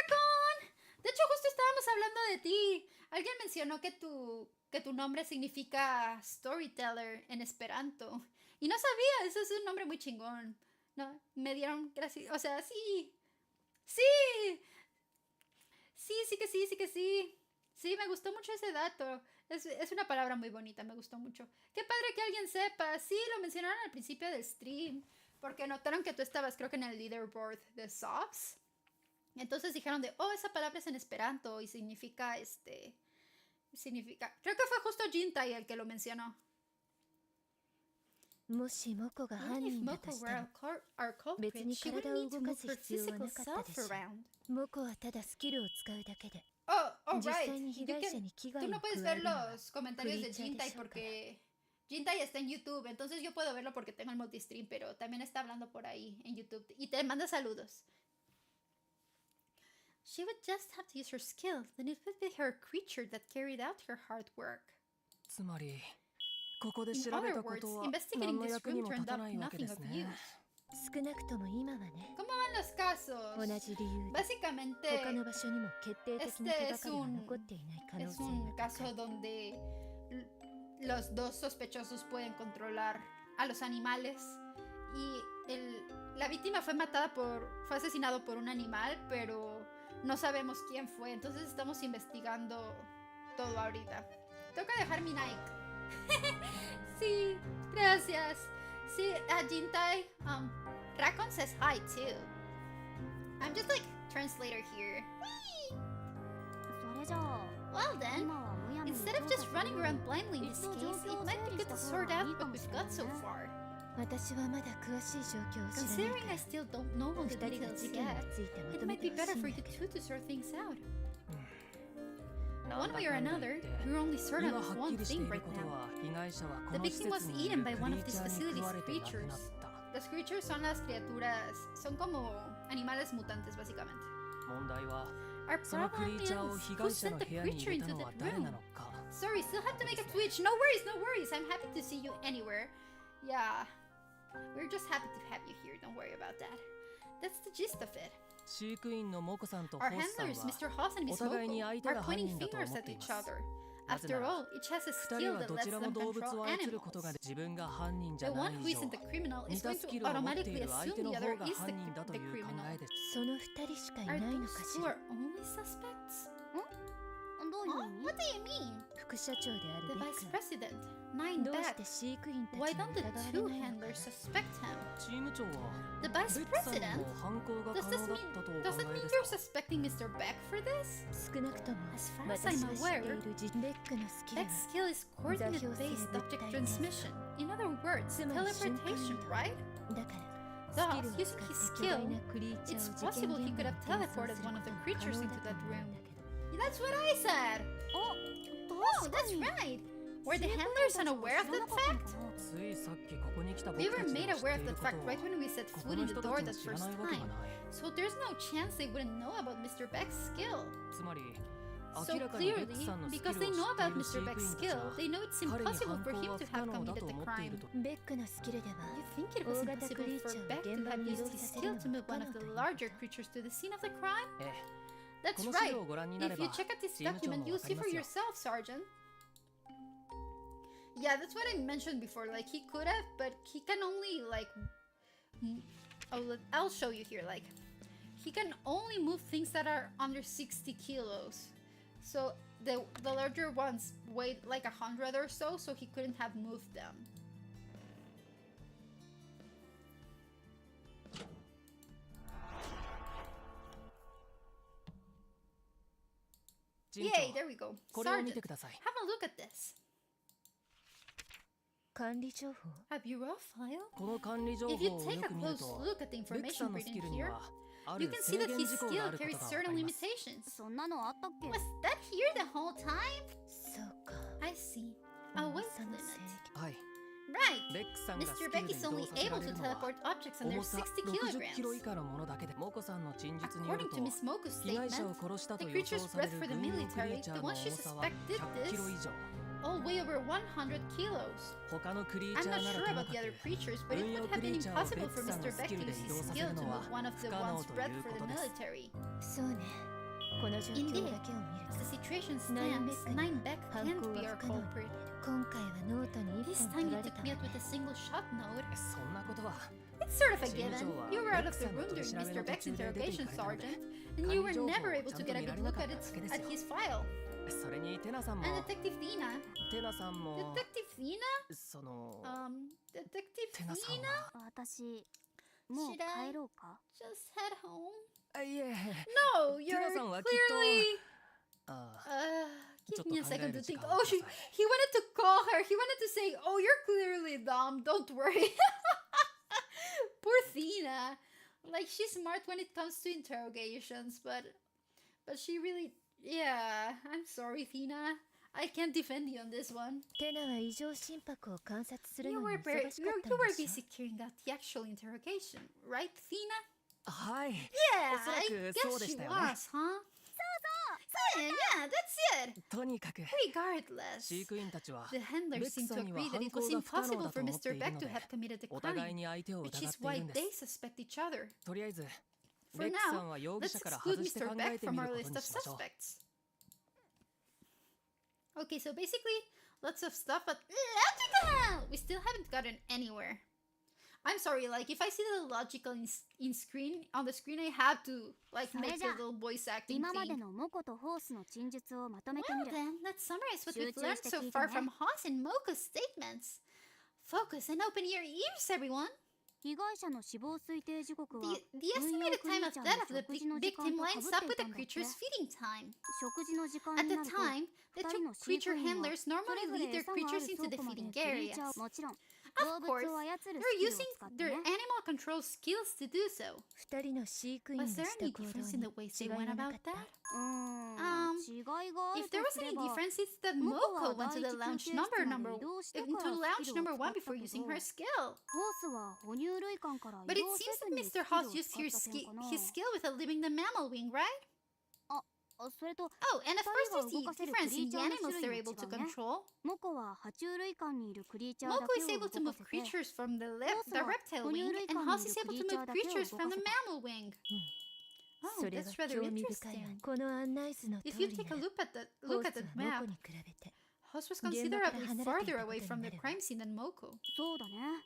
Leprechaun! De hecho, justo estábamos hablando de ti. Alguien mencionó que tu que tu nombre significa storyteller en esperanto. Y no sabía, eso es un nombre muy chingón. No, me dieron gracias, o sea, sí. Sí. Sí. Sí, me gustó mucho ese dato. Es una palabra muy bonita, me gustó mucho. Qué padre que alguien sepa. Sí, lo mencionaron al principio del stream. Porque notaron que tú estabas, creo que en el leaderboard de Sobs. Entonces dijeron de, oh, esa palabra es en esperanto y significa, creo que fue justo Jintai el que lo mencionó. もしモコが Even 犯 if 人だ Moko として were も our culprit, 別に she 体 wouldn't を need to 動か move す her 必要は physical なかった self でしょ around. モコはただスキルを使うだけで Oh, 実 right. 際に被害者に危害 Tú を no 加 puedes え ver るのは los comentarios de creature Jintai でしょうから porque Jintai está en YouTube, entonces yo puedo verlo porque tengo el multistream, pero también está hablando por ahí en YouTube y te manda saludos. She would just have to use her skill, then it would be her creature that carried out her hard work. つまりここで In 調べ other たこ words, とは investigating 何の this 役に room も turned 立た up ないわけで nothing す of ね use. 少なくとも今はね ¿Cómo van los casos? 同じ理由で Básicamente 他の場所にも決定的な手がかりが残っていない可能 es 性 un が高 caso い donde los dos sospechosos pueden controlar a los animales y la víctima fue asesinado por un animal, pero no sabemos quién fue, entonces estamos investigando todo ahorita. Tengo que dejar mi Nike. Sí, gracias. Sí, Jintai, Rakon says hi too. I'm just like translator here. Whee! それじゃあ Well then, 今はむやみに instead of 調査 just して running around blindly in this case, it might be good to sort out what we've got so far. 私はまだ詳しい状況を知らない Considering か I still don't know all ら the 二人が details 事件に yet, ついてま it とめ might て be ほし better い for ん you だけ two to sort things out. なん One だ way か or んだ another, 言って we're only certain 今は of はっ one きりしてい thing る right こと now. は被害者はこ The の施 victim was 設にい eaten る by ク one リ of ーチ these ャーに facility's 食われて亡く creatures. なった Las creatures son las criaturas, son como animales mutantes básicamente. 問題は Our そのクリ problem ーチャーを is 被 who 害者 sent の the 部屋に creature 入れた into の that は誰 room. なのか Sorry, still have to make a Twitch. No worries. I'm happy to see you anywhere. Yeah, we're just happy to have you here. Don't worry about that. That's the gist of it. 飼育員のモコさんとホ Our ースさん handlers, は Mr. Haas and お Miss 互いに Moko, 相手 are が犯 pointing 人だと fingers 思っ at ていま each す other. なぜな After ら all, each has a 二 skill 人は that ど lets ちら them も動物 control を操ることが animals. 自分が犯人じ The ゃな one い who 以上 isn't the criminal 似 is た going ス to キルを持ってい automatically る相 assume 手の the 方 other が is 犯人だと the いう考 criminal. えですその二人しかい Are ないの those かし two ら our only suspects? どういう Huh? 意味 What do you mean? 副社長であ The るビッ vice グ president, Nine どうし Back. て飼育員た Why ちに don't the 疑わ two れないのか handlers suspect him? チーム長は The ベ vice ックさん president? の犯行が Does 可 this 能 mean だったとお does 考 that え mean です you're か suspecting Mr. Beck for this? 少なくとも As far as 私 I'm は知ってい aware, るベックのスキルは Beck's skill is coordinate-based object transmission. In other words, つまり瞬間 teleportation, 移動 right? だから Thus, スキルを using 使 his って巨大 skill, なクリーチャ it's ーを事件 possible he 現 could 場 have に転送 teleported する one こ of the とも creatures 可能 into だ that と思うん room. だけど That's what I said! お Oh, that's right! Were the handlers unaware of that fact? ついさっきここに来た We 僕た were ち made が知って aware い of る that こと fact を right when we set こ foot の in the 人 door た the ちも知ら first ないわけが time. ない So there's no chance they wouldn't know about Mr. Beck's skill. つまり So 明らかにベック clearly, さんのスキ because ル they を知 know ってい about る飼 Mr. 育 Beck's 員たち skill, は they know it's 彼に impossible 犯 for 行 him は to 不可 have 能だ committed と the 思ってい crime. るとベックのスキルでは You think it was 大型 impossible クリー for チャーを Beck to 現場 have に移 used 動 his させる skill の to も move 不可 one 能 of と the いう larger こと creatures to the scene of the crime? ええ That's この資 right. 料をご覧になれ If ば you check out this チーム長 document, も you'll わか see りま for すよ yourself, Sergeant. Yeah, that's what I mentioned before. Like, he could have, but he can only, like... I'll show you here. Like, he can only move things that are under 60 kilos. So, the larger ones weighed like 100 or so he couldn't have moved them. Yay, there we go. これを見 Sergeant, てください have a look at this. 管理情報 A bureau file? この管理情 If you 報を take よ a く見る close と look at the ベックさ information んのスキ written ルに here, はあ you る can 制 see that 限 his 事項が skill あること carries がわか certain ります limitations. そんなのあったっけ Was that here the whole time? そうか I see. A weight 重さの limit. 制 はい Right. ベックさんがス Mr. キル Beck で移 is 動 only させら able れ to るのは teleport objects under 重さ 60 60キロ以 kilograms. 下のものだけでモコさんの陳述による According と to Miss Moku's 被害者を statement, 殺したと the 予 creature's 想され bred る for the 軍用クリ military, ーチャー the の one 重 she さは suspected 100キロ以 this, 上 all weigh over 100 kilos. 他のクリー I'm チャ not ーなら sure とも about か the other く creatures, but it 軍 would 用 have クリ been ーチャーをベ impossible ック for さんの Mr. ス Beck キ to ルで use 移 his 動させ skill る to のは move one of 不 the 可能 ones とい bred う for こ the とです military. そうねこの状 Indeed, 況だけを見る as the situation と stands, Nine Beck 犯 can't 行 be は our 不可能 culprit. 今回はノートに This 一本 time 取 you られ took た me わ out with a single shot note. そんなことは It's sort of a Team given. Joe You were out of the Beck room during さんの Mr. Beck's 取り調べの途中で出て interrogation 行かれたので、 sergeant, and you were 仮情報を never able ちゃ to んと get a 見ら good れな look かっ at た it だけです at よ his file. それにテナさんも And Detective Dina. テナさんも Detective Dina? その Detective テナさん Dina? は私もう Should I 帰ろうか？ Just head home. あいえ No, you're テナさんはきっと clearly. あ Give ちょっと me a 考え second る to 時 think. 間 Oh, をください he wanted to call her. He wanted to say, "Oh, you're clearly dumb. Don't worry." Poor Thina. Like she's smart when it comes to interrogations, but she really, yeah. I'm sorry, Thina. I can't defend you on this one. テナは異常心拍を観察する You のに were very, 忙しかった you ん were でしょ busy carrying out the actual interrogation, right, Thina? はい Yeah, おそら I く guess そうで she したよね was, huh? Yeah, that's it. とにかく Regardless, 飼育員たちは the handlers seemed to ベックさんには agree that it 犯 was 行が不可能 impossible だ for と思って Mr. いる Beck の to で have committed the お互い crime, に相手を which 疑っ is ている why んで they す suspect each other. とりあえず For ベックさ now, んは容疑 let's 者から exclude 外して考 Mr. え Beck て from み our ること list に of しましょう suspects. Okay, so basically, lots of stuff, but we still haven't gotten anywhere. I'm sorry, like if I see the logical in screen on the screen, I have to like make the little voice acting 今まで thing. のモコとホースの陳述をまとめて Well みる。 then, let's summarize what we've 集中 learned して so 聞いて far ね。 from Haas and Mocha's statements. Focus and open your ears, everyone. 被害者の死亡推定時刻は The estimated time of death of the 食事の時間 victim と lines 被 up って with いた the んだって。 creature's feeding time. 食事の時間 At に the なると time, the 2 two 人の飼育 creature 員は handlers そ normally れぞ lead れ their 餌がある creatures into 倉 the 庫まで feeding クリー areas. チャーもちろん Of 動 course, 物を操る they're スキルを using 使って their ね。 animal control skills to do so. 二人の飼育員が Was し there た any 行動 difference in に the ways 違 they いは went なか about った that? 違いがあ If る there と was すれ any ば difference, it's that モコは Moko went to 第 the 一 lounge 休憩室 number まで number 移動して into から lounge スキル number を one 使った before け using ど her skill. ホースは哺乳類館から But 移 it 動せ seems ず that にスキ Mr. ルを Haas used 使った点かな。 his skill without leaving the mammal wing, right? それと Oh, and of course there's 二人が動か the せる difference クリ in ー the チャーの animals 種 they're 類 able も to 違うね。 control. モコは爬虫類館にいるクリーチャーだ Moko け is を able 動 to か move せて creatures from the ホー the スは reptile 哺乳 wing, 類 and 館 Haas にい is る able クリ to ーチャ move ーだけを creatures 動 from か the せた。 mammal wing. そ Oh, れは that's rather 興味深い interesting. この案内図の通 If you り take な a ら look ホー at ス the はモ map, コに比べて Haas was 現場から considerably 離れてい farther たこ away と from にな the るわ crime scene than Moko. そうだね。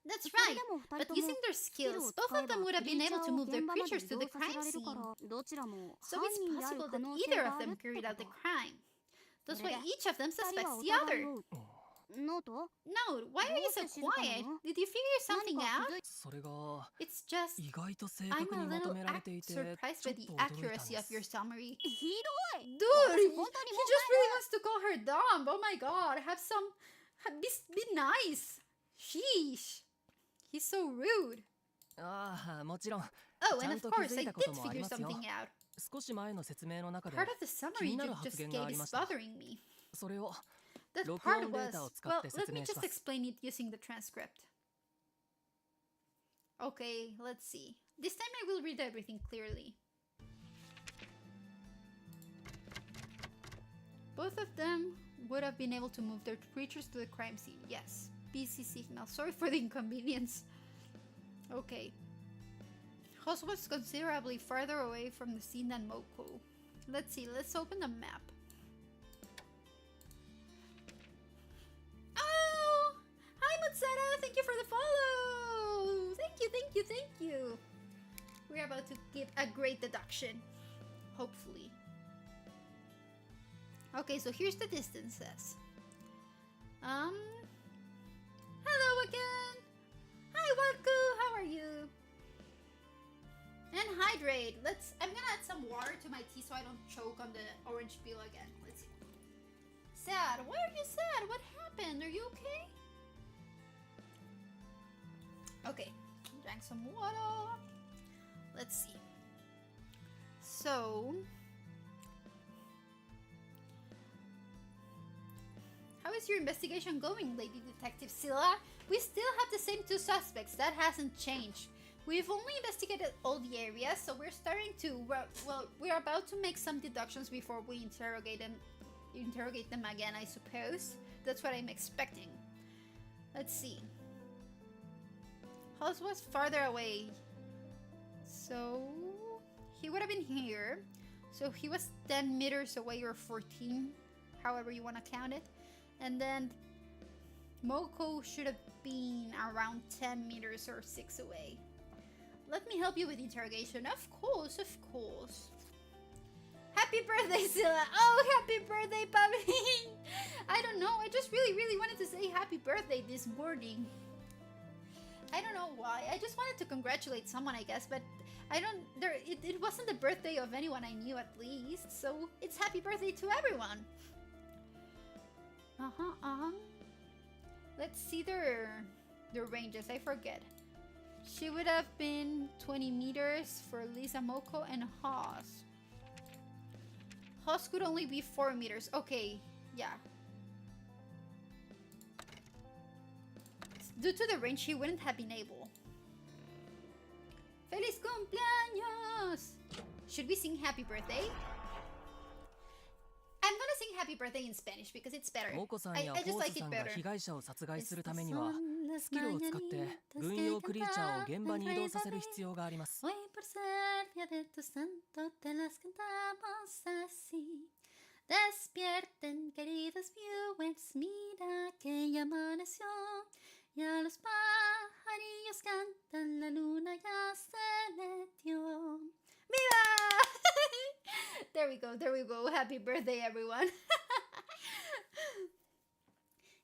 That's それ right. でも二 But 人とも using their スキル skills, を both 使え of ば them would ク have リ been ーチャ able ー to を move 現 their 場まで creatures 移 to 動 the させ crime られるか scene. らどちらも So 犯 it's 人である possible 可 that 能 either 性が of ある them って carried こ out the と。 crime. That's そ why れで each of them 二人 suspects はお the 互い other. をノート No, why are you so どうして静かな quiet? の？ Did you figure 何 something か out? 気づいそれが It's just 意外と正 I'm 確 a にまと little められていてちょっ surprised と by the 驚いたん accuracy で of your す summary. ひどい。 Dude, he 本当に just も really wants to call her dumb. Oh my god, be nice. Sheesh. He's so rude. ああもちろん Oh, ちゃ and ん of と気 course, づ I いた did こともあり figure ますよ something out. 少し前の説明の中で Part of the summary 気になる you 発 just 言が gave あり is ました bothering me. それを That 録 part 音デー was, タを使 well, って let 説 me 明し just ます explain it using the transcript. Okay, let's see. This time I will read everything clearly. Both of them would have been able to move their creatures to the crime scene. Yes. BC signal. Sorry for the inconvenience. Okay. Hoss was considerably farther away from the scene than Moko. Let's see. Let's open the map. Oh! Hi, Mutsara! Thank you for the follow! Thank you! We're about to give a great deduction. Hopefully. Okay, so here's the distances. Hello again! Hi, Watku! How are you? And hydrate. I'm gonna add some water to my tea so I don't choke on the orange peel again. Let's see. Sad. Why are you sad? What happened? Are you okay? Okay. Drank some water. Let's see. So... how is your investigation going, Lady Detective Scylla? We still have the same two suspects. That hasn't changed. We've only investigated all the areas, so we're starting to... well, we're about to make some deductions before we interrogate them again, I suppose. That's what I'm expecting. Let's see. House was farther away. So... he would have been here. So he was 10 meters away or 14, however you want to count it. And then Moko should have been around 10 meters or 6 away. Let me help you with interrogation. Of course, of course. Happy birthday, Scylla! Oh, happy birthday, Papi! I don't know, I just really wanted to say happy birthday this morning. I don't know why. I just wanted to congratulate someone, I guess, but it wasn't the birthday of anyone I knew at least, so it's happy birthday to everyone. Let's see their ranges. I forget. She would have been 20 meters for Lisa, Moko, and Haas. Haas could only be 4 meters. Okay, yeah. Due to the range, she wouldn't have been able. Feliz cumpleaños! Should we sing happy birthday? I'm gonna sing happy birthday in Spanish because it's better. I just like it better. 被害者を殺害するためにはスキルを使って軍用クリーチャーを現場に移動させる必要があります。 Hoy por ser día de tu santo te las cantamos así. Despierten, queridos viewers, mira que ya amaneció. Ya los pajarillos cantan, la luna ya se metió. ¡Viva! There we go, there we go. Happy birthday, everyone.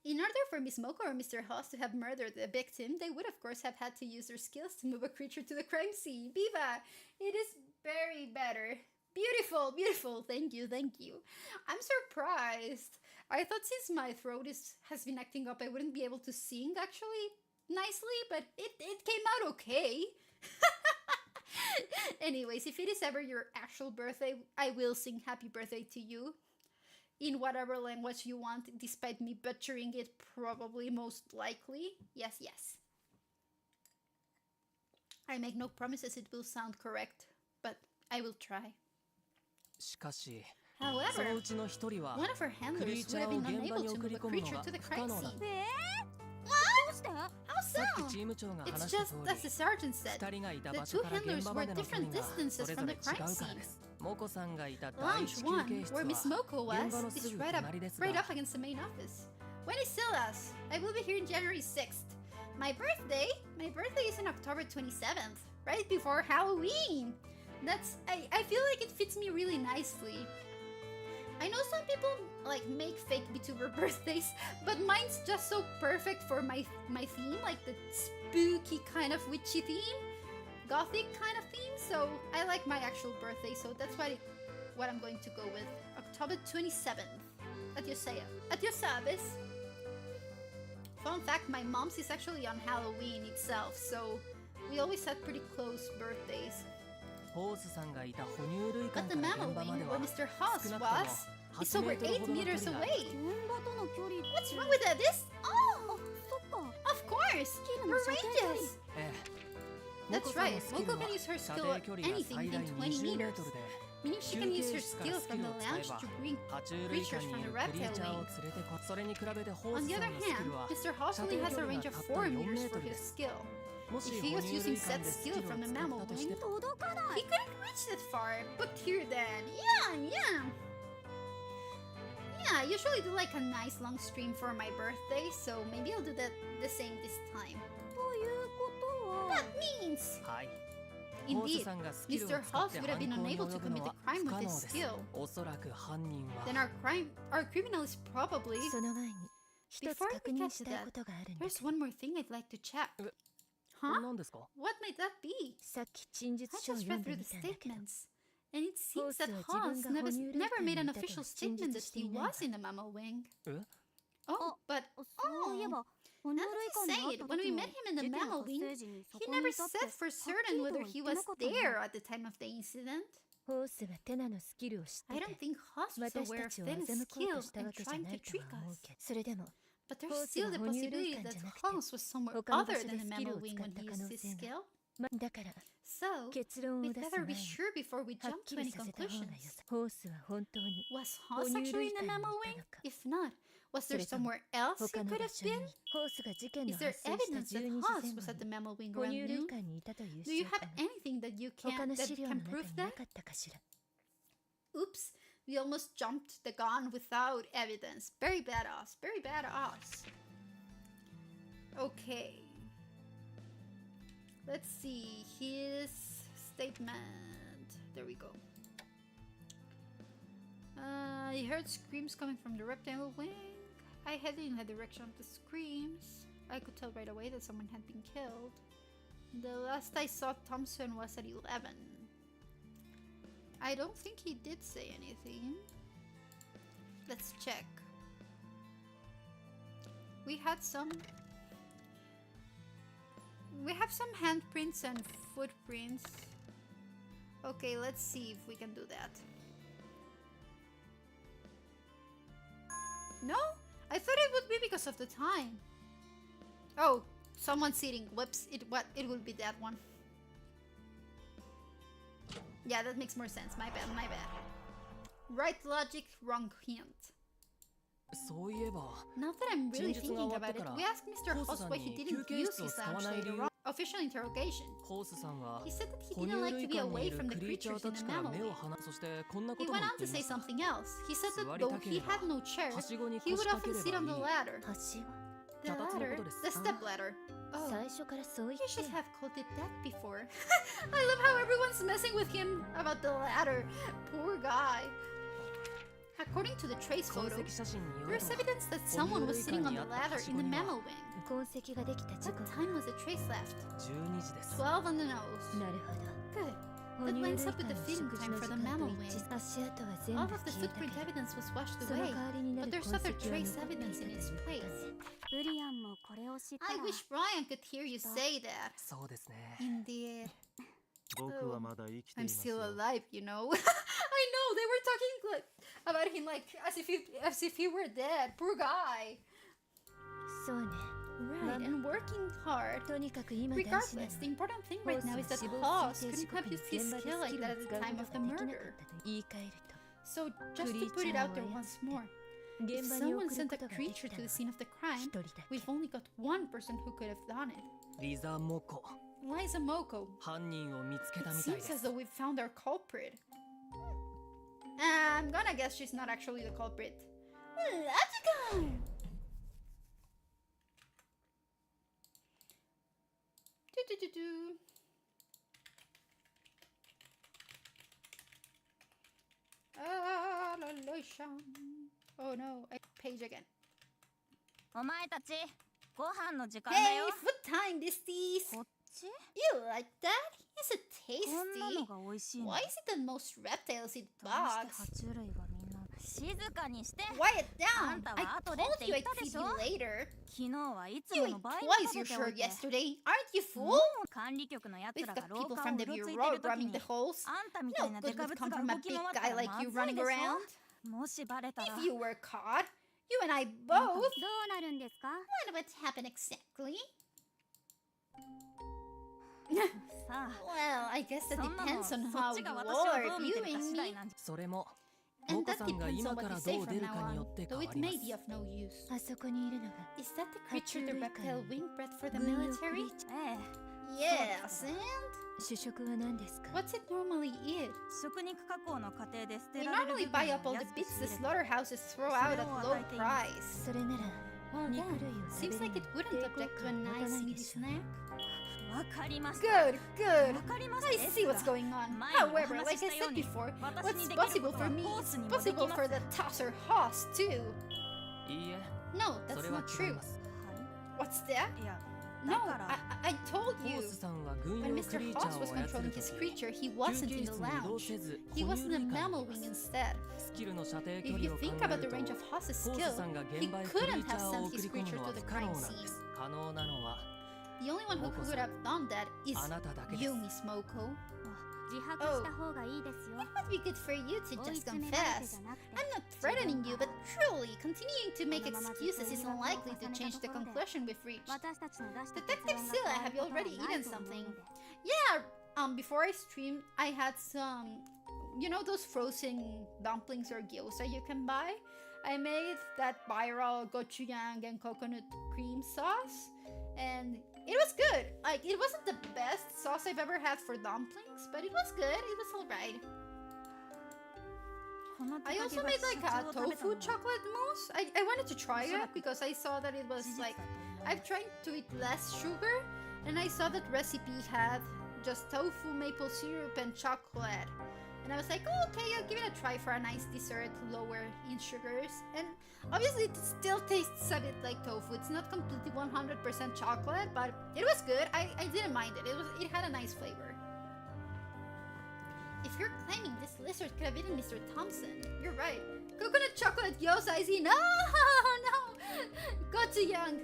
In order for Miss Moko or Mr. Haas to have murdered the victim, they would of course have had to use their skills to move a creature to the crime scene. Viva! It is very better. Beautiful, beautiful. Thank you, thank you. I'm surprised. I thought since my throat has been acting up, I wouldn't be able to sing actually nicely, but it came out okay. Anyways, if it is ever your actual birthday, I will sing happy birthday to you in whatever language you want, despite me butchering it probably most likely. Yes, yes. I make no promises it will sound correct, but I will try. しかし However, そのうちの一人は one of her クリー handlers チ would ャ have ーを been 現場 unable に to 送 move り a 込むの creature が to the 不可 crime 能だ scene. どうして？ How さっ so? きチーム長が It's 話した just 通 as the sergeant said. り2人がいた The 場 two 所から現 handlers 場 were までの距 different 離が distances それ from ぞれ the 違 crime うから scene. ですモコさんがいた第 Lounge 一休 1, 憩室 where Miss は Moko 現場 was, のす is ぐ right 隣です up が against the main office. When is Silas? I will be here in January 6th. My birthday? My birthday is on October 27th, right before Halloween. I feel like it fits me really nicely. I know some people like make fake VTuber birthdays, but mine's just so perfect for my theme, like the spooky kind of witchy theme, gothic kind of theme. So I like my actual birthday, so that's what I'm going to go with. October 27th. At your service. Fun fact, my mom's is actually on Halloween itself, so we always had pretty close birthdays. ホースさんがいた哺乳類 But 館 the から mammal 現場ま wing で where は Mr. Haas 少なくとも was is over 8メートル 8 ほどの距 meters 離がある away. 現場との距離。 What's wrong with that? This? Oh, そっか。 of course! キルの射程距離。 Ranges! ええ That's モコさん right. のスキル Moko は can use her 射 skill 程 at 距離が anything 最大 within 20 20メー meters. トルで Meaning she can use her skill from the lounge to bring 爬虫類館 creatures に from い the るクリー reptile チャーを wing. 連れてこそれに比べてホー On ス the さ other んのスキ hand, ルは Mr. Haas 射 only 程 has 距 a 離 range が of たった 4 4 メ meters ート for ルで his す skill. もし If 哺 he was 乳 using 類館 said でスキ skill ルを from the 使っ mammal たとし wing, て届かない he couldn't reach that far. But here then, yeah. Yeah, I usually do like a nice long stream for my birthday, so maybe I'll do the same this time. ということは That means, はいホース indeed, さんがスキルを Mr. 使っ Haas て would 犯 have been 行に unable 及 to ぶの commit the は crime 不 with 可 his 能です skill. おそらく犯人は Then our criminal is probably. その前に一つ Before we 確 get 認 to したい that, ことがあるんだ there's one more thing I'd like to check. え Huh? 何ですか What might that be? さっき陳 I 述書を just 読ん read で through み the たんだけど statements, and it seems that Haas Haas は自分が never, 哺乳類 never 館 made に an いたとは official 陳 statement 述 that して he いないわ was in the mammal wing. え Oh, but そういえば哺乳 now 類 that 館 you に say 会 it, when った時 we も met him in the 事件 mammal 発 wing, 生時にそ he こに never いたって said for はっ certain きりと whether は he 言って was なかった there な at the time of the incident. ホースはテナのスキルを知っ I て don't て think Haas was 私 aware た of ちを Dennis' 欺こう skill とした and わけじゃ trying な to いと trick は思う us. けどそれでも But there's Haas still the は哺乳類 possibility 館 that じゃなくて Hans was somewhere 他の場 other 所で than the スキル mammal を wing 使っ when た he 可 used 能 his 性が skill. だから So, 結論を we'd 出す better 前 be に sure before we はっ jump き to り any させた方がよ conclusions. さホースは本当に Was 哺 Haas 乳 actually 類 in the 館にい mammal た wing? のか If not, was そ there れとも somewhere else he 他の could 場 have 所に been? ホースが事件の Is 発 there 生した evidence that 12 Haas 時 was 前 at the 後に mammal wing 哺 around 乳類 noon? 館にいたという Do you 証 have 拠が anything that you 他 can の that 資料の can 中 prove に that? なかったかしら Oops, we almost jumped the gun without evidence. Very bad us. Very bad us. Okay. Let's see his statement. There we go. I heard screams coming from the rectangle wing. I headed in the direction of the screams. I could tell right away that someone had been killed. The last I saw Thompson was at 11. I don't think he did say anything. Let's check. We have some handprints and footprints. Okay, let's see if we can do that. No? I thought it would be because of the time. Oh, someone's sitting. Whoops, it will be that one. Yeah, that makes more sense. My bad, my bad. Right logic, wrong hint. そういえば Now that I'm really 陳述が thinking 終わって about it, から we asked Mr. ホー Hoss スさん why に he 休 didn't 憩 use 室を his 使わ lunch ない理 later 由 on. Official interrogation. ホースさんは He said that he 哺乳 didn't like 類 to be 館に away いる from the クリーチャ creatures ーた in ち the から mammal 目を wing. 離そしてこんなこ He とも went on 言 to ってい say ました something else. He said 座 that り though たけ he れば had no chair, はしごに he 腰 would 掛け often れ sit ば on い the い ladder. はしご The 脚立のこ ladder? とです The step ladder. Oh. 最初からそう言っ You て should have called it that before. I love how everyone's messing with him about the ladder. Poor guy. According to the trace 痕 photo, 跡写真による there's と evidence that someone was sitting on the ladder in the mammal wing. 痕跡ができた直 What 後 time was the trace left? 12時です 12 on the nose. なるほど Good. 哺 That 乳類 lines 館 up with の the feeding 食事 time の for 時 the 間 mammal と wing. 一致足跡は全 All 部 of the 消えたけ footprint ど evidence was washed その away, 代わりにな but る there's 痕跡 other は trace 残ってい evidence た in け its ど place. ブリアンもこれを知った I ら wish Brian could hear you say that. そうですね Indeed. 僕はまだ生きてい I'm ますよ still alive, you know. I know they were talking like about him like as if he were dead. Poor guy. そうね Right, and working hard. とにかく今大事なの Regardless, the important thing right now is that 死亡 Hoss 推定時 couldn't have 刻に used his 現場で skill ス like キル that を at the 使う time こ of と the ができなかっ murder. たと言い換える So just to put it out there once more, と if 現場に送 someone る sent こ a とがで creature きた to の the は scene of the crime, 一人だけ we've only got one person who could have done it. リザモコ Liza Moko. 犯人を見つけた It みたいで seems す as though we've found our culprit. I'm gonna guess she's not actually the culprit. Let's go! Do. Oh no, page again. お前たちご飯の時間だ Hey, よ food time, disties! こっち You like that? Is it こんなの tasty? が美味しいの Why is it that most reptiles eat どう bugs? して爬虫類はみんな静かにして Quiet down! Anta I wa ato told de you I'd tte feed yitta you desho? later. 昨日はいつ You も ate の倍に twice 食 your べてお share いて yesterday. Aren't you も fool? う管理局のやつ We've ら got が廊 people 下を from う the ろついて bureau る時 robbing に the halls. あんたみた No いな good デカ would ブツ come が from 動 a き big 回った guy ら like まず you い running でし around. ょもしバレたら If you were caught, you and I ど both. うなるんですか What would happen exactly? さあ Well, I guess そ that んなの depends そ on っ how ち you が私を are どう見てるか viewing 次 me. 第なんじゃそれもモ And コ that さんが depends 今 on か what ら you say どう出 from る now かによ on, って変 though わ it りま may す be of no use. あそこにいるのが Is that the creature the reptile wing bred for the 軍用ク military? リーチ Yes, and 主食は何ですか what's it normally eat? 食肉加工の過程で捨 We てられる normally 部分 buy up を all the 安く bits 仕 the 入れて slaughterhouses throw out at low price. それなら Well 肉 then, 類を食べ seems る like の it に wouldn't 抵 object 抗 to a 感を持た nice ない meaty でしょ snack. わかりました Good, good. わかりました I です see が what's going on. 前にお However, 話 like し I たよう said に before, 私 what's にできる possible こと for は me ホー is スにもでき possible ます for the tosser Hoss too. いいえ No, そ that's れは not 違い true. ます What's that? いや No, だから I told ホ you. ースさんは軍 When 用ク Mr. リーチャ Hoss ー was を操 controlling る his と creature, he 休 wasn't 憩 in 室 the に移動 lounge. せず He 哺 was 乳 in the 類館 mammal にい wing ます instead. スキルの射程 If 距離 you を考 think え about る the と range of Hoss's ホー skill, スさんが he 現場へク couldn't リーチャ have ーを sent 送 his り込む creature の to は the 不可能 crime なんで scene. す可能なのは The only one who could have done that is あなただけです you, Miss Moko. 自白した方がいいですよ It would be good for you to 追い just 詰められて confess. じゃなくて I'm not threatening you, but truly, continuing to make excuses isn't likely to change the conclusion we've reached. 私たちの出した Detective 結論 Silla, が have 変 you わる already ことはない eaten と思うの something? で Yeah, before I streamed, I had some, you know those frozen dumplings or gyoza you can buy? I made that viral gochujang and coconut cream sauce, and it was good. Like, it wasn't the best sauce I've ever had for dumplings, but it was good. It was alright. I also made like a tofu chocolate mousse. I wanted to try it because I saw that it was like, I've tried to eat less sugar, and I saw that recipe had just tofu, maple syrup, and chocolate. And I was like, oh, okay, I'll give it a try for a nice dessert, lower in sugars. And obviously it still tastes a bit like tofu. It's not completely 100% chocolate, but it was good. I didn't mind it. It had a nice flavor. If you're claiming this lizard could have eaten Mr. Thompson, you're right. Coconut chocolate gyoza, I see. No, no. Go too young.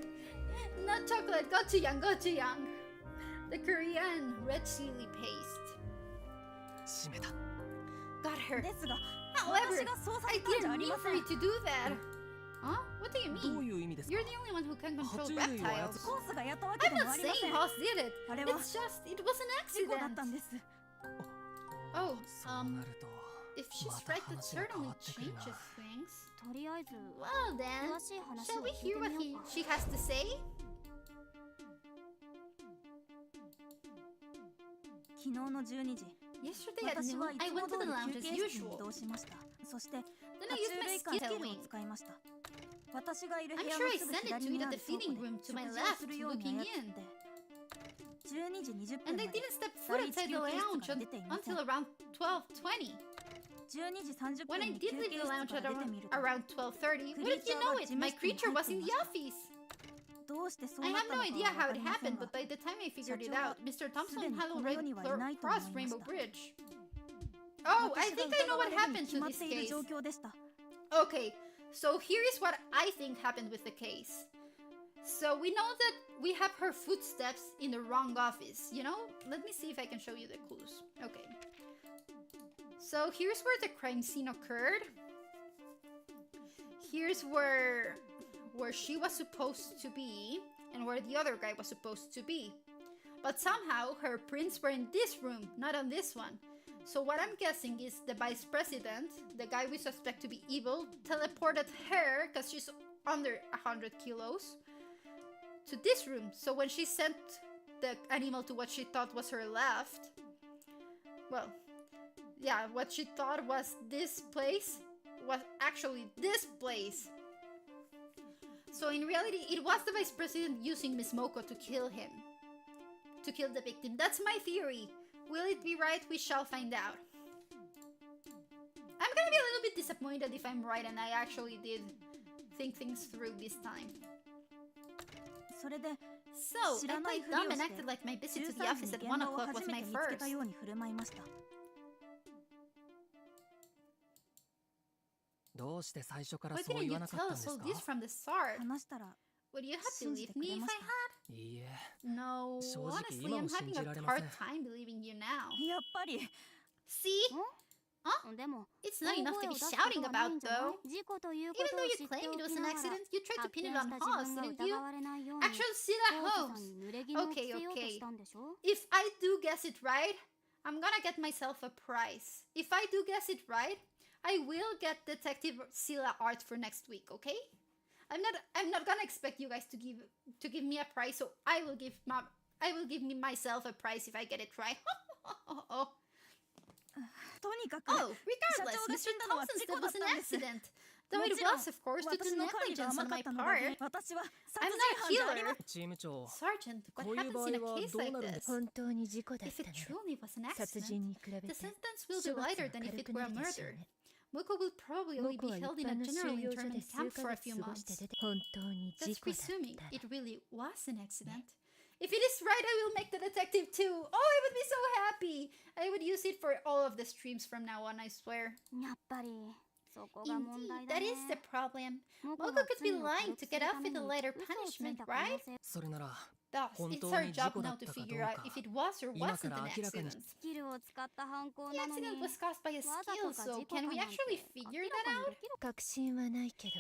Not chocolate, go too young, go too young. The Korean red chili paste. 閉めた。 Got her. ですが However, 私がそうさ I せたんじゃあ didn't り mean ま for せん you to do that. Huh? What do you どう mean? いう意味ですか You're the only one who can control 爬虫類を操 reptiles. コースがやったわけ I'm でも not ありま saying せん Hoss did it. あれは It's just, it was an 事故だったん accident. です Oh, そうなると if she's また right, that 話が変 certainly わってくるな changes things. とりあえず Well then, 詳しい話 shall を we 聞い hear て what みようか she has to say? 昨日の12時 Yesterday at 私 noon, はい I つも went to 通 the り lounge 休 as 憩室に usual. 移動しましたそして Then 爬 I 虫 used my 類館 skill スキルを wing. 使いました私がいる部 I'm 屋 sure の I すぐ sent it 左 to に you あ at る the 倉庫 feeding で room to 食 my 事を left, するように looking 操っ in. て12時20 And 分 I まで didn't step 第 foot 一 outside the 休憩室 lounge から出ていません until around 12:20. 12時30 When 分 I に did 休 leave 憩 the 室 lounge か at ら出てみると around 12:30, what did you know it? My creature was in the office. どうしてそう I なっ have た no のか idea は分 how か it りません happened, が but by the time I figured it 社長は out, Mr. Thompson すでに had この世 already にはいないと思いました crossed Rainbow Bridge. Oh, I 私が think I know 疑わ what れるに happened 決 to まっ this ている case. 状況でした Okay, so here is what I think happened with the case. So we know that we have her footsteps in the wrong office, you know? Let me see if I can show you the clues. Okay. So here's where the crime scene occurred. Here's where she was supposed to be and where the other guy was supposed to be. But somehow her prints were in this room, not on this one. So what I'm guessing is the vice president, the guy we suspect to be evil, teleported her, because she's under 100 kilos, to this room. So when she sent the animal to what she thought was her left, well, yeah, what she thought was this place was actually this place. So in reality, it was the vice president using Miss Moko to kill him. To kill the victim. That's my theory. Will it be right? We shall find out. I'm gonna be a little bit disappointed if I'm right and I actually did think things through this time. それで So, 知 I らない played ふりを dumb and して acted like my visit to the 13 office 時 at に 1 現場を o'clock was 初め my て見つけ first. たように振る舞いましたどうして最初から Why そう didn't 言 you わなかっ tell たんで us す all か this from the start? 話したら Would you have 信じて believed くれ me ま if し I た had? いいえ No, 正直 honestly, 今 I'm も信 having じ a られませ hard ん time believing you now. やっぱり See? でも It's not 大 enough 声 to を be 出すこ shouting とはないん about, じゃない though. 事故というこ Even と though を you 知って claimed お it き was な an がら accident, you tried to 発 pin 見 it し on た自 Hoss, 分が didn't you? 疑われないように Actual Silla コウ Holmes. さんに濡れ衣を着せようと Okay, したんでしょ If I do guess it right, I'm gonna get myself a prize. If I do guess it right, I will get Detective Silla art for next week, okay? I'm not gonna expect you guys to give me a prize, so I will give me myself a prize if I get it right. Oh. とにかく Oh, regardless, 社長が Mr. 死んだのは Thompson's 事 death 故だ was った an んです accident. Though も it ちろん was, of course, due to 私の管理が negligence 甘 on か my ったのだけ part. 私は殺 I'm 人 not a 犯じゃありま killer. チーム長 Sergeant, what こういう happens 場合 in a は case どう like なるんで this? す本当に事故だっ If た it なら truly was an 殺 accident, 人に比べ the て sentence will 処 be 罰は lighter than if 軽 it く were な a るでしょう murder. ね。 Moko will probably only 僕 be は一 held in 般 a の general 収容所 internment で camp 数 for ヶ a 月 few 過ごして months. 出て本当に That's 事故だっ presuming たら it really was an accident. If it is right, I will make the detective too. Oh, I would be so happy. I would use it for all of the streams from now on, I swear. やっぱりそこが問 Indeed, 題だ that ね is the problem. モコ Moko が could be 罪を lying 軽く to す get る off ため with a に lighter 嘘をつい punishment, た可能 right? 性 それなら Thus, 本 it's 当 our に事 job 故だ now っ to たかどう figure out か if it was or 今 wasn't から an 明らかに accident. スキルを使った犯行 The なのに accident was caused by a わざ skill, とか so 事故か can なん we て actually 明 figure ら that かに out? できる確信はないけど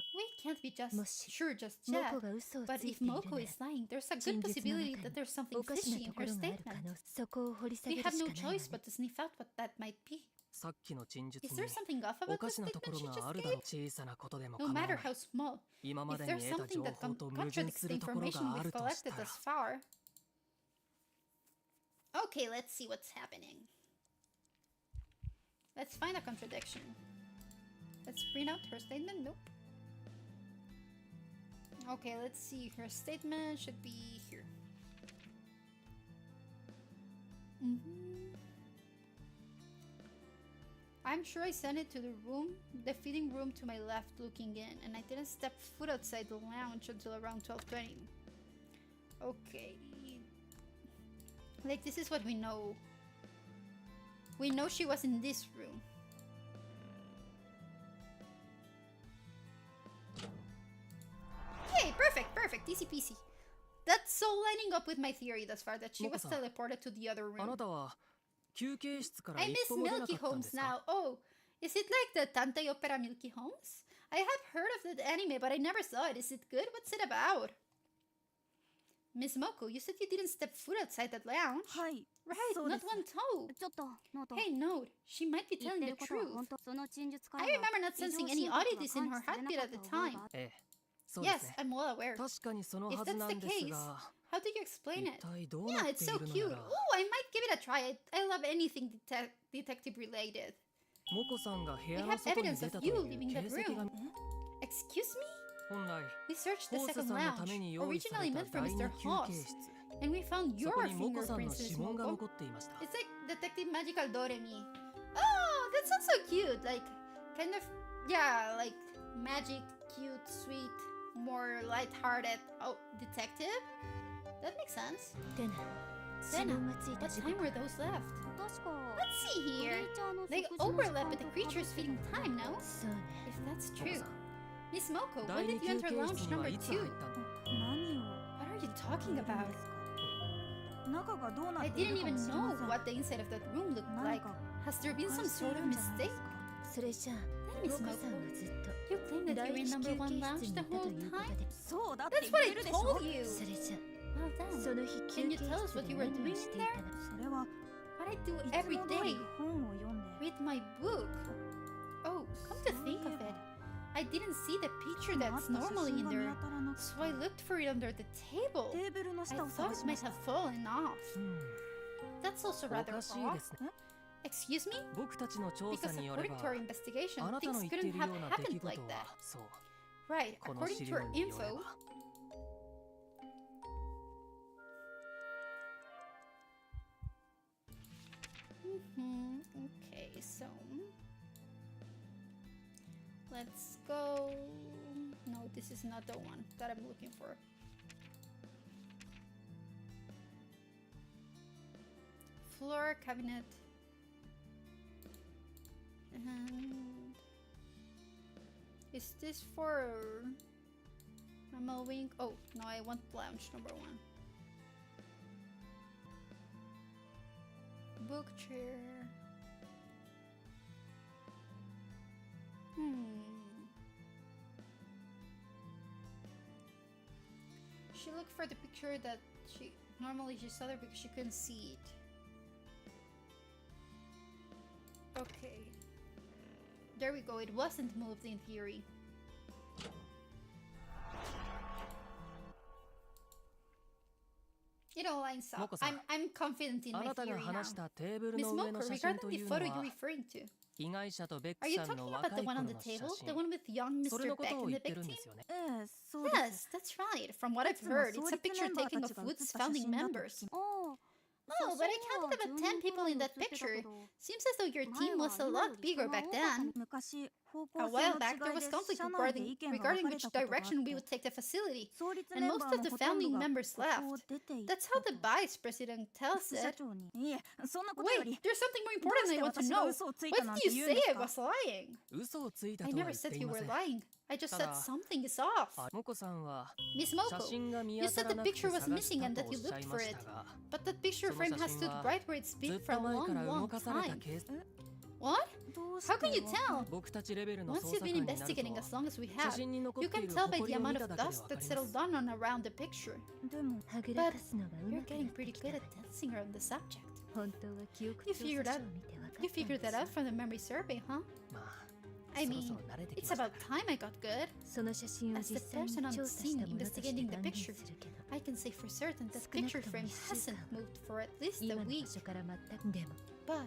We can't be just もし sure just モ yet. コが嘘をつ But い if ているな Moko ら is lying, there's a 真 good 実の possibility 中 that に there's something おかしな fishy と in こ her ろがある可 statement. 能そこを掘り下 We げる have し no かないわね choice but to sniff out what that might be. さっきの陳述 Is に there something off お about か the しなとこ statement ろ she があ just るだろう gave? 小さなことでも No 構わな matter い how small. 今ま If でに there's 得た something 情 that 報と矛盾 contradicts す the るところ information があ we've るとし collected たら thus far. Okay, let's see what's happening. Let's find a contradiction. Let's print out her statement. Nope. Okay, let's see. Her statement should be here. I'm sure I sent it to the fitting room to my left looking in, and I didn't step foot outside the lounge until around 12:20. Okay. Like, this is what we know. We know she was in this room. Okay, perfect, easy peasy. That's so lining up with my theory thus far, that she was teleported to the other あな room. たは休憩室から I 一 miss 歩も出なか Milky ったんで Homes すか now. Oh, is it like the Tantei opera Milky Homes? I have heard of the anime, but I never saw it. Is it good? What's it about? Miss Moko, you said you didn't step foot outside that lounge. はい Right, そう not です one toe. ちょっとノート Hey, Note, she might be 言っ telling て the ることは truth. 本当その陳述から I は remember not 異常 sensing 心 any 拍が oddities in her 感知されな heartbeat か at っ the た覚え time. があるええそうで Yes, すね I'm well aware. 確かにその If はず that's な the んです case, が how do you explain 一 it? 体どう Yeah, なっ it's てい so るの cute. やら Oh, I might give it a try. I love anything detective related. モコさんが部 We 屋の have 外に evidence 出 of たと you いう leaving 形 that 跡が room. Excuse me? 本来 We searched the ホース second さんのた lounge, めに用意さ originally れた meant for 第 Mr. 二休 Hoss, 憩室 and we found そ your こにモコさんの fingerprints, 指 Miss 紋が Moko. 残っていました It's like Detective Magical Doremi. Oh, that sounds so cute. Like, kind of, yeah, like magic, cute, sweet, more lighthearted. Oh, detective? That makes sense. テナ指紋がついた What 時 time 刻 were those left? 確か Let's see クリ here. ーチャーの They 食事の時 overlap 間 with と the 被って creature's た feeding time, no? そうね If that's モコ true. さん Miss Moko, when 第 did 二 you 休 enter 憩 lounge 室に number はいつ 2? 入ったの 何を What are you 言って talking るん about? ですか中がどうな I っている didn't か even もしれ know ません what the inside of that room looked 何 like. か Has there been 関 some してい sort る of んじゃないで mistake? すかそれじゃあ Then モ Miss コさん Moko, はずっと you claim that 第 you were 一 in 休 number 憩 one 室 lounge にい the たと whole いうこと time? でそうだって That's 言 what って I るでしょ told you. それじゃ Well あ then, その日 can 休 you 憩 tell us 室 what で you were 何 doing をして in い there? たの それは What I do いつ every も通 day. り本を読んで Read my book. Oh, come to think of it, I didn't see the picture あっ that's た写 normally 真 in が見 there, 当たらなくて so I looked for it under the table. テーブルの I 下を thought 探 it しま might した have fallen off. うん That's also お rather かしい odd. ですね Excuse me? 僕たちの調査 Because によれ according ば to our investigation, あなたの things 言ってい couldn't る have ような出 happened 来 like 事 that. はそう Right, この according 資 to 料 our によれ info, ば Okay, so let's go. No, this is not the one that I'm looking for. Floor cabinet. And is this for normal wing? Oh no, I want lounge number 1. Book chair. She looked for the picture that she saw there because she couldn't see it. Okay. There we go. It wasn't moved in theory. It all lines up. Moko-san, I'm confident in あ my なたが theory now. 話したテーブル Miss の上の Moko, 写真 regarding と the いうの photo you're は referring to, 被害者とベック are you さんの talking 若 about い the one 頃 on の the 写 table? 真 The one with young それ Mr. のこ Beck とを and 言 the って big るん team? ですよね そうです Yes, that's right. From what I've いつも heard, 創 it's a 立 picture メンバー taken た of ちが写っ Wood's た写 founding 真だと members. ああ Oh, but I counted about 10 people in that picture. Seems as though your team was a lot bigger back then. 昔方 A 向性 while の back, there 違い was で conflict 社内で意見が分か regarding れ which たことがあっ direction we て would take the facility. 創立 And メン most バー of の the ほとんど founding が members ここを left. 出ていっ That's た how と the vice president tells 副社 it. 長にいえそんなことよ Wait, り there's something more どう important し I て want to 私が know. 嘘をついた Why なん did て you 言うんで say す I か was lying? 嘘をついた I とは never 言って said い you ま were せん lying. I just said ただ、 something is off. モコさんは Miss 写 Moko, 真が見 you 当た said ら the なくて picture was 探 missing した and と that お you っしゃ looked い for まし it. たが But that picture その frame 写 has 真 stood は right where it's ず been っ for と a 前から long, 動 long かされた time. ケース What? どうし How て can you わ tell? 僕たちレベルの Once 捜 you've 査 been 官になる investigating と as long as we 写 have, 真に残っ you てい can る tell by 埃 the を見 amount た of だけで dust わか that りま settled す down on around the picture. でもはぐらかすのがう You're まくな getting って pretty き good た at dancing around the subject. 本当は記憶 You 調 figured 査 out 書を見て分かった You んで figured す that よ out from the memory survey, huh? まあ I そろ mean, そろ慣れてき it's ました about time I got good. その写真を As the 実際に person on 調 the 査した scene ものとして investigating the 断言 picture, するけど I can say for certain that 少なく picture とも frame 1週間 hasn't moved for at least a 今の場 week. 所から全くでも But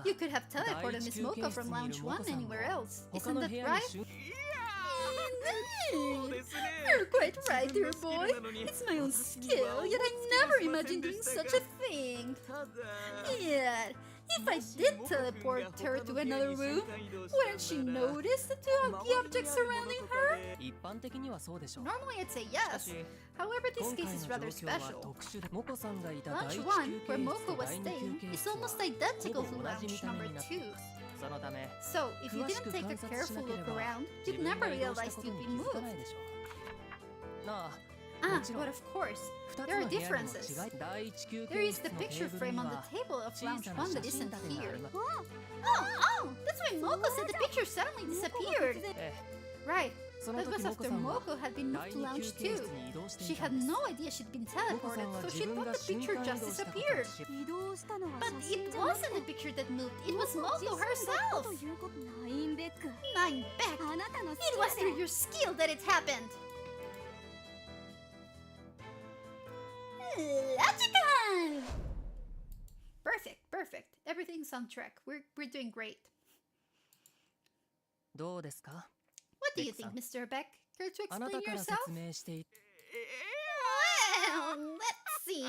You could have 第 teleported 一 Miss 休憩 Mocha 室 from にいる Lounge モ 1コさんも anywhere else. 他 Isn't の that 部屋に right? 集 You You're quite right, dear boy. It's my own skill, yet I never imagined doing such a thing. Yet, if I did teleport her to another room, wouldn't she notice the two ugly objects surrounding her? 一般的にはそうでしょう。 Normally I'd say しか yes. し However, this 今 case 回 is の rather 状況は special. 特殊でモコさんがいた第 Lounge 一 1, 休 where 憩 Moko 室と was 第二 staying, 休憩 is 室 almost は identical ほ to ぼ同じ見 lounge た目 number になってい 2. ます。そのため So, if you 詳し didn't く take 観 a 察しな careful けれ look ば around, 自 you'd 分が never 移動した realize こと you'd に be 気づか moved. ないでしょう。なあ、 Ah, もちろん but of course, 2つ there are の部屋にも differences. 違い第一休 There 憩 is 室 the のテ picture ーブル frame に on は the table of 小 lounge さな 1 that 写真 isn't 立てがあ here. ります。 Oh, that's why Moko said the picture suddenly disappeared. え Right, え、その that 時 was モコ after さんは Moko had been moved 第 to 二 lounge 休憩 2. 室に移動して She いた had んです。 no idea she'd been モコさ teleported, んは so 自 she 分 thought が the 瞬 picture 間移 just 動したことを disappeared. 知っ移動したのは But 写 it 真じゃなく wasn't the picture that moved, it was モコ Moko 自身だ herself. ということナインベック Nine back. あなたの It was through your skill that it happened. Logical! Perfect, perfect. Everything's on track. We're doing great. どうですか？ What do you Beck-san. think, Mr. Beck? Care to あな explain たから yourself? 説明してい Well, let's see.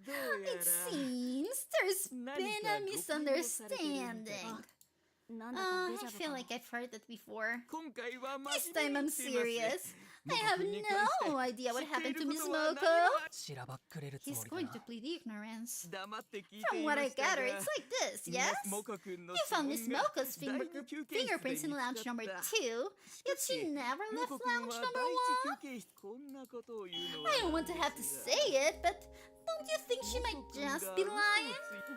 どうや It ら seems there's 何 been か a ご苦労されてるみたい misunderstanding. なんだか I デジャブ feel か like I've heard that before. 今回はマ This ジで time 言 I'm っています serious. I have no idea what 知ってい happened る to こ Miss とは何 Moko. もしらばっくれるつ He's もり going だ to な。 plead ignorance. 黙って聞いてい From ま what I した gather, が it's like this, yes? モコ君の You found Miss 指紋が Moko's 第二休憩室で fingerprints in 見 lounge つか number った 2, yet she never モ left コ君 lounge は number 第 1. 一休憩室こんなことを言うのは I don't want to have to say it, but don't you think she might just be lying?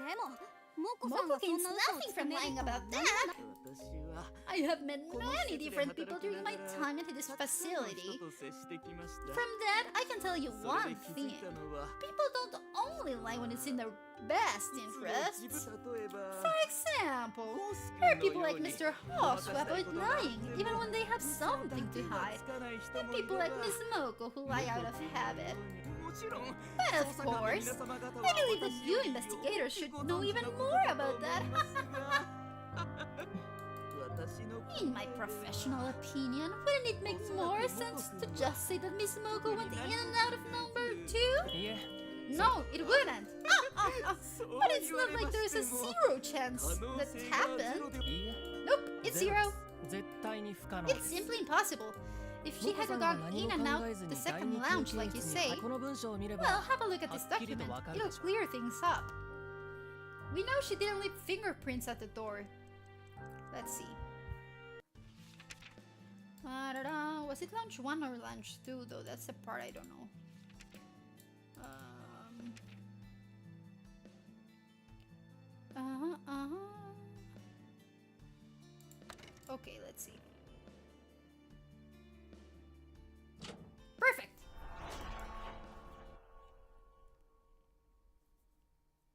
でもモコさん Moko がそん gains な嘘を nothing つか from める lying とは about 思 that. わなかっ私は I have met この many 施設で different 働 people き during な my がら time into this たくさんの人 facility. と接してきました From that, I can tell you そ one れで気づい thing. たのは People don't only lie when it's in their best 自分 interests. 例えば For example, ホース there are 君 people のよ like うに Mr. Hoss who avoid lying even when they have something to hide. つかない人 And もいれ people ば like Miss Moko who lie out of habit. もちろん But of 捜査官の course, 皆様方は I believe that 私 you よりよ investigators should くご know 存知 even のこと more だ about と思い that. ますが私の In my professional opinion, wouldn't it make more sense to just say that Miss Moko went in and out of number 2? いえ、 No, it wouldn't.そう But it's 言わ not れ like ま there's して a も zero chance 可能 that 性がゼ happened. ロでいいえ、 Nope, it's ゼロ zero. です。絶対に不可能で It's す。 simply impossible. If she モコ had さんが gone 何 in も and 考 out えず the に第 second 二 lounge 休憩 like you 室 say, にこの文章を見れば well, have a look at this はっきりと document. わかる It'll でしょう。 clear things up. We know she didn't leave fingerprints at the door. Let's see. Was it lounge 1 or lounge 2 though? That's the part I don't know. Okay, let's see. Perfect.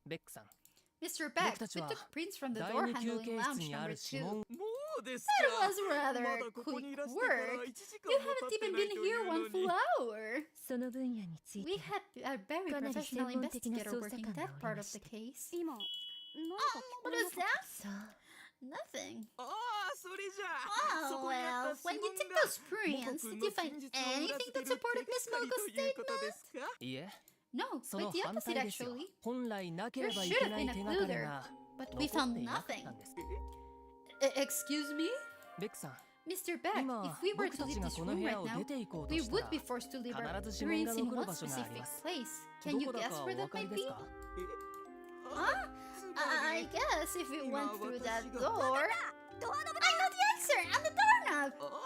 ベックさん、 Mr. Beck, 僕たち we は took prints from the 第 door 二休 handle in 憩室 lounge にあ number る 2. 指紋。もうですか That was ま rather だここにい quick らしてから work. 1時間 You も haven't 経って even ない been と here いう one の full に そ hour. の分野につい We て had a very かなり professional 専門的な investigator 捜査 working 官が that おり part ま of し the て case. 今何か聞 What こえな was かっ that? さあ Nothing. ああそれじゃあ Oh, そこにあっ well, た when 指 you 紋 took が those prints, モコ君 did の you find 真実を裏 anything 付け that る supported 手 Miss がかり Moko's ということ statement? ですかいいえ、 No, そ quite の the 反 opposite 対ですよ actually. 本来なけ There ればい should け have な been い a 手 clue がかり there, が but we 残っ found ていなかっ nothing. たんです。 Excuse me? ベックさん、 Mr. Beck, 今 if we were 僕 to た leave ちが this この room 部 right 屋を now, 出て行こうと we した would ら be forced to leave our 必ず指紋が prints in 残る one 場所があり specific ます place. ど Can you こだ guess かお where 分 that かり might で be? すか？ Huh? I guess if we went through that door. I know the answer! On the doorknob! あ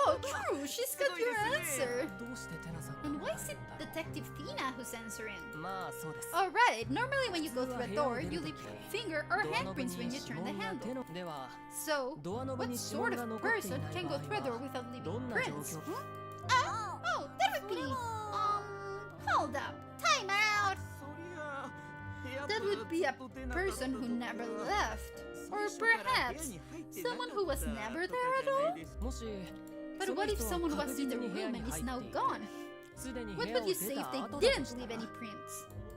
Oh, true! She's got your answer! どうしてテナさんが And わ why か is る it んだろ Detective Tina who's answering? う。まあそうです。 Alright, normally when you go through a door, you 普 leave 通は部屋を出る時 finger or ドアノブに handprints when you 指 turn the 紋や手 handle. のでは So, ドアノブ what に指 sort 紋 of が残ってい person ない can 場 go 合 through a door は without leaving どんな状 prints? 況？ Oh, that would be... hold up. Time out! そりゃ部屋 That から would be ず a っと出なかった person who と never ころは left. 最 Or 初から部屋 perhaps に入ってなか someone った who was と never か there じゃ at ない all? ですもし But その what if 人は someone 確 was in 実 the に部屋 room に and is 入っ now ていて gone? すでに部 What 屋 would を you 出 say if た they 後だと didn't した leave ら any prints?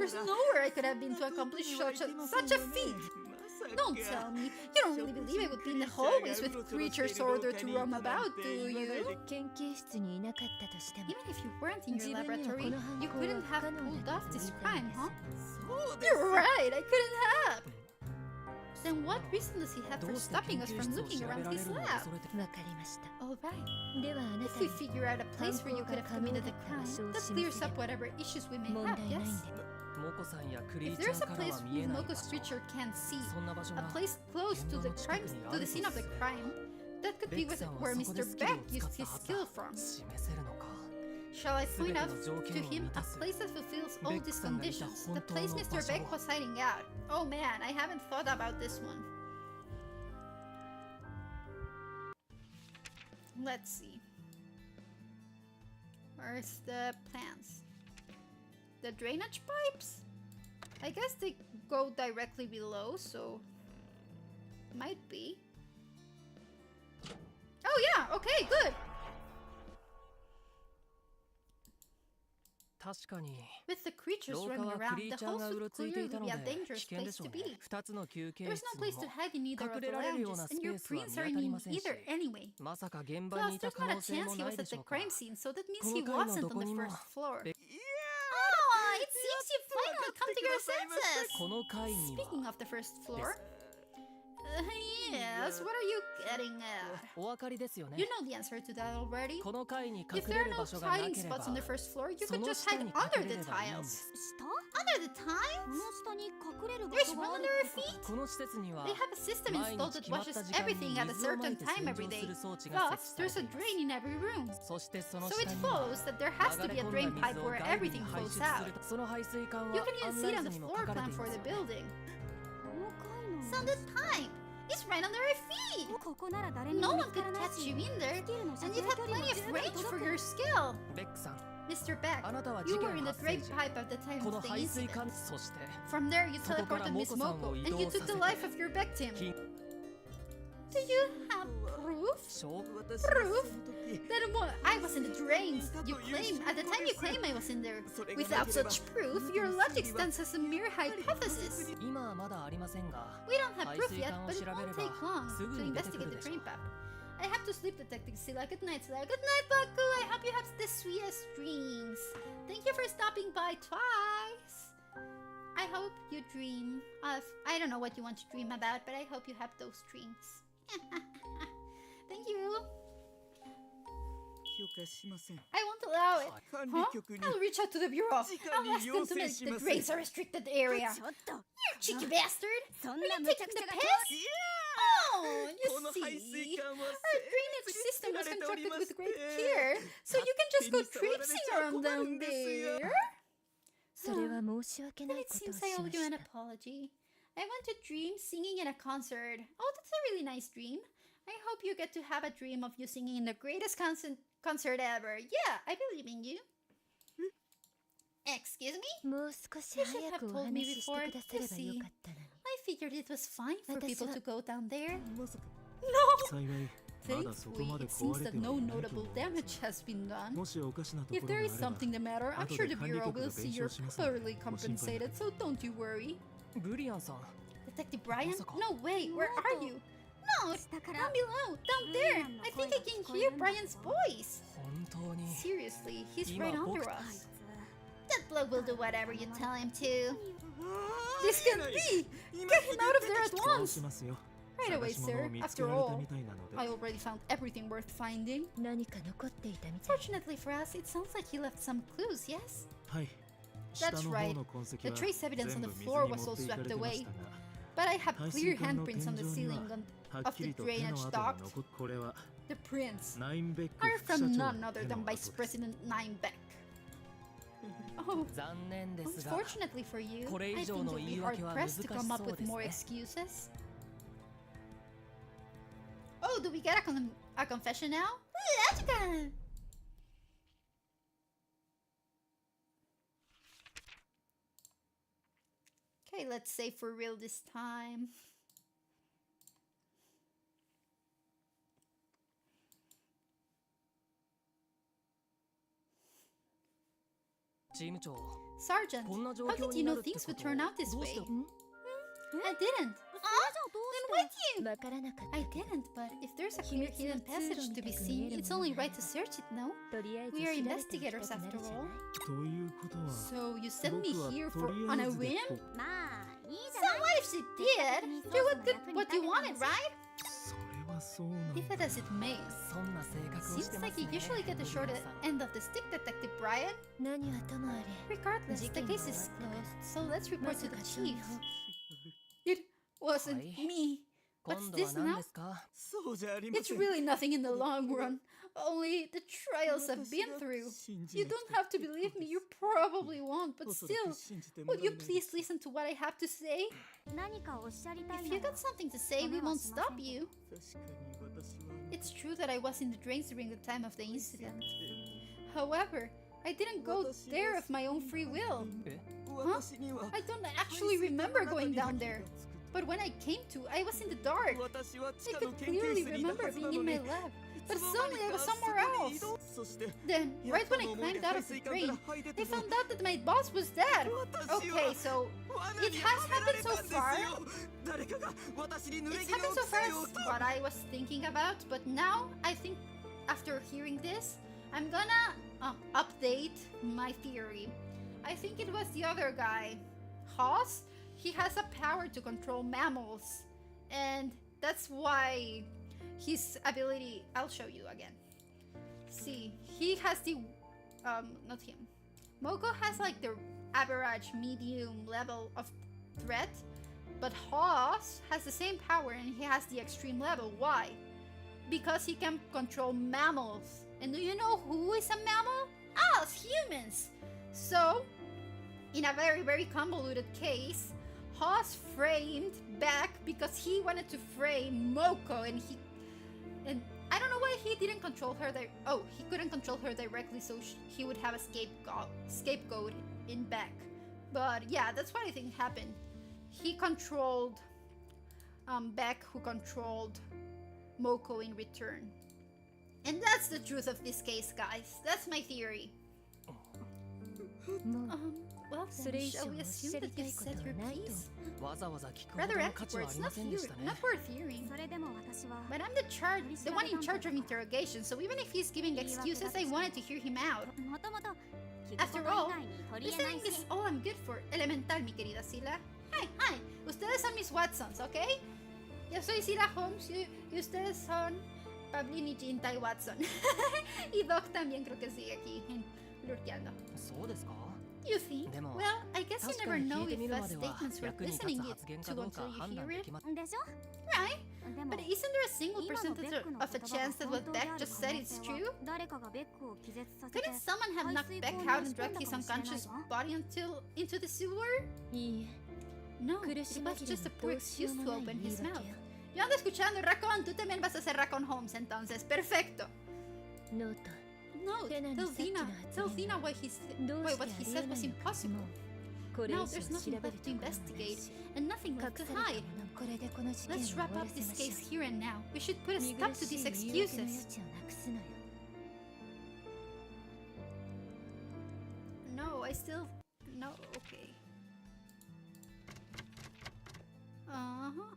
There's nowhere I could have been to accomplish such a feat. Don't tell me. You don't really believe I would be in the hallways with creatures ordered to roam about, do you? 研究室にいなかったとしても Even if you weren't in 自 your 分には laboratory, この犯 you 行は couldn't 不 have 可能 pulled だ off と this 言いたい crime, んです huh? そうです You're right, I couldn't have. Then what reason does he have ど for うして stopping 研 us 究 from 室を looking 調べ around られ his るのを lab? 恐れてわかりました Alright. ではあな If た we に figure out a place where you could have committed the crime, that clears up whatever issues we may 問 have, 題ないん yes? で問コさんやクリ If ーチャ there's ー a から place は見えない場 Moko's 所、 creature can't see, そんな場所 a が place close to the crime, to the scene of the crime, that could be ベックさんは where そこで Mr. スキルを Beck 使 used った his はず skill だ。 from. 示せるのか。 Shall I point out 全ての条 to 件を him 満 a たす place that fulfills all ベック these さんがいた conditions? 本 The 当 place の Mr. 場所 Beck を was hiding out. Oh man, I haven't thought about this one. Let's see. Where's the plants? The drainage pipes? I guess they go directly below, so might be. Oh yeah, okay, good. 確かに With the creatures 廊下 running はク around, リー the チャー house がう would ろついていた clearly の be a で dangerous 危険で place しょ to うね。 be. 2つの休憩 There's 室 no place to も hide in either of 隠 the れられるよう lounges, なス and ペ your ースは prints 見 are 当たり in ませんし、 either anyway. まさか現場 Plus, にいた there's 可 not a 能性 chance も he ない was で at し the ょうか。 crime scene, so that means こ he の階の wasn't ど on こ the にも first floor. べ Oh, it seems you finally come to your senses! この階に Speaking は of the first floor, yes, what are you getting at? お分かりですよね。 You know the answer to that already. この階に If 隠 there れ are る no 場所がな hiding ければ spots on the first floor, you そ could の just 下 hide に under 隠れ the ればいいんで tiles. す。下 Under the tiles? この下に隠れる場 There's 所 one がある under って our こと feet? この施設には They have a system 毎 installed 日 that 決まっ washes た時間に everything at a 水をまい certain て time 洗 every 浄 day. する装置が Thus, 設置さ there's れ a ています。 drain in every room. そしてその So 下 it には follows that there has 流 to れ be a 込ん drain だ pipe 水を where 外部に everything 排 flows 出す out. る。その排水管 You は can even 案 see it 内 on 図 the にも floor 書かれ plan てい for ま the す。 building. この階の It's on the pipe. It's right under our feet. ここなら誰に No も見 one つか could らない catch し you in there, スキルの射 and 程 you've had 距離も plenty of 十分 range 届 for く your skill. ベックさん、 Mr. Beck, あなたは you 事 were 件 in the 発生 drain 時 pipe at the time こ of の the 排水 incident. 管、そして From there, you そこから teleported Miss モコさんを Moko, 移 and you 動さ took せ the て life of your victim. 金 Do you have proof? 証 私はその時 That I was in the drains. You That claim at the time you claim I was in there. それが Without なければ such proof, your logic stands as a mere hypothesis. 今はまだありませんが、 We don't have 排 proof 水 yet, 管を but it 調べ won't れ take ば long すぐ to に出てく investigate る the でしょう train pipe. I have to sleep, Detective Silla. Good night, Silla. Good night, Baku. I hope you have the sweetest dreams. Thank you for stopping by twice. I hope you dream of... I don't know what you want to dream about, but I hope you have those dreams. Thank you. 評価しません。 I won't allow it. 管理 Huh? 局に I'll reach out to the bureau. 直 I'll に ask 要 them to 請 make し the ます。 drains a restricted area. ちょっと You cheeky bastard! そん Are な you 無茶 taking 苦 the 茶が piss? いや Oh, この you 排水 see? 管は Our drainage system was constructed with great care, so you can just go traipsing around down there. それは申し訳な Then い it ことを seems し I ま owe し you an た apology. I went to dream singing in a concert. Oh, that's a really nice dream. I hope you get to have a dream of you singing in the greatest concert ever. Yeah, I believe in you. Excuse me? もう少し You should 早 have くお told me 話ししてく before. だされ You ば see, よかったのに I figured it was fine for people to go down there. まさか 幸いまだそこ Thankfully, まで it 壊 seems れ that ては no いないと notable 思うが damage has been done. もしおかしなと If ころ there が is あれば something the matter, I'm 後 sure で the 管理 Bureau 局が will see 弁 you're 償しますので thoroughly ご心配な compensated, so don't you worry. ブリアンさん、 Detective Brian? Masako. No, wait, where are you? No, 下か down ら below, down there. I think I can hear Brian's voice. 本当に Seriously, he's 今 right under 僕 us. That bloke will do whatever you tell him to. This can't be! Get him out of there at そう once! しますよ Right away, 探し物 sir. を見つけ After られた all, みたいなので I already found everything worth finding. 何か残っていたみたい Fortunately for us, it sounds like he left some clues, yes? はい下の方 right. の痕跡 The は trace evidence 全 on 部 the 水 floor に was 持 all っていかれ swept てま away. したが But I have 排 clear 水管の handprints 天 on the 井には ceiling は of っき the りと手の drainage 跡 duct. が残っこれは The prints ナインベック are 副社 from 長 none の other 手 than の跡 Vice です President Ninebeck. Oh, 残念ですが unfortunately for you, これ I 以上 think の you'll 言 be い hard 訳は pressed to 難し come up そう with です more ね excuses. Oh, do we get a confession now? Logical! Okay, let's say for real this time. Sergeant, こんな状 how 況 did に you な know るって things こ would と turn out this どう way? して I didn't. なわからなかった I didn't, but if there's a clear hidden passage to be seen, it's only right to search it, no? とりあえず We are 調べていきたく investigators なる after じゃない all. ということは So you sent me 僕は here と for り on あ a えずで whim? まあいいじ So ゃない what if she did? Do what, what you wanted, right? それはそうなんだ Leave it as it may. そんな性格をし Seems てま like す you ね usually get the ブ short リアさん end of the stick, Detective Brian. 何はともあれ Regardless, the 事件 case が is 終わった closed, so let's ま report さ to か the そんな chief. It wasn't Hi. me. 今 What's 度 this は何 now? ですか？そうじゃありま It's せん really nothing in the long run. Only the trials I've been through. You don't have to believe me, you probably won't, but still, will you please listen to what I have to say? 何かおっしゃりたい If な you ら got something to say, we won't stop you. 確かに私は It's true that I was in the drinks during the time of the incident. However, I didn't go there of my own free will. え 私には I don't actually remember going down there. But when I came to, I was in the dark. 私は I 地下の could 研究 clearly 室にいた remember はずな being の in に my lab. But suddenly I was somewhere else. そして Then, right when I climbed out of the train, I found out that my boss was dead. Okay, so it has happened so far. 誰かが私に濡れ It's 衣 happened を so 着せ far よう as と what I was thinking about, but now I think after hearing this, I'm gonna update my theory. I think it was the other guy, Haas. He has a power to control mammals, and that's why his ability. I'll show you again. See, he has the not him. Moko has like the average medium level of threat, but Haas has the same power and he has the extreme level. Why? Because he can control mammals. And do you know who is a mammal? Us, humans! So, in a very, very convoluted case, Haas framed back because he wanted to frame Moko and I don't know why he didn't control her. He couldn't control her directly, so he would have a scapegoat in back. But yeah, that's what I think happened. He controlled Beck, who controlled Moko in return. And that's the truth of this case, guys. That's my theory. もう Well, そ then, れ以 shall 上 we おっ assume しゃり that た you've いこ said と your はないと piece? わざわざ聞くほど Rather の価値はあ afterwards, りませんでしたね not worth hearing. それでも私は But I'm the one in charge of interrogation, so even if he's giving excuses, I wanted to hear him out. もともと聞く After こと all, 以外に取り柄ない listening し is all I'm good for. Elemental, mi querida Sila. Hi. Ustedes son mis Watsons, ¿ok? Yo soy Sila Holmes y ustedes son Pablini, Jinta y Watson. Y Doc también creo que sigue aquí lurkeando. そうですか？ You think? でも Well, I guess you 確か never に know 聞いて if みる a までは statement's worth 役に立 listening つ発言 to かどうか until you 判 hear 断で it. きます。でしょ Right? でも But isn't there a single 今のベッ percentage クの of a 言葉 chance that が what 本当で Beck ある just 可 said 能 is 性 true? は誰かがベックを気絶させて Couldn't someone have knocked Beck out and dragged his unconscious body into the sewer? いい No, え it 苦し was 紛れ just a の poor どうしよ excuse う to もない open 言い his 訳 mouth. や Yo ando escuchando, Raccoon. Tú también vas a ser Raccoon Holmes entonces. Perfecto. ノート No, Then tell I'm set Dina. to Tell not Dina what what he said was impossible. これ以 Now 上 there's 調 nothing べる left と to ころもない investigate し and nothing 隠 left to された hide. ものこれでこの事件を Let's 終 wrap わら up せ this ましょ case here and now. We should put a う見 stop 苦 to し these い言い訳の余 excuses. 地をなくすのよ No, I still. No, okay. Uh huh.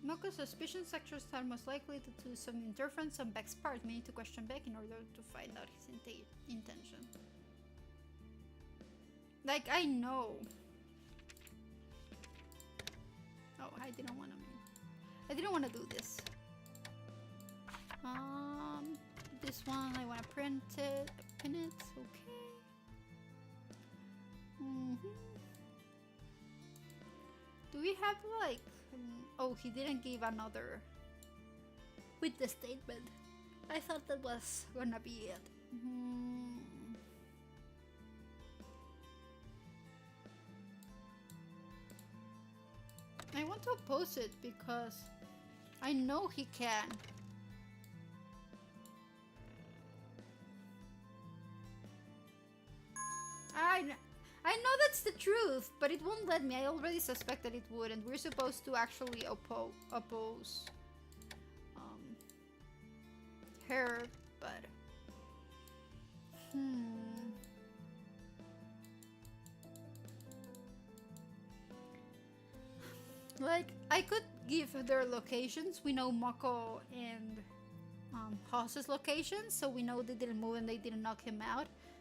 Moko's suspicions sectors are most likely due to some interference on Beck's part. We need to question Beck in order to find out his intention. Like, I know. Oh, I didn't want to do this. This one I want to pin it. Okay. Do we have like? Oh, he didn't give another with the statement. I thought that was gonna be it. I want to oppose it because I know he can. I know that's the truth, but it won't let me. I already suspected it would, and we're supposed to actually oppose her, but like, I could give their locations. We know Mako and Haas's locations, so we know they didn't move and they didn't knock him out.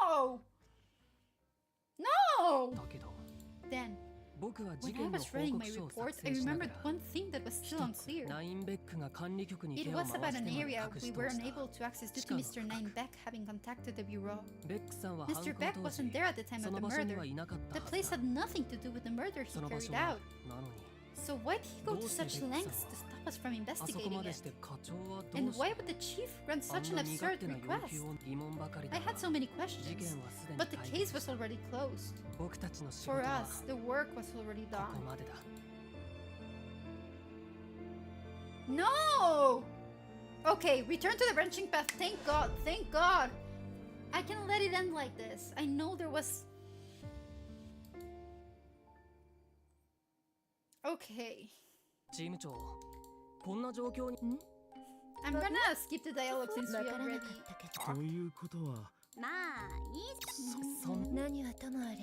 No! No! だけど Then, 僕は When 事 I 件の was 報 writing 告 my 書を report, 作 I 成しなが remembered ら one thing that was still 一つ unclear. ナインベックが管理局に It 手を was 回 about し an てまで area 隠 we し通 were した unable to access due 地 to 下の Mr. 区画 Nine Beck having contacted the bureau. ベックさんは Mr. 犯行 Beck 当時 wasn't there at the time そ of の the 場所に murder. はいなかった The はず place だ had nothing to do with the murder he その場 carried 所は out. なのに So why'd he go to Those such Beck lengths to さん stop us from あそこ investigating まで it? して課長はどう And して why would the chief grant あ such ん an な身勝 absurd 手な要 request? 求を疑問ばかりだ I が had so many 事 questions, 件はすでに but the 解 case 決 was already closed. 僕たちの仕事 For は us, the work was already ここ done. までだ No! Okay, return to the branching path. Thank God, thank God. I can let it end like this. I know there was... Okay. チーム長こんな状況に I'm gonna skip the dialogue since わ we からな already... かったけどということはまあいいそん何はともあれ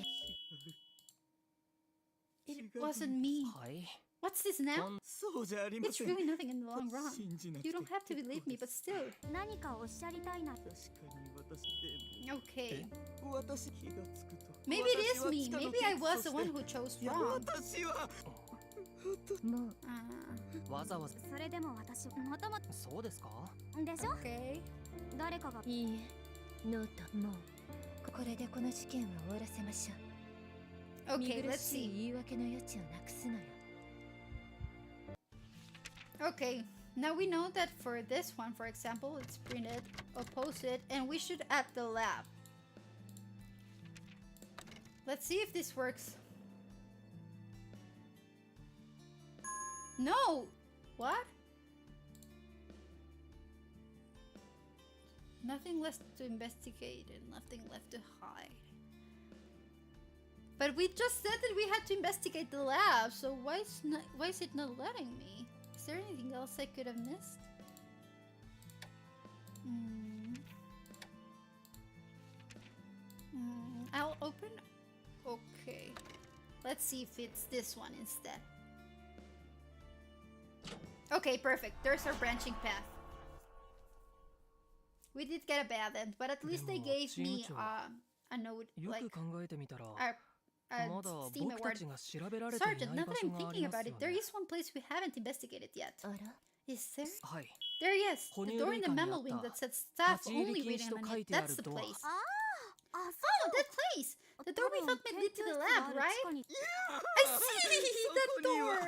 It wasn't me. はい What's this now? そうじゃありま It's せん really nothing in the long run. 信じなくて You don't have to 結構 believe me, で but す still. 何かおっしゃりたいな確かに私で Okay. も私気がつくと Maybe it is me. Maybe I was the one who chose いや wrong. 私はもう Uh, わざわざそれでも私もともそうですかでしょ okay. 誰かがいいえノートもうこれでこの事件は終わらせましょう Okay, 見苦 let's しい see. 言い訳の余地をなくすのよ Okay, now we know that for this one, for example, it's printed, opposite, and we should add the lab. Let's see if this works. No! What? Nothing left to investigate and nothing left to hide. But we just said that we had to investigate the lab, so why is it not letting me? Is there anything else I could have missed? I'll open. Okay. Let's see if it's this one instead. Okay, perfect. There's our branching path. We did get a bad end, but at least they gave me a note, よ like く考えてみたら a まだ Steam 僕た award. ちが調べられてい Sergeant, ない now 場 that 所 I'm があ thinking りま about す it, よ there ね is one place we haven't investigated yet. あら Is there? はい There, yes. The door in the 哺乳類館にあった memo wing that said staff 立ち入り only 禁 reading 止と on 書い it. てある That's the ドア place. あ Oh, that place! The door we thought might lead to the lab, right? I see! That door!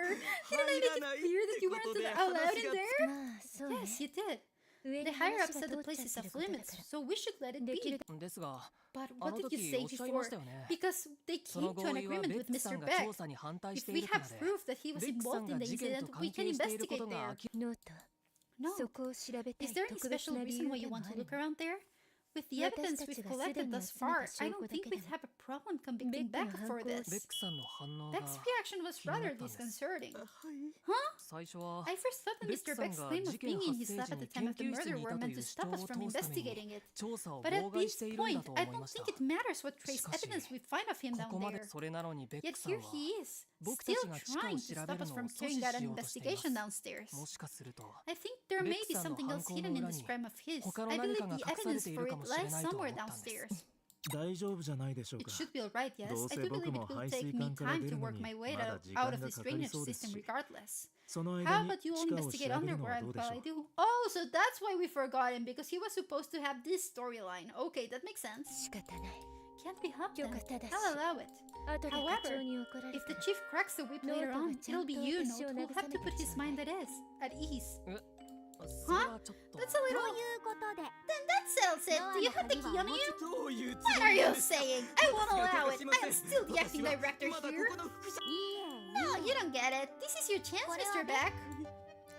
Didn't I make it clear that you weren't allowed in there? まあそうね Yes, you did. 上 The に higher 話 up が said 通 the っ place ちゃ is ってる off ことだ limits, から so we should let it でき be. る ですが But あ what の did you 時 say おっしゃいま before? したよね Because they その came to 合 an 意は agreement ベッ with クさ Mr. んが Beck. 調査に反対し If てい we るか have らで proof that he was ベックさ involved ん in が the 事件と incident, 関 we can 係しているこ investigate とが there. ノート No. そこを調べたい Is there any 特別 special な理 reason 由 why で you も want あ to る look around there? With the 私 evidence た we've ちが collected すでに thus 集めた far, I 証 don't 拠だ think け we'd でも have a problem ベ convicting ックの Beck 犯 for 行は this. ベックさんの反応が Beck's reaction was rather disconcerting. 最初は I first thought that ベック Mr. さん Beck's が claim of 事件 being in 発 his 生 lab 時 at the に time 研 of the 究室 murder にい were たと meant い to う主 stop 張 us を from 通すために investigating it. 調査を But at 妨害 this しているんだ point, と I 思い don't ました think it matters what trace しかし evidence we find of him こ down こまで there. それなのにベッ Yet クさん here は he is, 僕た still ちが地下を trying to 調 stop べる us のを from 阻 carrying 止 out し an ようとしていま investigation す downstairs. もしかすると I think there may be ベックさんの something 犯 else 行の hidden in 裏 this に crime of his. 他の I 何 believe かが the 隠され evidence てい for るか it もしれ lies ないと思 somewhere ったんです downstairs. 大丈夫じゃないでしょう It か should be alright, yes. どう I せ do 僕 believe も it will 排 take 水 me 管から time 出 to るの work に my way まだ out 時 of 間が this かかり drainage そうです system し regardless. その How 間に about you 地 all 下を調 investigate べるのはど underground うで while しょ I う do? Oh, so that's why we forgot him, because he was supposed to have this storyline. Okay, that makes sense. 仕方ない Can't be helped 許 then. 可ただし I'll allow it. 後で課 However, 長に怒られ If た the ら chief cracks the whip later on, it'll be you, Note, who'll have to put his mind at ease. それはちょっと That's a と little... いうことで That settles it. Do you have the key on you? どういうつ What も are り you ですか saying? I won't allow it. I'm still the 私 acting は director まだこ here. この副社 No, you don't get it. This is your chance, Mr. Beck.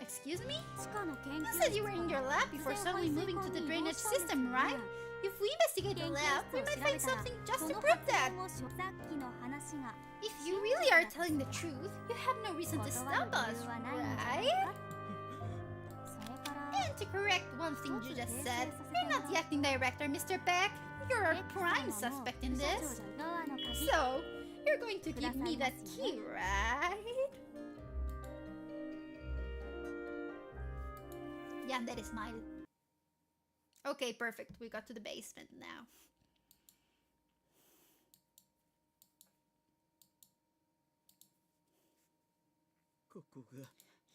Excuse me? 地下の研 You 究 said you were in your lab before suddenly moving to the drainage system, right? If we investigate the lab, we might find something just そ to の prove 発 that. 言をさっきの話が If you really are telling the truth, you have no reason to 断 stop る us, 理由はないんじゃない right? かそれから And to correct one thing you just said, you're not the acting director, Mr. Beck. You're a prime suspect in this. ドアの鍵 So, you're going to give me that key, right? Yeah, that is mine. Okay, perfect. We got to the basement now. が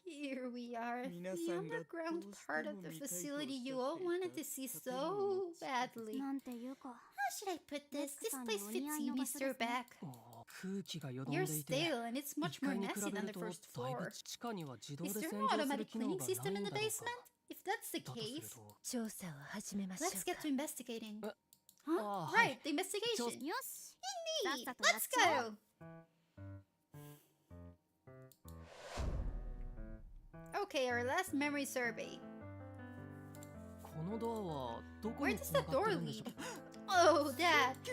Here we are, the 皆さんが underground どうして part も of the 見たいとおっしゃってい facility た you all wanted to see 建物 so の近く badly. なんていうか How should I put this? This Next place time, fits you, お似合いの場所 Mr. ですね。 Back. 空気がよどん You're でいて stale and it's 1 much more 階に比 messy べ than る the と first だい floor. ぶ地下には自動 Is で there 洗 no 浄する automatic 機能 cleaning が system ない in ん the だろう basement? か If that's the だとする case, と調査を始めましょう let's か get to investigating. Uh, Huh? hi. Right, the investigation. よしさっ Indeed, さとやっ let's ちゃおう go. Okay, our last memory survey. このドアはどこ Where に does つ the ながって door るんでしょ lead? う Oh, Dad, the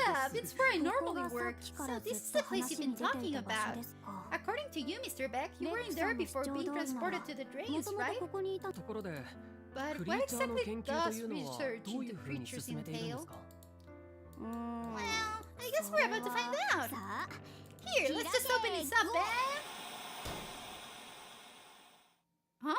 lab. It's where I ここ normally がさ work. っきか So ら this ず is っ the と place 話 you've に been 出て talking いた場所 about. ですか According to you, Mr. Beck, you weren't Next there time before 必要 being どおりなら transported to the も drains, ともと right? ここにいたところで But クリ what ーチャーの exactly 研究と does いうのは research どうい into うふうに creatures 進めているんで entail? すか Well, I guess we're about to find out. さあ Here, let's just open this up, man. Huh?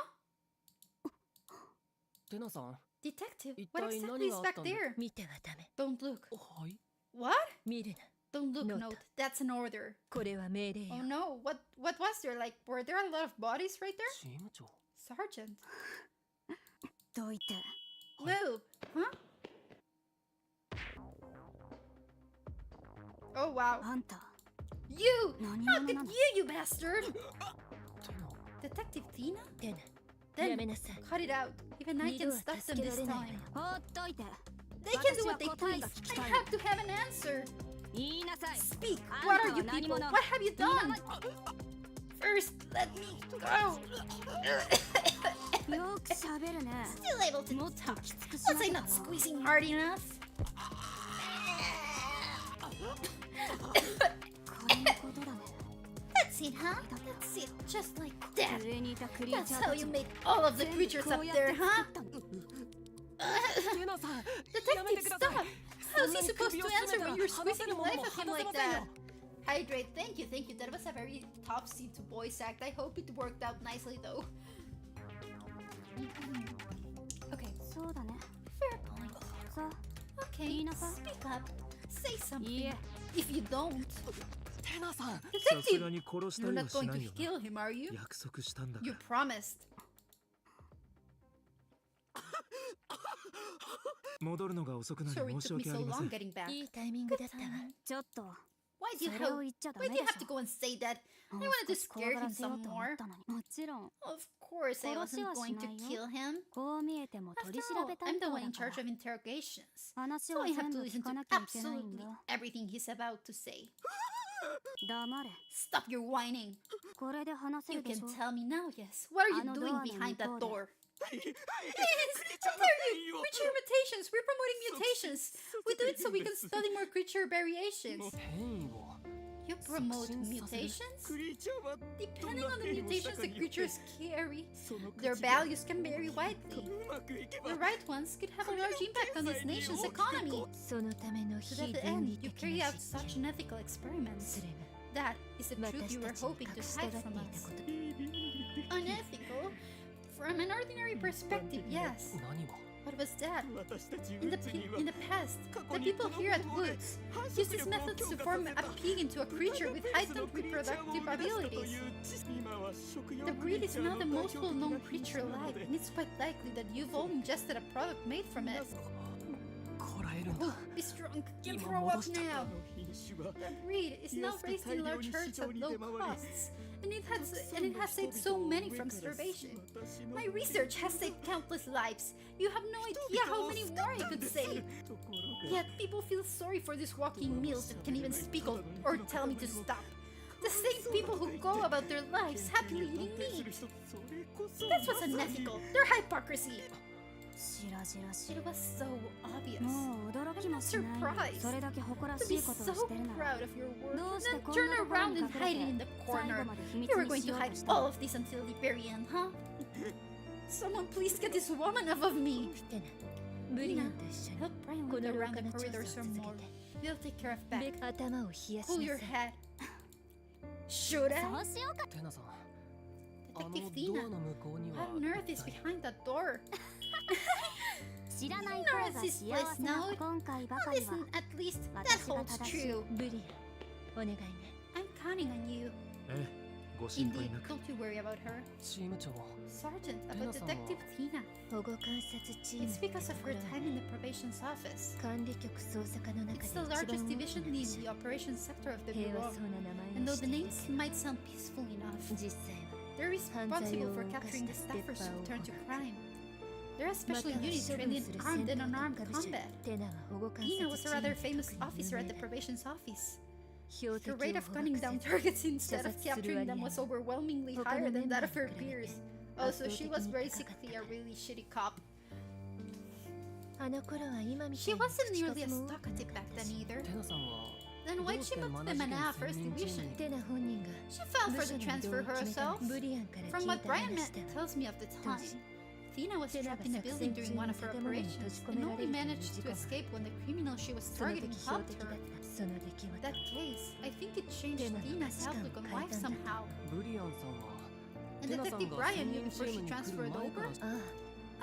テナさん Detective, 一 what 体 exactly 何 is があっ back たんで there? 見てはダメ Don't look. はい What? 見るな Don't look, Note. note. That's an order. これは命令よ Oh no, what was there? Like, were there a lot of bodies right there? チーム長 Sergeant. どいて Move. Huh? Oh wow. あんた You! 何 How 者 could なの you, bastard? テナ Detective Tina? テナやめ Then なさい cut it out. Even I 二 can 度は stop 助 them けら this れないわ time. よほっといて They can do what they 私は答え please. が聞き I たい have to have an answer. 言いなさい Speak. Ah, What are no, you nani people? mono. What have you done? First, let me go. よくしゃべるね Still able to もっと talk. きつくし Was な I きゃ not squeezing hard enough? こういうことだね That's it, huh? That's it. Just like that. 上にいたクリー That's チャ how ーた you ち made all of the 全部 creatures こ up うやって there, 作 huh? ったのテナさんやめ Detective, てくださ stop! い How's そんな he に supposed 首 to を絞 answer めた when ら you're 話せ squeezing る the もの life も of him 話せ like ません that? よ Hydrate, thank you. That was a very top scene to voice act. I hope it worked out nicely though. Okay, そうだね fair point. さ Okay, Tina, sir? speak up. Say い something. いえ If you don't, テナさんさす Detective, がに殺した you're りは not し going な to いよな kill him, are you? 約束したんだか You ら promised. 戻るのが遅くなり Sorry it 申し took me 訳あ so りませ long ん getting back. いいタイミングだったわ ちょっと Why do you それを have 言っちゃダ Why メ do で you し have to ょ go and say that? も I う wanted to 少し怖 scare がら him せよう some と思 more. ったのにもちろん Of course, I 殺し wasn't はし going な to いよ kill him. こう見えても After 取り調 all, べ I'm 担 the 当 one だ in から charge of interrogations. 話 So は I have 全 to 部 listen 聞 to かなきゃいけないん absolutely だ everything he's about to say. 黙れ Stop your whining. これで話せ You るで can しょ tell me now, yes. What are you Ano doing doon ang behind that likod? door? はいはい Yes, how dare you? Creature mutations. We're promoting mutations. We do it so we can study more creature variations. 変異を You promote 促進させる mutations? クリーチャーは Depending on the どんな変異をした mutations か the によって creatures carry, その their 価値が values can vary widely. うまくいけば The right ones could have a large impact on this nation's economy. そのための So 非 that at the 倫 end, 理 you 的 carry な out 実 such 験 unethical experiments. それ That is the truth 私 you た were ちに hoping 隠 to したが hide ってい from た us. こと Unethical? From an ordinary perspective, yes. 何が What was that? 私たち In ウ the ッズには in the past, 過 the 去に people この here at 方法で Woods 繁 used 殖 these 力を methods 強 to 化 form さ a せ pig into a creature with た heightened クリーチャーを生 reproductive み出したと abilities. いう知識今は食用 The クリ breed ー is チャー now の the 代 most 表 well-known 的な品 creature 種なの alive, で and it's quite likely that you've all ingested a product made from it. こらえるんだ Oh, be strong. You 今 grow 戻 up しちゃっ now. あの品種は The breed is now raised in large herds at low costs, and it has saved so many from starvation. My research has saved countless lives. You have no idea how many more I could save. Yet people feel sorry for these walking meals that can even speak or tell me to stop. The same people who go about their lives happily eating meat. That's what's unethical. Their hypocrisy. 白々しい It was so obvious. もう驚きもしないよ surprised それだけ誇ら To し be いことを so してるなら proud of your work, どう and して then こん turn なところ around に and 隠 hide it in れ the て最 corner. 後まで秘密 You were に going し to よう hide とした all of this until the very end, huh? Someone please get this woman off of me. テナブリアンと一緒に Help Brian こ look の廊 around 下 the の調査を corridors 続 some け more. て We'll take care of で back. 頭を冷やし Pull な your さい head. Should I? そうしようかテナさんあの Detective ド Tina, アの向こうには what on earth is 一体 behind that door? 知らない方が幸せな今回ばかりは Listen, at least that 私が holds 正しい true. ブリアンお願いね I'm counting on you. ええご心配 Indeed, なく。 don't you worry about her. チーム長 Sergeant, about Tina-san Detective Tina. 保護観察チーム It's because of her time in the probation's office. 管理局捜査課の中で It's 一 the 番 largest 大き division な in 部署 the operations sector of the 平 bureau. 和そうな名前 And を though して the いる names might sound peaceful enough, 実際は they're responsible for capturing the staffers who turn to crime. They're a また special は unit 処 trained 分 in する armed 戦 and 闘 unarmed 特化部署 combat. テナは保護観 Ina 察 was チ a ーム rather で famous 特に officer 有 at 名 the だ probation's office. 標的 Her を rate of 捕獲 gunning せ down ず targets instead of 射殺する capturing 割 them 合 was overwhelmingly 他の higher メ than ンバ that ー of her に比べ peers. て Oh, 圧 so 倒 she 的 was に basically 高かった a really shitty cop. あの頃は今みた She いに wasn't 口 nearly 数 as も多くな talkative か back った then し either. テナさんは Then ど why'd うし she て move マ to ナ the 事件 Mana 専 first 任チーム division? にテナ本人が She felt 部 for 署 the の移動 transfer を決めた herself. ブリアンから From 聞い what た Brian 話だ tells me of the 当 time, 時 Tina was テナ trapped が in a 作 building 戦 during 中 one に of her 建物に operations 閉じ込 and めら only れるという managed 事 to 故が escape when the criminal she was その targeting 時標 helped 的だ her. ったその出来事 That case, I think it changed Tina Tina's価値観 outlook on を変え life たんだ somehow. ブリアンさんは And テナさん Detective が Brian 専 knew 任チ before ー she ムに来る transferred 前から over. あ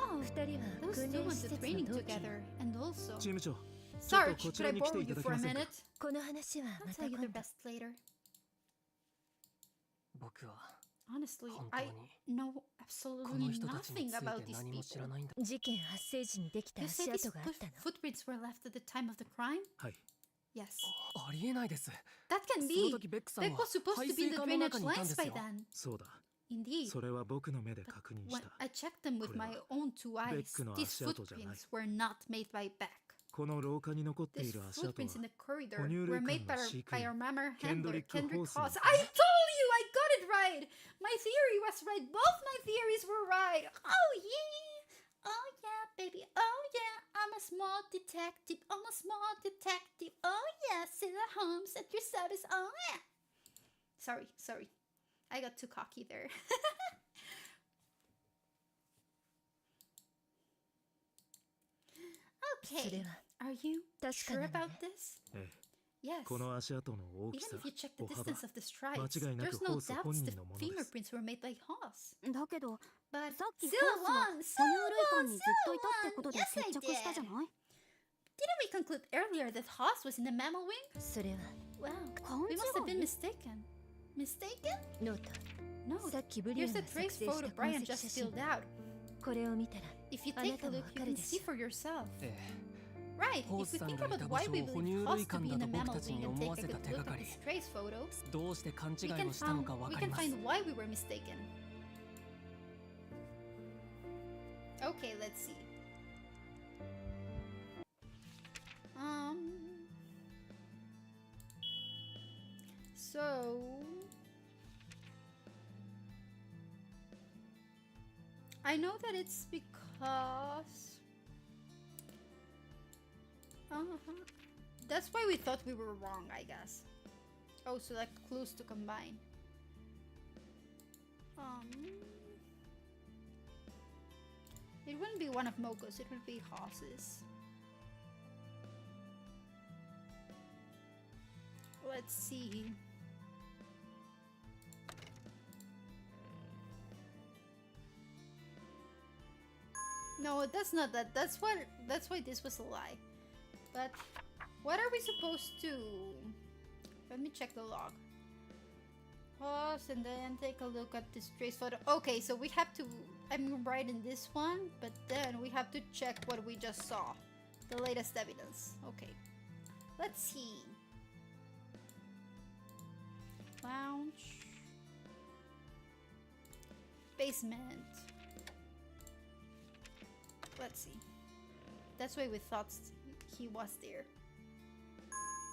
Oh, あ二人は those 訓 two 練 went 施 to 設の training 同期 together. And also, チーム長、 Sarge, こ could ちら I に来て borrow いた you だけ for a ませんか。 minute? この話は I'll また tell you 今 the 度 best later. 僕は Honestly, 本当 I に know この absolutely 人たちに nothing つい about て these 何も知 people. らないんだ。事件発生時にできた You 足 say these 跡があったの footprints were left at the time of the crime? はい。 Yes. ありえないです。 That can その be. 時ベックさん Beck は was supposed 排 to be in 水 the 管の drainage 中にいたん lines です by よ。 then. そうだ。 Indeed. それは僕の目で確認し When た。 I checked them with これは my own two eyes, ベックの these 足跡じゃない。 footprints were not made by Beck. この廊下に残ってい These る足跡は footprints in the corridor 哺乳類 were 館 made の by 飼育 our 員 mama ケンド handler, リック・ Kendrick ホースの Haas. I told you I got it right! My theory was right. Both my theories were right. Oh yeah! Oh yeah, baby. Oh yeah. I'm a small detective. I'm a small detective. Oh yeah. Silla Holmes at your service. Oh yeah. Sorry. I got too cocky there. Okay. それは Are you 確か sure なの about ね this? ええ、 Yes. この足跡の大き Even さ、 if you check the 歩幅、 distance of the strides, 間違いなく there's no ホース doubt 本 the 人のものです。 fingerprints were made by Haas. だけど But さっきホ Silla ースは won! 哺 Silla 乳類館 won! にずっといたってことで Yes, 決 I 着したじゃ did! ない Didn't we conclude earlier that Haas was in the mammal wing? それは Wow, 勘 we must have been 違い mistaken. Mistaken? ノート No. さっきブリア Here's ン the が作 trace 成し photo た痕 Brian 跡 just 写真 filled out. これを見たら If you あな take た a も look, わ you かる can で see しょ for yourself. ええ Right, ホー if ス we さん think がい about た場 why 所 we を哺 believe 乳 Haas 類 to 館 be だ in the と僕 mammal たち wing に and 思 take わ a せた good 手 look がか at り these trace photos, どうして勘違 we い can をしたのかわ we かり can ます find why we were mistaken. Okay, let's see. So I know that it's because that's why we thought we were wrong, I guess. Oh, so like clues to combine. It wouldn't be one of Moko's, it would be Haas's. Let's see. No, that's not that. That's why this was a lie. But what are we supposed to? Let me check the log. Pause and then take a look at this trace photo. Okay, so we have to, I'm right in this one, but then we have to check what we just saw. The latest evidence. Okay. Let's see. Lounge. Basement. Let's see. That's why we thought he was there.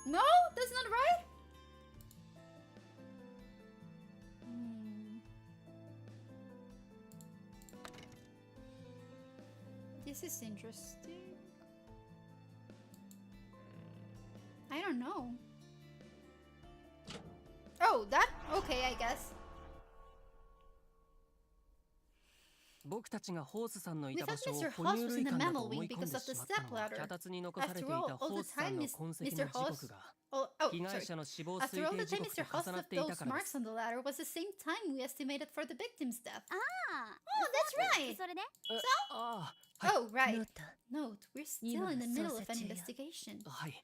No, that's not right. This is interesting. I don't know. Oh, that? Okay, I guess. 僕たちがホースさんのいた We 場 thought 所を Mr. 哺 Haas 乳 was 類 in the 館だと mammal 思 wing い込ん because で of the しまったのは stepladder. 脚立に残されてい After all, た all ホ the ースさん time の Mr. 痕跡の Mr. 時 Haas 刻が Oh, 被害 sorry. 者の死亡 After 推 all 定 the 時 time 刻と Mr. Haas 重なっ left ていた those からで marks す。 on the ladder was the same time we estimated for the victim's death. ああ Oh, that's right. それでああ、はい、 Oh, right. ノート Note, we're still Eva in the middle of 捜査 an 中よ。 investigation. はい。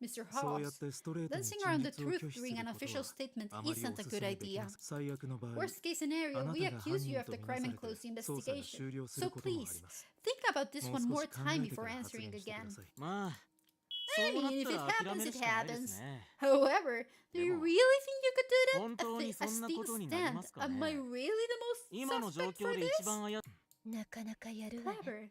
Mr. そうやっ Hobbs. てストレートに Dancing 真 around the 実を truth 拒否す during る an こと official は statement あまり isn't お a 勧 good めでき idea. ません。最悪の場合、 Worst case scenario, あな we たが犯 accuse you 人 of と the みな crime され and て close 捜査が investigation. 終了す So ることもあ please, ります。 think about this もう one 少 more し考 time えて before から発 answering 言してく again. ださい。まあ I そうなっ mean, if た it ら諦 happens, める it しかないです happens. ね。 However, do you でも really think you could do 本 that? 当に A そんな Steve ことになり stand. ますか Am I ね。 really the most 今の状 suspect 況 for で一 this? 番なかなかやるわね。 Clever.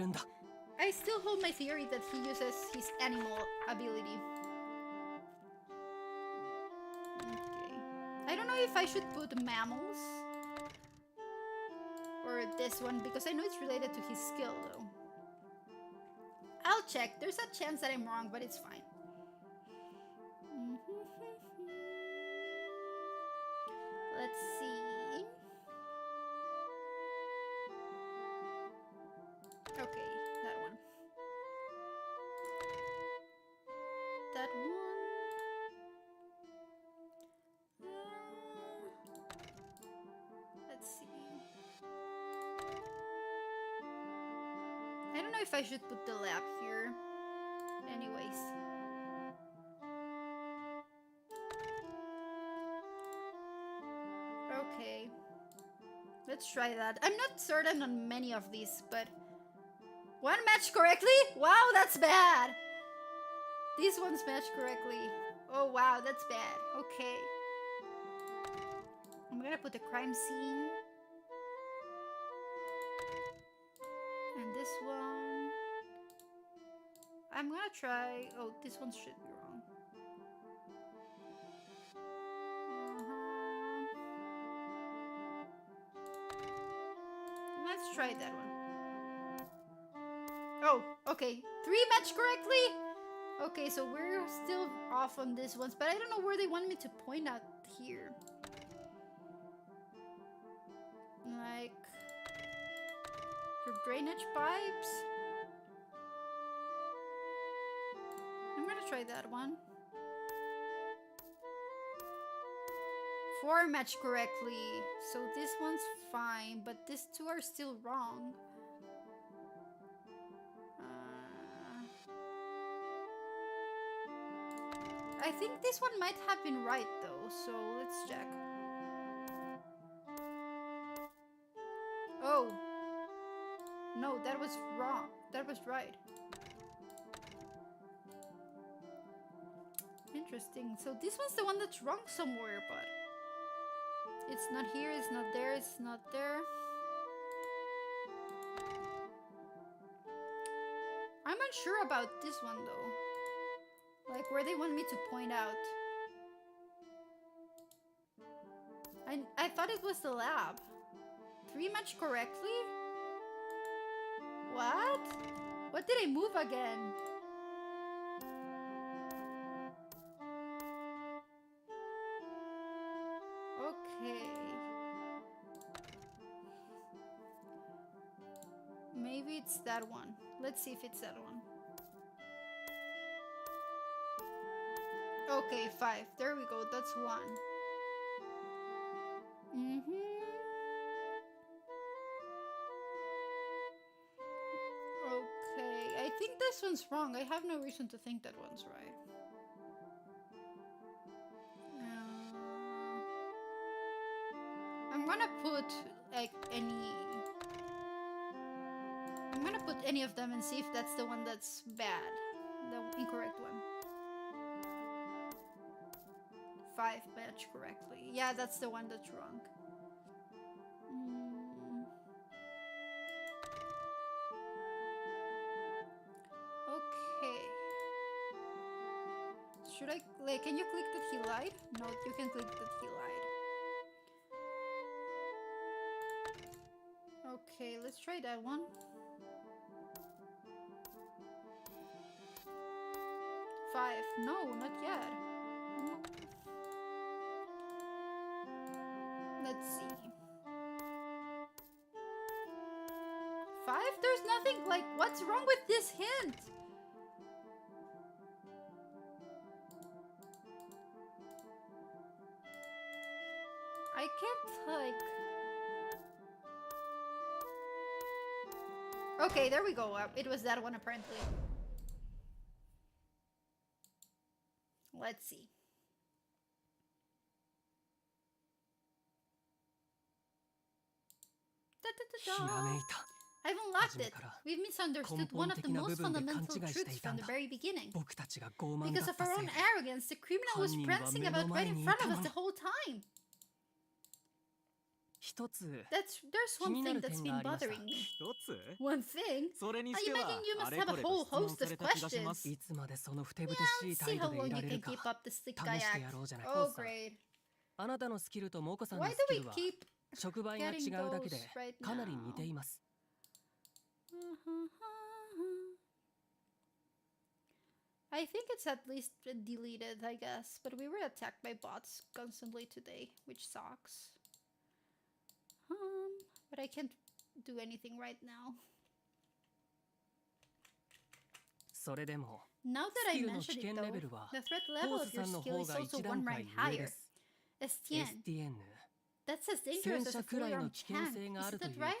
るんだ。 I still hold my theory that he uses his animal ability. Okay. I don't know if I should put mammals or this one because I know it's related to his skill though. I'll check. There's a chance that I'm wrong, but it's fine. Let's see. Okay, that one. That one. I should put the lab here. Anyways. Okay. Let's try that. I'm not certain on many of these, but... One matched correctly? Wow, that's bad! These ones matched correctly. Oh wow, that's bad. Okay. I'm gonna put a crime scene. And this one... I'm gonna try... Oh, this one should be wrong. Let's try that one. Oh, okay. 3 matched correctly? Okay, so we're still off on this ones, but I don't know where they want me to point out here. Like... your drainage pipes? I'm gonna try that one. 4 match correctly, so this one's fine, but these 2 are still wrong. I think this one might have been right though, so let's check. Oh. No, that was wrong. That was right. Interesting. So this one's the one that's wrong somewhere, but... It's not here, it's not there, it's not there. I'm unsure about this one though. Like where they want me to point out. I thought it was the lab. 3 matched correctly? What? What did I move again? Okay. Maybe it's that one. Let's see if it's that one. Okay, 5. There we go. That's 1. Okay, I think this one's wrong. I have no reason to think that one's right. I'm gonna put like any... I'm gonna put any of them and see if that's the one that's bad. The incorrect one. 5 match correctly. Yeah, that's the one that's wrong. Okay. Should I like? Can you click that he lied? No, you can click that he lied. Okay, let's try that one. 5. No, not yet. Let's see. 5? There's nothing like, what's wrong with this hint? I can't like... Okay, there we go. It was that one apparently. Let's see. I've unlocked it. We've misunderstood one of the most fundamental truths from the very beginning. Because of our own arrogance, the criminal was prancing about right in front of us the whole time. There's one thing that's been bothering me. One thing? I imagine you must have a whole host of questions. Yeah, see how long you can keep up the slick guy act. Oh, great. Why do we keep getting those right now? I think it's at least deleted, I guess. But we were attacked by bots constantly today, which sucks. But I can't do anything right now. Now that I mentioned it though, the threat level of your skill is also 1 rank higher. Estienne. That's as dangerous as a 4-armed tank, isn't that right?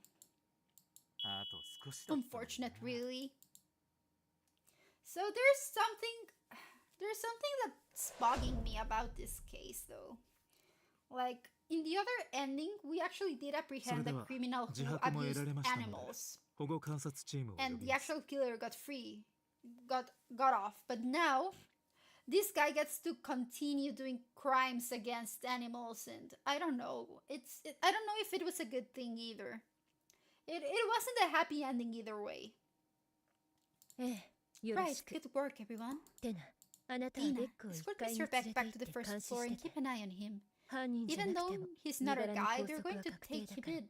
あと少しだったのにな。 Unfortunate, really. So there's something that's bugging me about this case, though. Like, in the other ending, we actually did apprehend the それでは criminal 自 who 白も得 abused られましたので animals, 保護観察チームを呼 and び the ます actual killer got off. But now, this guy gets to continue doing crimes against animals, and I don't know. I don't know if it was a good thing either. It wasn't a happy ending either way. ええ、よろ Right, しく。 good work, everyone. テナ、あなたは Tina, ベックを escort 1階に Mr. 連 Beck れて back 行 to っ the て first 監視 floor し and て keep て。 an eye on him. 犯人じゃ Even なく though ても he's 身 not 柄 a の guy, 拘 they're 束 going は to 確定 take だ him から。 in.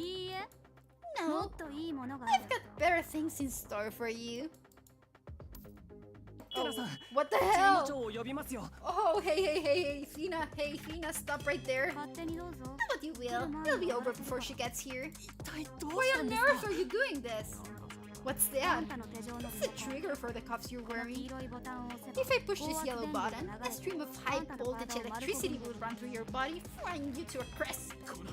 いいえ、も No, っといいものがあ I've る。 got better things in store for you. テラさん、 What the チーム hell? 長を呼びますよ。 Oh, hey, Fina. Hey, Fina, stop right there. 勝手にどうぞ。 But you will. It'll be over before she gets here. 一体どう Why したん on です earth か？ are you doing this? What's あ that? んたの手錠の What's the trigger for the cuffs you're この黄 wearing? 色いボタンを押せば If I push this 高圧 yellow 電流が button, 流 a れ stream of あ high んたの voltage 体を丸ごと electricity will run through your body, frying you to a crisp. この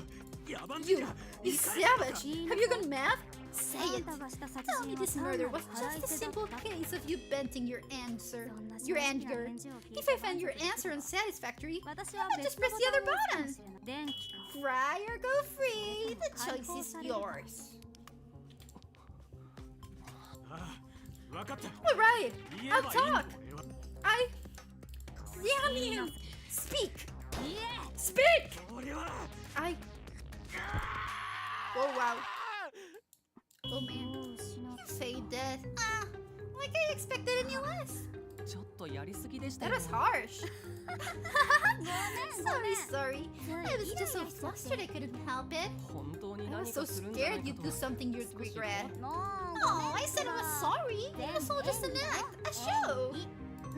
野蛮 You, 的な you savage! Have you gone mad? Say あん it. たがした殺 Tell me 人は this 単な murder る was 腹 just い a せだっ simple た case of you venting your answer, そんな your 正直な anger. 返事を聞い If て I find your 満足 answer できるわ unsatisfactory, 私は I'll 別 just の press ボ the タ other ンを押すかも button. しれない電気か Fry or go free. The choice is yours. ああ分かった Alright, 言え I'll ばいいんだ talk. 俺は I. Damn you! Speak! いえ Speak! 俺は I. Oh wow. Oh man. もう失っ You say death. Ah, like I expected any less. ちょっとやりすぎでした That よ was harsh. sorry. I was just so flustered I couldn't help it. 本当に I 何 was so かするんじゃない scared か you'd と do something you'd regret. の Oh, I said I was sorry. It was all just an act, a show.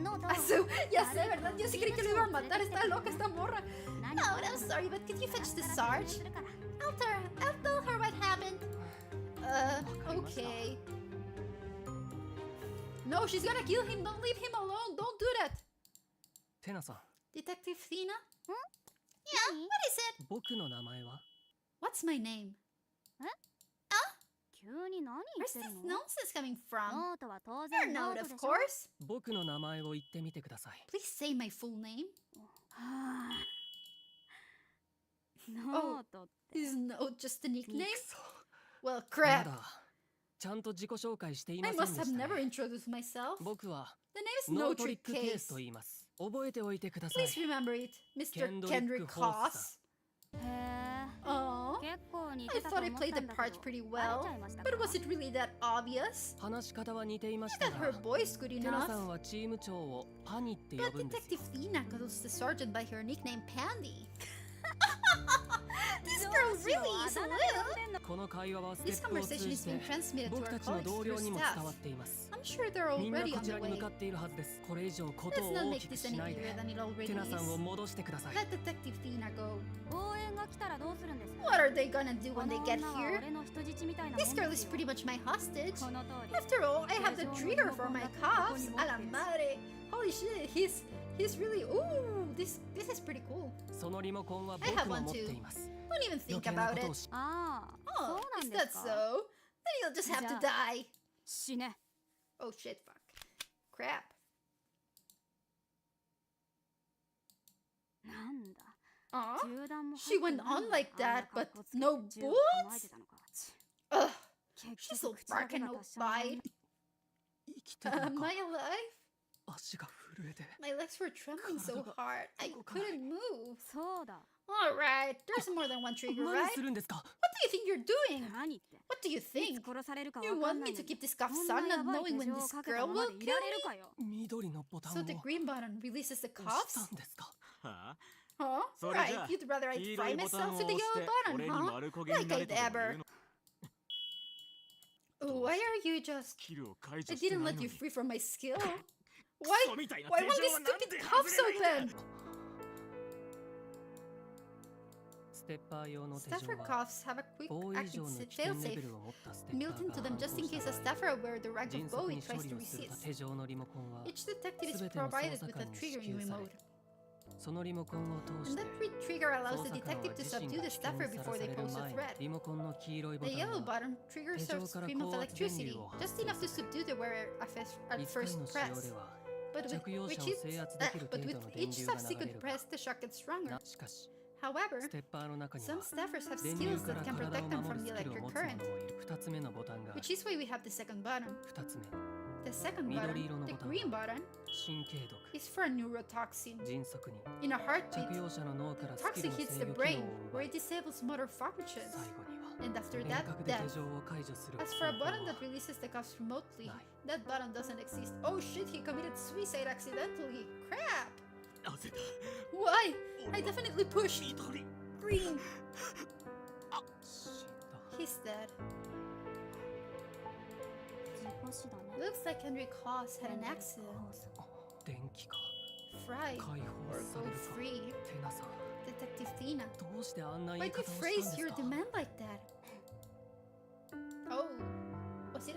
のど Ah, so, ya sé, ¿verdad? Yo sí creí que lo iba a matar. Está loca esta morra. No, I'm sorry, but could you fetch the Sarge? I'll tell her what happened. Okay. No, she's gonna kill him. Don't leave him alone. Don't do that. テナさん Detective Thina? Yeah, what is it? 僕の名前は What's my name? 急に何言っ Where's てる this の nonsense coming from? ノートは当 Your 然ノ note, ート of でしょ course. 僕の名前を言ってみてください Please say my full name. はあノートって Is note just a nickname? くそ Well, ま crap. だちゃんと自己紹介していま I せん must で have した never ね introduced myself. 僕は The name is ノ No ートリ Trick ックケー Case. スと言います覚えておいてください Please remember it, Mr. Kendrick Kendrick Hoss. Hoss. へえ Oh, 結構似 I てたと thought 思 I っ played た the んだ part けど pretty バレ well. ちゃいました But か was it really that obvious? 話し方は似ていまし I た thought が her voice good テナさ enough. んはチーム長をパニって呼 But ぶんですよ Detective Thina calls the sergeant by her nickname Pandy. This girl really is Lil. この会話はステ This ップを conversation 通 is じ being て transmitted to 僕 our たちの colleagues 同 through 僚にも伝わ staff. っています I'm sure they're みんな already こ on ち the らに way. 向かっているはずですこれ以上こと Let's を not 大 make きく this し any ない bigger で than it already テナさんを is. 戻してください Let Detective Thina go. 応援が来たらどうするんです What are they gonna do こ when の they get 女は here? 俺の人質みたいなもん This で girl す is よ pretty much my hostage. この通り After all, I have the trigger for my cuffs. A la madre. Holy shit, he's really. Ooh, this is pretty cool. そのリモコンは I 僕 have も one 持って too. います Don't even 余 think 計な about こと it. をしああ Oh, そうなん is です that か so? Then you'll just have to die. 死ね Oh shit, fuck. Crap. なんだ Aw. 銃弾も She 入って went ない on like あんな that, 格 but 好つけて no 銃を構え bullets? てたのか Ugh, 結 she's 局 so 口だ dark け and が no 達者なの bite. 生きてる Am のか I alive? 足が震えて My legs were trembling so hard. I couldn't move. そうだ Alright, there's more than one trigger, 何 right? するんですか What do you think you're doing? 何って What do you いつ think? 殺されるか You わか want んな me い to のに keep this cuff こんな on や not ばい knowing 手 when 錠を this かけた girl まま will で kill いられ me? るかよ緑のボタン So を the green button releases the 押し cuffs? たんですかはあ Huh? それじゃあ Right, you'd rather 黄 I'd 色 fry いボタン myself を with 押 the して yellow 俺 button, に huh? 丸焦げに Like なれ I'd とでも ever. 言うの Why are you just... キルを解除 I して didn't ない let の you に free from my skill. ク Why? ソみたいな Why 手 won't 錠 these はなん stupid で cuffs 外れないん open? だステッパー用の手 Staffer 錠は cuffs have a quick ボーイ以上 acting の危険レ failsafe ベルを持ったステッ built パー into them が just 反 in 抗 case し a た場合 staffer aware the rank 迅 of 速 Bowie に処 tries 理 to をする resist. 手錠のリモコンは Each detective is 全ての捜 provided 査 with 官 a に triggering 支給さ remote. れそのリモコンを通し And て that trigger allows 捜 the 査官 detective は to 自身 subdue が the 危険 staffer にさ before らさ they れる pose a 前に threat. リモコンの黄色いボ The タン yellow は button triggers a 手錠から stream of 高圧電流 electricity, を発 just 生 enough to させる subdue the wearer at 1回 first の使用 press. では But 着用者を each, 制圧できる but 程 with 度の電 each 流が流れ subsequent るが press, the shock gets stronger. なしかし However, ステッパーの中に some は staffers have 電流 skills から that can 体 protect を them 守 from る the スキルを electric 持つ current, 者もいる2つ目のボタンがある which is why we have the second button. 2つ目 The second 緑 button, 色の the ボタン green button, 神経毒 is for a neurotoxin. 迅速に In a heartbeat, 着用者の脳から the スキル toxin の hits 制 the 御機 brain, 能を where 奪い it disables motor functions. 最後には And after 遠 that, 隔で death. 手錠を解除する As for a 方法 button は that releases the cuffs remotely, Nine. that button doesn't exist. Oh shit, he committed suicide accidentally. Crap! なぜだ Why? I definitely pushed 緑 green. 死んだ He's dead. 事故死だね Looks like Henry Haas had an accident. 電気か Fry 解 or 放さ go れるか free. テナさん Detective Tina. どうしてあんな言 Why い do you 方をしたん phrase です your か demand like that? Oh, was it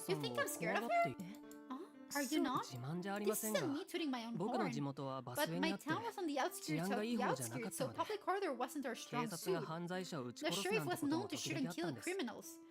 さんも You think 怖 I'm scared が of ってい Huh? Are you not? 自慢じゃありま This せんが isn't me tooting my own 僕の horn. 地元はバス But 上に my あって town was on the 治 outskirts 安が of いい the 方じゃなかっ outskirts, た so ので public order wasn't our 警 strong 察が suit. 犯罪者を撃ち The 殺す sheriff なんて was ことも known to 時 shoot 々 and あった kill んです criminals.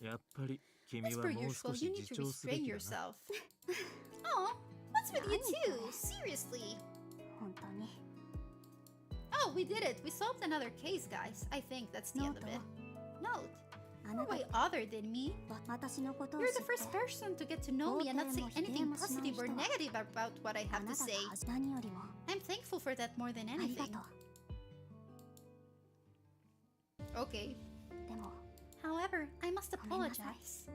やっぱり As 君は per もう usual, 少し you 自 need to 重すべ restrain きだな yourself. Oh, what's with you two? Seriously. 本当に Oh, we did it. We solved another case, guys. I think that's the end of it. Note. あ You're なた way other than me. 私のことを You're 知っ the て first person to get to know me and not say anything positive or negative about what I あ have な to た say. が何よりも I'm thankful for that more than ありが anything. とう Okay. でも However, I must ごめんなさい apologize.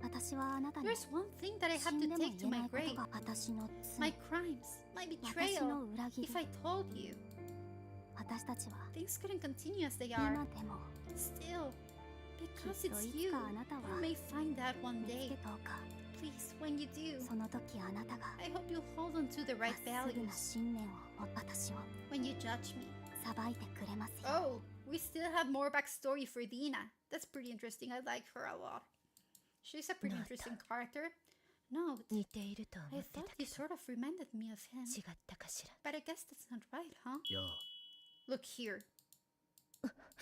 私はあなたに There's one thing that I 死 have ん to でも take 言 to えな my いこと grave. が私の My 罪 crimes, my 私 betrayal. の裏切り If I told you, 私たちは things couldn't continue as they 今 are. でも Still, き because っと it's いつ you, かあなた you は may find out one 見つ day. けとうか Please, when you do, その時あなたが I hope you'll hold on to the まっ right すぐな values 信念を持った私を when you judge me. 裁いてくれますよ Oh, we still have more backstory for Dina. That's pretty interesting. I like her a lot. She's a pretty interesting character. No, 似ていると I 思って thought たけ you sort of reminded me of him. ど違ったかしら But I guess that's not right, huh? いや Look here.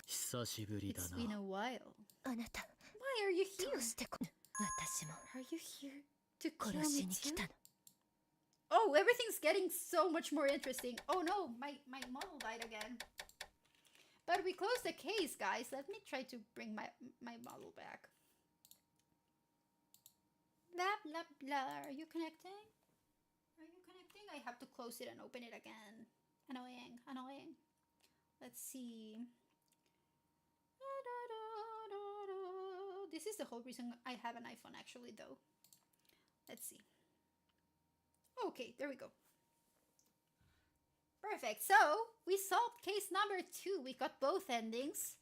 久しぶりだ It's な been a while. あなた Why are you ど here? うして私も Are you here to kill 殺し me に来 too? たの Oh, everything's getting so much more interesting. Oh no, my model died again. But we closed the case, guys. Let me try to bring my model back. Blah, blah, blah. Are you connecting? Are you connecting? I have to close it and open it again. Annoying, annoying. Let's see. This is the whole reason I have an iPhone, actually, though. Let's see. Okay, there we go. Perfect. So, we solved case number 2. We got both endings.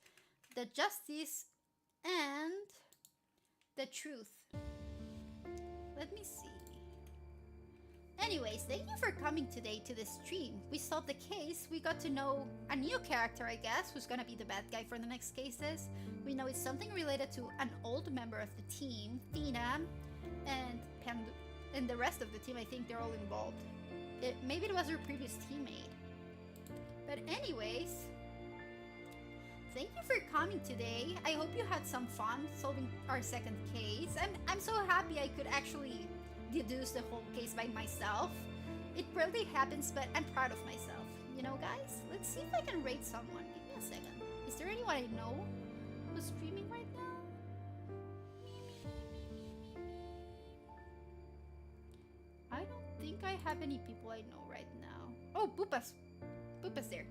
The justice and the truth. Let me see. Anyways, thank you for coming today to the stream. We solved the case. We got to know a new character, I guess, who's gonna be the bad guy for the next cases. We know it's something related to an old member of the team, Tina, and Pandu. And the rest of the team, I think they're all involved. Maybe it was her previous teammate. But anyways, thank you for coming today. I hope you had some fun solving our second case. I'm so happy I could actually deduce the whole case by myself. It rarely happens, but I'm proud of myself. You know, guys? Let's see if I can rate someone. Give me a second. Is there anyone I know who's streaming right now? I don't think I have any people I know right now. Oh, Poopa's there.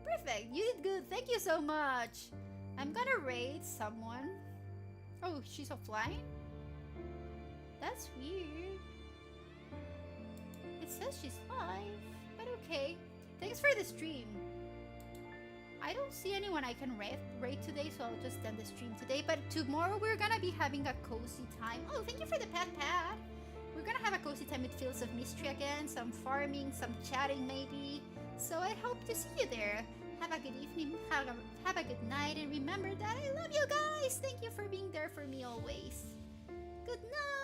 Perfect. You did good. Thank you so much. I'm gonna rate someone. Oh, she's offline? That's weird. It says she's live, but okay. Thanks for the stream. I don't see anyone I can rate today, so I'll just end the stream today. But tomorrow we're gonna be having a cozy time. Oh, thank you for the pat. We're gonna have a cozy time with Fields of Mystery again, some farming, some chatting maybe. So I hope to see you there. Have a good evening, have a good night, and remember that I love you guys! Thank you for being there for me always. Good night!